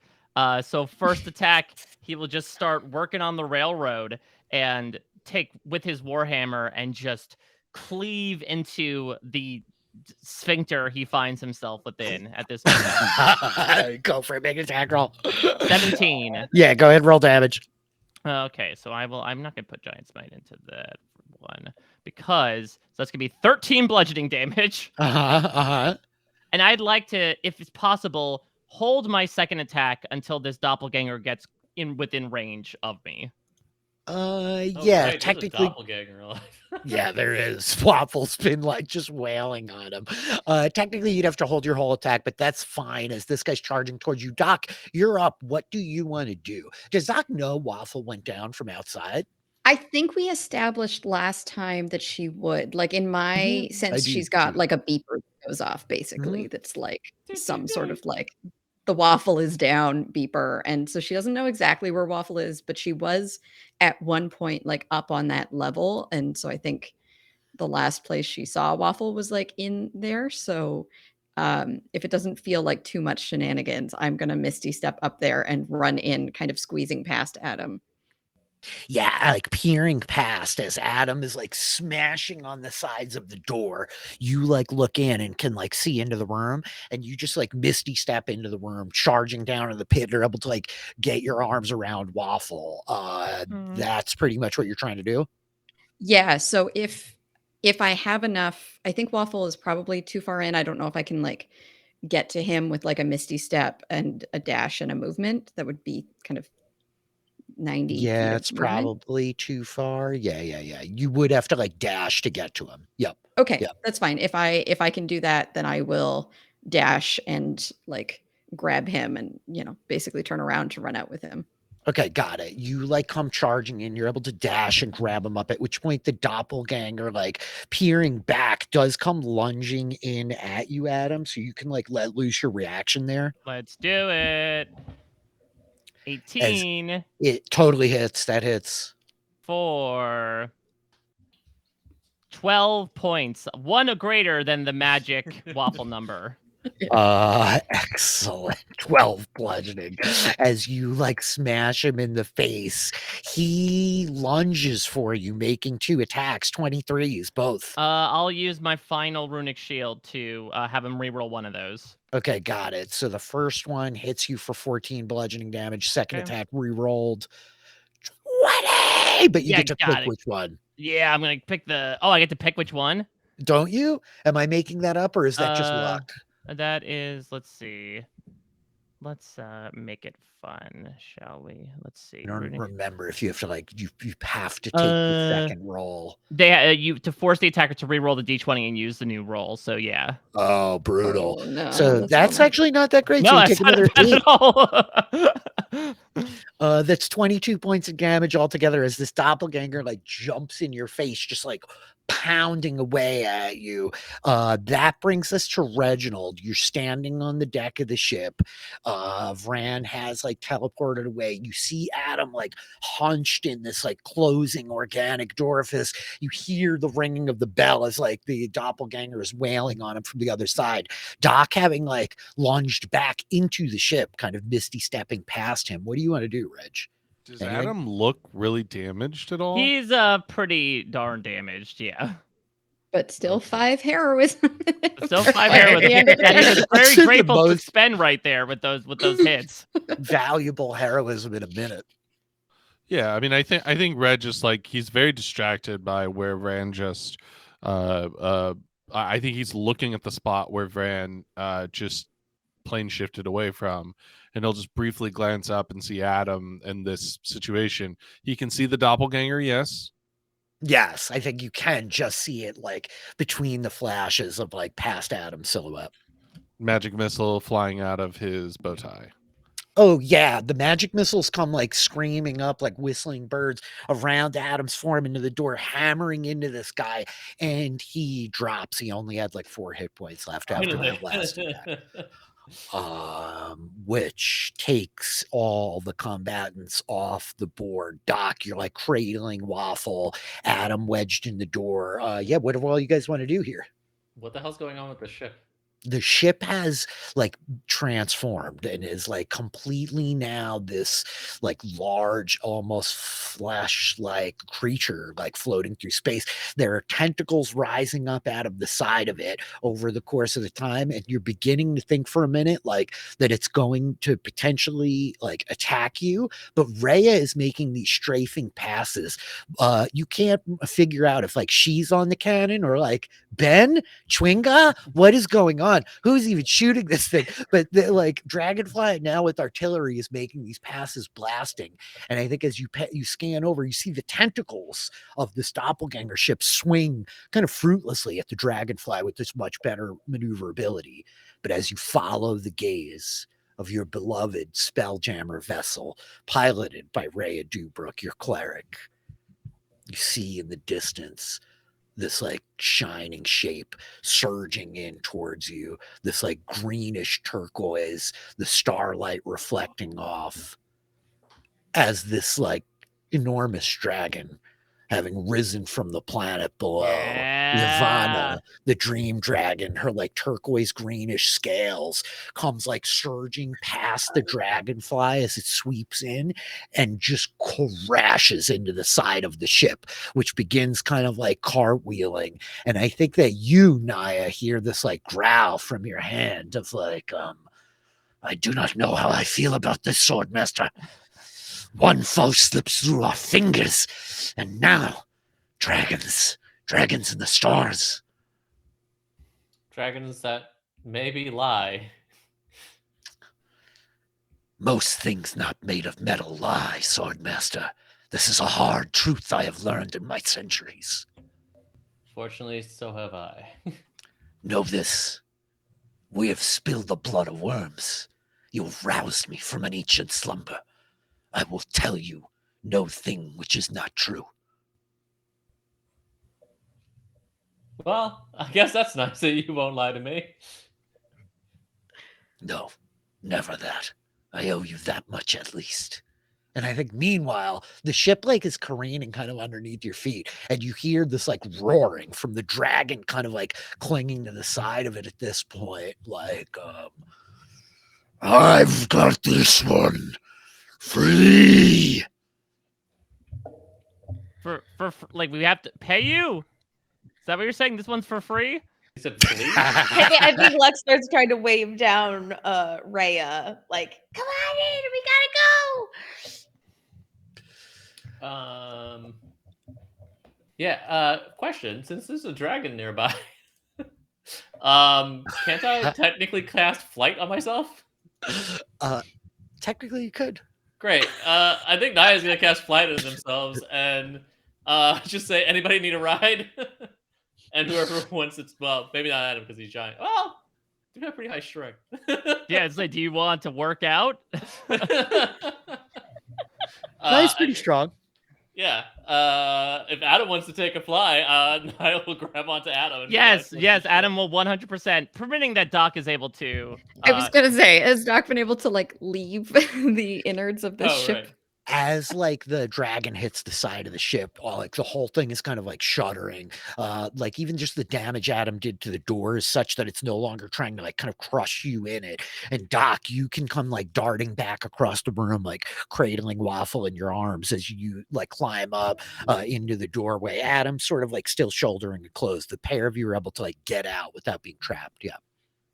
So first attack, he will just start working on the railroad and take with his warhammer and just cleave into the sphincter he finds himself within at this moment. Go for a big attack roll. 17. Yeah, go ahead and roll damage. Okay, so I'm not gonna put Giant Smite into that one because that's gonna be 13 bludgeoning damage. And I'd like to, if it's possible, hold my second attack until this doppelganger gets within range of me. Yeah, right, technically. Doppelganger alive. Yeah, there is. Waffle's been just wailing on him. Technically, you'd have to hold your whole attack, but that's fine as this guy's charging towards you. Doc, you're up. What do you want to do? Does Doc know Waffle went down from outside? I think we established last time that she would. In my sense, do she's got too. a beeper that goes off, basically, that's some sort of the Waffle is down beeper. And so she doesn't know exactly where Waffle is, but she was at one point like up on that level. And so I think the last place she saw Waffle was like in there. So if it doesn't feel like too much shenanigans, I'm going to Misty Step up there and run in, kind of squeezing past Adam. Yeah, like peering past as Adam is like smashing on the sides of the door. You like look in and can like see into the room, and you just like Misty Step into the room, charging down in the pit. You're able to like get your arms around Waffle. That's pretty much what you're trying to do. Yeah. So if I have enough, I think Waffle is probably too far in. I don't know if I can like get to him with like a Misty Step and a dash and a movement. That would be kind of 90 feet Yeah, of it's movement. probably too far. Yeah. You would have to like dash to get to him. Yep. Okay, Yep. that's fine. If I can do that, then I will dash and like grab him and, you know, basically turn around to run out with him. Okay, got it. You like come charging in, you're able to dash and grab him up, at which point the doppelganger, like peering back, does come lunging in at you, Adam. So you can like let loose your reaction there. Let's do it. 18 It totally hits. That hits. for 12 points. One greater than the magic Waffle number. Excellent. 12 bludgeoning. As you like smash him in the face, he lunges for you, making 2 attacks, 23s, both. I'll use my final runic shield to have him reroll one of those. Okay, got it. So the first one hits you for 14 bludgeoning damage. Second Okay. attack rerolled 20, but you Yeah, get to got pick it. which one. Yeah, I'm gonna pick the. Oh, I get to pick which one. Don't you? Am I making that up, or is that just luck? That is. Let's see. Let's make it fun, shall we? Let's see. I don't runic- remember if you have to like you have to take the second roll. They you to force the attacker to reroll the d20 and use the new roll. So yeah. Oh, brutal. Oh, no, So that's actually not that great. No, So you that's take not another bad 8. at all. That's 22 points of damage altogether as this doppelganger like jumps in your face, just like pounding away at you. That brings us to Reginald. You're standing on the deck of the ship. Vran has like teleported away. You see Adam like hunched in this like closing organic orifice. You hear the ringing of the bell as like the doppelganger is wailing on him from the other side. Doc, having like lunged back into the ship, kind of Misty stepping past him. What do you want to do, Reg? Does Anything? Adam look really damaged at all? He's pretty darn damaged, yeah. But still 5 heroism. Still 5 heroism. That is That's very the grateful to most- spend right there with those hits. Valuable heroism in a minute. Yeah, I mean, I think Red just like he's very distracted by where Vran just. I think he's looking at the spot where Vran just plane shifted away from, and he'll just briefly glance up and see Adam in this situation. He can see the doppelganger, yes. Yes, I think you can just see it like between the flashes of like past Adam's silhouette. Magic missile flying out of his bow tie. Oh yeah, the magic missiles come like screaming up like whistling birds around Adam's form into the door, hammering into this guy, and he drops. He only had like 4 hit points left after that last attack. Which takes all the combatants off the board. Doc, you're like cradling Waffle, Adam wedged in the door. Yeah, what do all you guys want to do here? What the hell's going on with the ship? The ship has like transformed and is like completely now this like large, almost flesh-like creature like floating through space. There are tentacles rising up out of the side of it over the course of the time, and you're beginning to think for a minute like that it's going to potentially like attack you. But Reya is making these strafing passes. You can't figure out if like she's on the cannon or like Ben Chwinga. What is going on? Who's even shooting this thing? But like Dragonfly now with artillery is making these passes blasting. And I think as you scan over, you see the tentacles of this doppelganger ship swing kind of fruitlessly at the Dragonfly with this much better maneuverability. But as you follow the gaze of your beloved Spelljammer vessel, piloted by Reya Dewbrook, your cleric, you see in the distance this like shining shape surging in towards you, this like greenish turquoise, the starlight reflecting off as this like enormous dragon, having risen from the planet below. Yeah. Ivana, the dream dragon, her like turquoise greenish scales comes like surging past the dragonfly as it sweeps in and just crashes into the side of the ship, which begins kind of like cartwheeling. And I think that you, Naya, hear this like growl from your hand of like, I do not know how I feel about this, Swordmaster. One foe slips through our fingers, and now dragons in the stars. Dragons that maybe lie. Most things not made of metal lie, Swordmaster. This is a hard truth I have learned in my centuries. Fortunately, so have I. Know this. We have spilled the blood of worms. You have roused me from an ancient slumber. I will tell you no thing which is not true. Well, I guess that's nice that you won't lie to me. No, never that. I owe you that much at least. And I think meanwhile, the ship like is careening kind of underneath your feet, and you hear this like roaring from the dragon kind of like clinging to the side of it at this point. Like, I've got this one. Free. For like we have to pay you? Is that what you're saying? This one's for free? He said, please? I think Lux starts trying to wave down Reya, like, come on in, we gotta go. Yeah, question. Since there's a dragon nearby, can't I technically cast flight on myself? Technically you could. Great. I think Naya's gonna cast flight on themselves and just say, anybody need a ride? And whoever wants it, well, maybe not Adam because he's giant. Well, you got pretty high strength. Yeah, it's like, do you want to work out? Nice, pretty strong. Yeah. If Adam wants to take a fly, Naya will grab onto Adam. And Yes, fly yes, Adam will 100%, permitting that Doc is able to. I was gonna say, has Doc been able to like leave the innards of this ship? Right. As like the dragon hits the side of the ship, like the whole thing is kind of like shuddering. Like even just the damage Adam did to the door is such that it's no longer trying to like kind of crush you in it. And Doc, you can come like darting back across the room, like cradling Waffle in your arms as you like climb up into the doorway. Adam sort of like still shouldering it closed. The pair of you are able to like get out without being trapped. Yeah.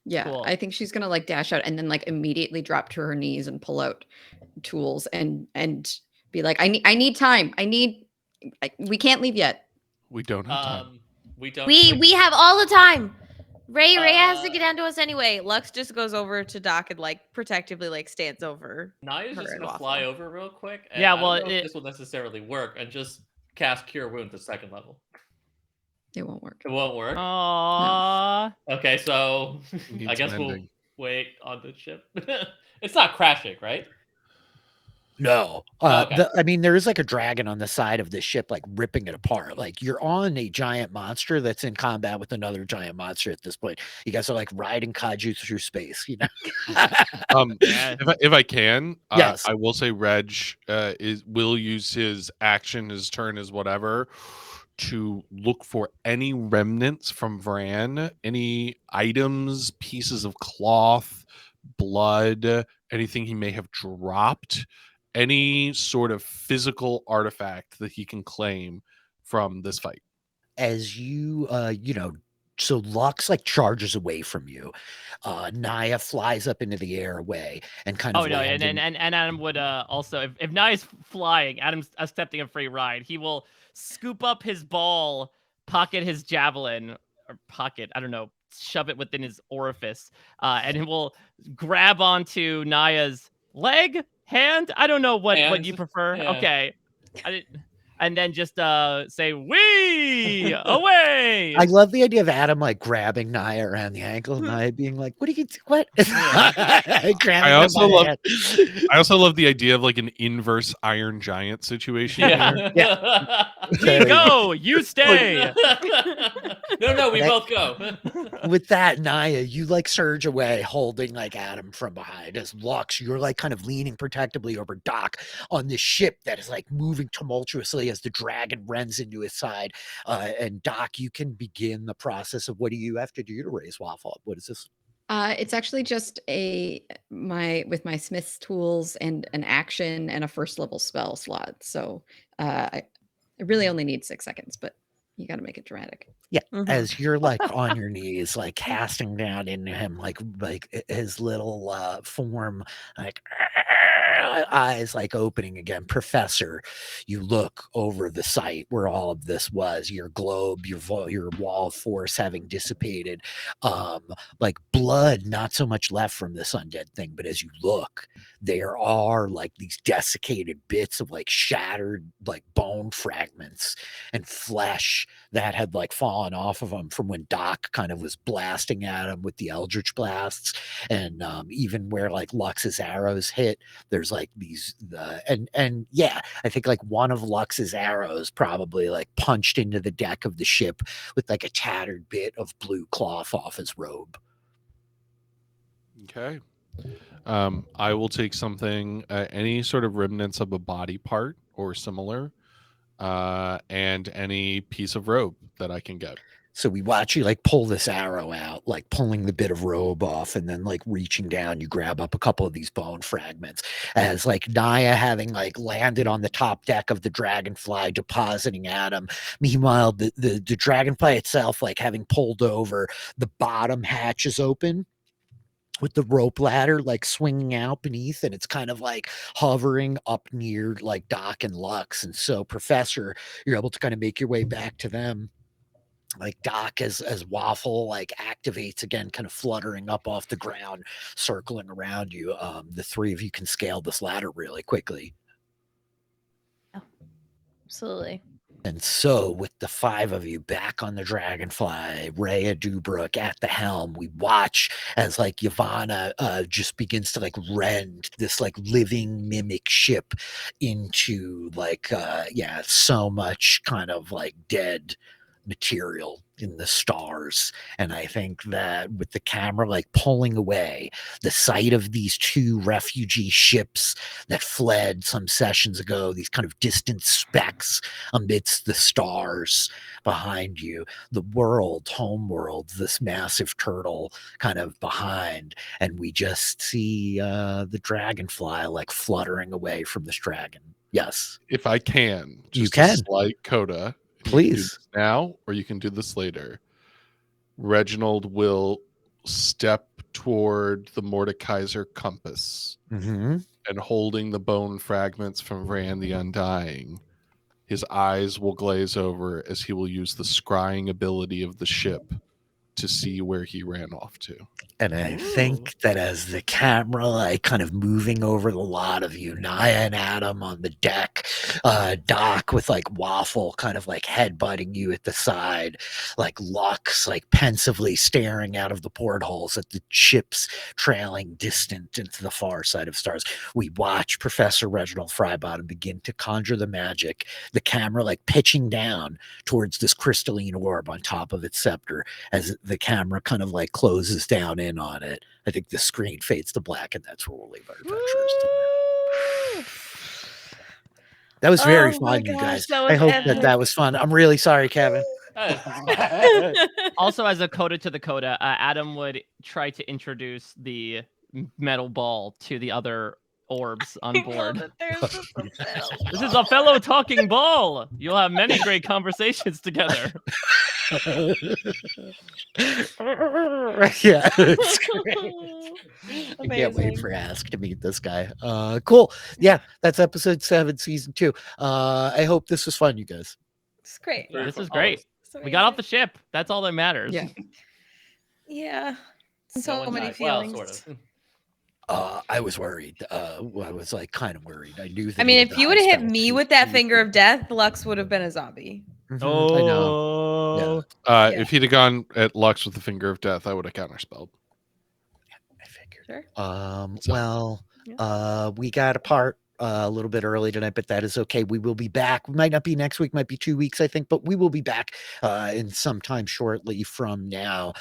Yeah, Cool. I think she's gonna like dash out and then like immediately drop to her knees and pull out tools and be like, I need time. We can't leave yet. We don't have time. We don't. We have all the time. Ray has to get down to us anyway. Lux just goes over to Doc and like protectively like stands over. Naya's her just and gonna Waffle. fly over real quick. And Yeah, I don't well, know if this will necessarily work, and just cast Cure Wounds at second level. It won't work. It won't work. Aww. Okay, so Needs I guess an we'll ending. wait on the ship. It's not crashing, right? No. Okay. I mean, there is like a dragon on the side of this ship, like ripping it apart. Like you're on a giant monster that's in combat with another giant monster at this point. You guys are like riding kaiju through space, you know? Yeah. If I can, Yes. I will say Reg will use his action, his turn, his whatever, to look for any remnants from Vran, any items, pieces of cloth, blood, anything he may have dropped, any sort of physical artifact that he can claim from this fight. As you, so Lux like charges away from you. Naya flies up into the air away and kind of Oh no, landing. and Adam would also if Nai's flying, Adam's accepting a free ride. He will scoop up his ball, pocket his javelin, or pocket, I don't know, shove it within his orifice, and he will grab onto Naya's leg, hand. I don't know what you Hand, prefer. yeah. Okay, and then just say "Wee away." I love the idea of Adam like grabbing Naya around the ankle, and Naya being like, "What do you what?" Grabbing I him also by the love- hand. I also love the idea of like an inverse Iron Giant situation here. We go, you stay. No, we That- both go. With that, Naya, you like surge away, holding like Adam from behind. As Lux, you're like kind of leaning protectively over Doc on this ship that is like moving tumultuously as the dragon rends into his side. And Doc, you can begin the process of what do you have to do to raise Waffle up? What is this? It's actually just with my smith's tools and an action and a first level spell slot. So I really only need 6 seconds, but you got to make it dramatic. As you're like on your knees, like casting down into him, like his little form, like eyes like opening again. Professor, you look over the site where all of this was, your globe, your wall of force having dissipated, like blood, not so much left from this undead thing, but as you look, there are like these desiccated bits of like shattered like bone fragments and flesh that had like fallen off of him from when Doc kind of was blasting at him with the Eldritch blasts, and even where like Lux's arrows hit, there's like these and yeah, I think like one of Lux's arrows probably like punched into the deck of the ship with like a tattered bit of blue cloth off his robe. Okay. I will take something, any sort of remnants of a body part or similar, and any piece of rope that I can get. So we watch you like pull this arrow out, like pulling the bit of robe off, and then like reaching down, you grab up a couple of these bone fragments. As like Naya having like landed on the top deck of the Dragonfly, depositing Adam. Meanwhile, the Dragonfly itself, like having pulled over, the bottom hatch is open with the rope ladder like swinging out beneath, and it's kind of like hovering up near like Doc and Lux. And so, Professor, you're able to kind of make your way back to them. Like Doc as Waffle like activates again, kind of fluttering up off the ground, circling around you. The three of you can scale this ladder really quickly. Absolutely. And so, with the five of you back on the Dragonfly, Reya Dewbrook at the helm, we watch as like Yavanna just begins to like rend this like living mimic ship into like so much kind of like dead material in the stars. And I think that with the camera like pulling away, the sight of these two refugee ships that fled some sessions ago, these kind of distant specks amidst the stars behind you, the world, home world, this massive turtle kind of behind, and we just see the Dragonfly like fluttering away from this dragon. Yes, If I can, You just can. a slight coda. You can do Please. this now, or you can do this later. Reginald will step toward the Mordekaiser compass Mm-hmm. and holding the bone fragments from Ran the Undying. His eyes will glaze over as he will use the scrying ability of the ship to see where he ran off to. And I think that as the camera like kind of moving over the lot of you, Naya and Adam on the deck, Doc with like Waffle kind of like headbutting you at the side, like Lux like pensively staring out of the portholes at the ships trailing distant into the far side of stars. We watch Professor Reginald Frybottom begin to conjure the magic, the camera like pitching down towards this crystalline orb on top of its scepter. As the camera kind of like closes down in on it, I think the screen fades to black, and that's where we'll leave our adventurers today. That was very Oh my fun, you gosh, guys. that I was hope epic. that was fun. I'm really sorry, Kevin. Also, as a coda to the coda, Adam would try to introduce the metal ball to the other orbs on I love board. that there's just a metal This is a fellow talking ball. You'll have many great conversations together. Yeah, it's great. I can't wait Amazing. for Ask to meet this guy. Cool. Yeah, that's episode 7, season 2. I hope this was fun, you guys. It's great. This is great. It's We got off the amazing. ship. That's all that matters. Yeah. Yeah. No So one many died. Well, feelings. sort of. I was worried. I was like kind of worried. I knew that. I mean, if you would have hit me with that finger of death, Lux would have been a zombie. I know. Oh, Yeah. If he'd have gone at Lux with the Finger of Death, I would have counterspelled. I figured. Sure. So- Well, we got apart a little bit early tonight, but that is okay. We will be back. We might not be next week, might be 2 weeks, I think, but we will be back in some time shortly from now.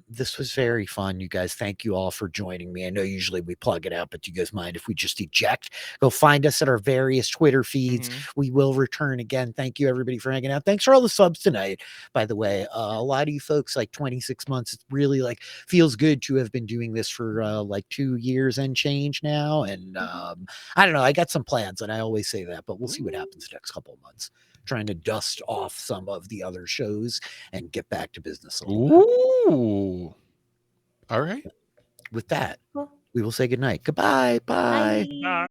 This was very fun, you guys. Thank you all for joining me. I know usually we plug it out, but do you guys mind if we just eject? Go find us at our various Twitter feeds. We will return again. Thank you, everybody, for hanging out. Thanks for all the subs tonight, by the way. A lot of you folks, like 26 months, it really like feels good to have been doing this for like 2 years and change now. And I don't know. I got some plans, and I always say that, but we'll see what happens the next couple of months. Trying to dust off some of the other shows and get back to business a little bit. Ooh. All right. With that, we will say goodnight. Goodbye. Bye. Bye.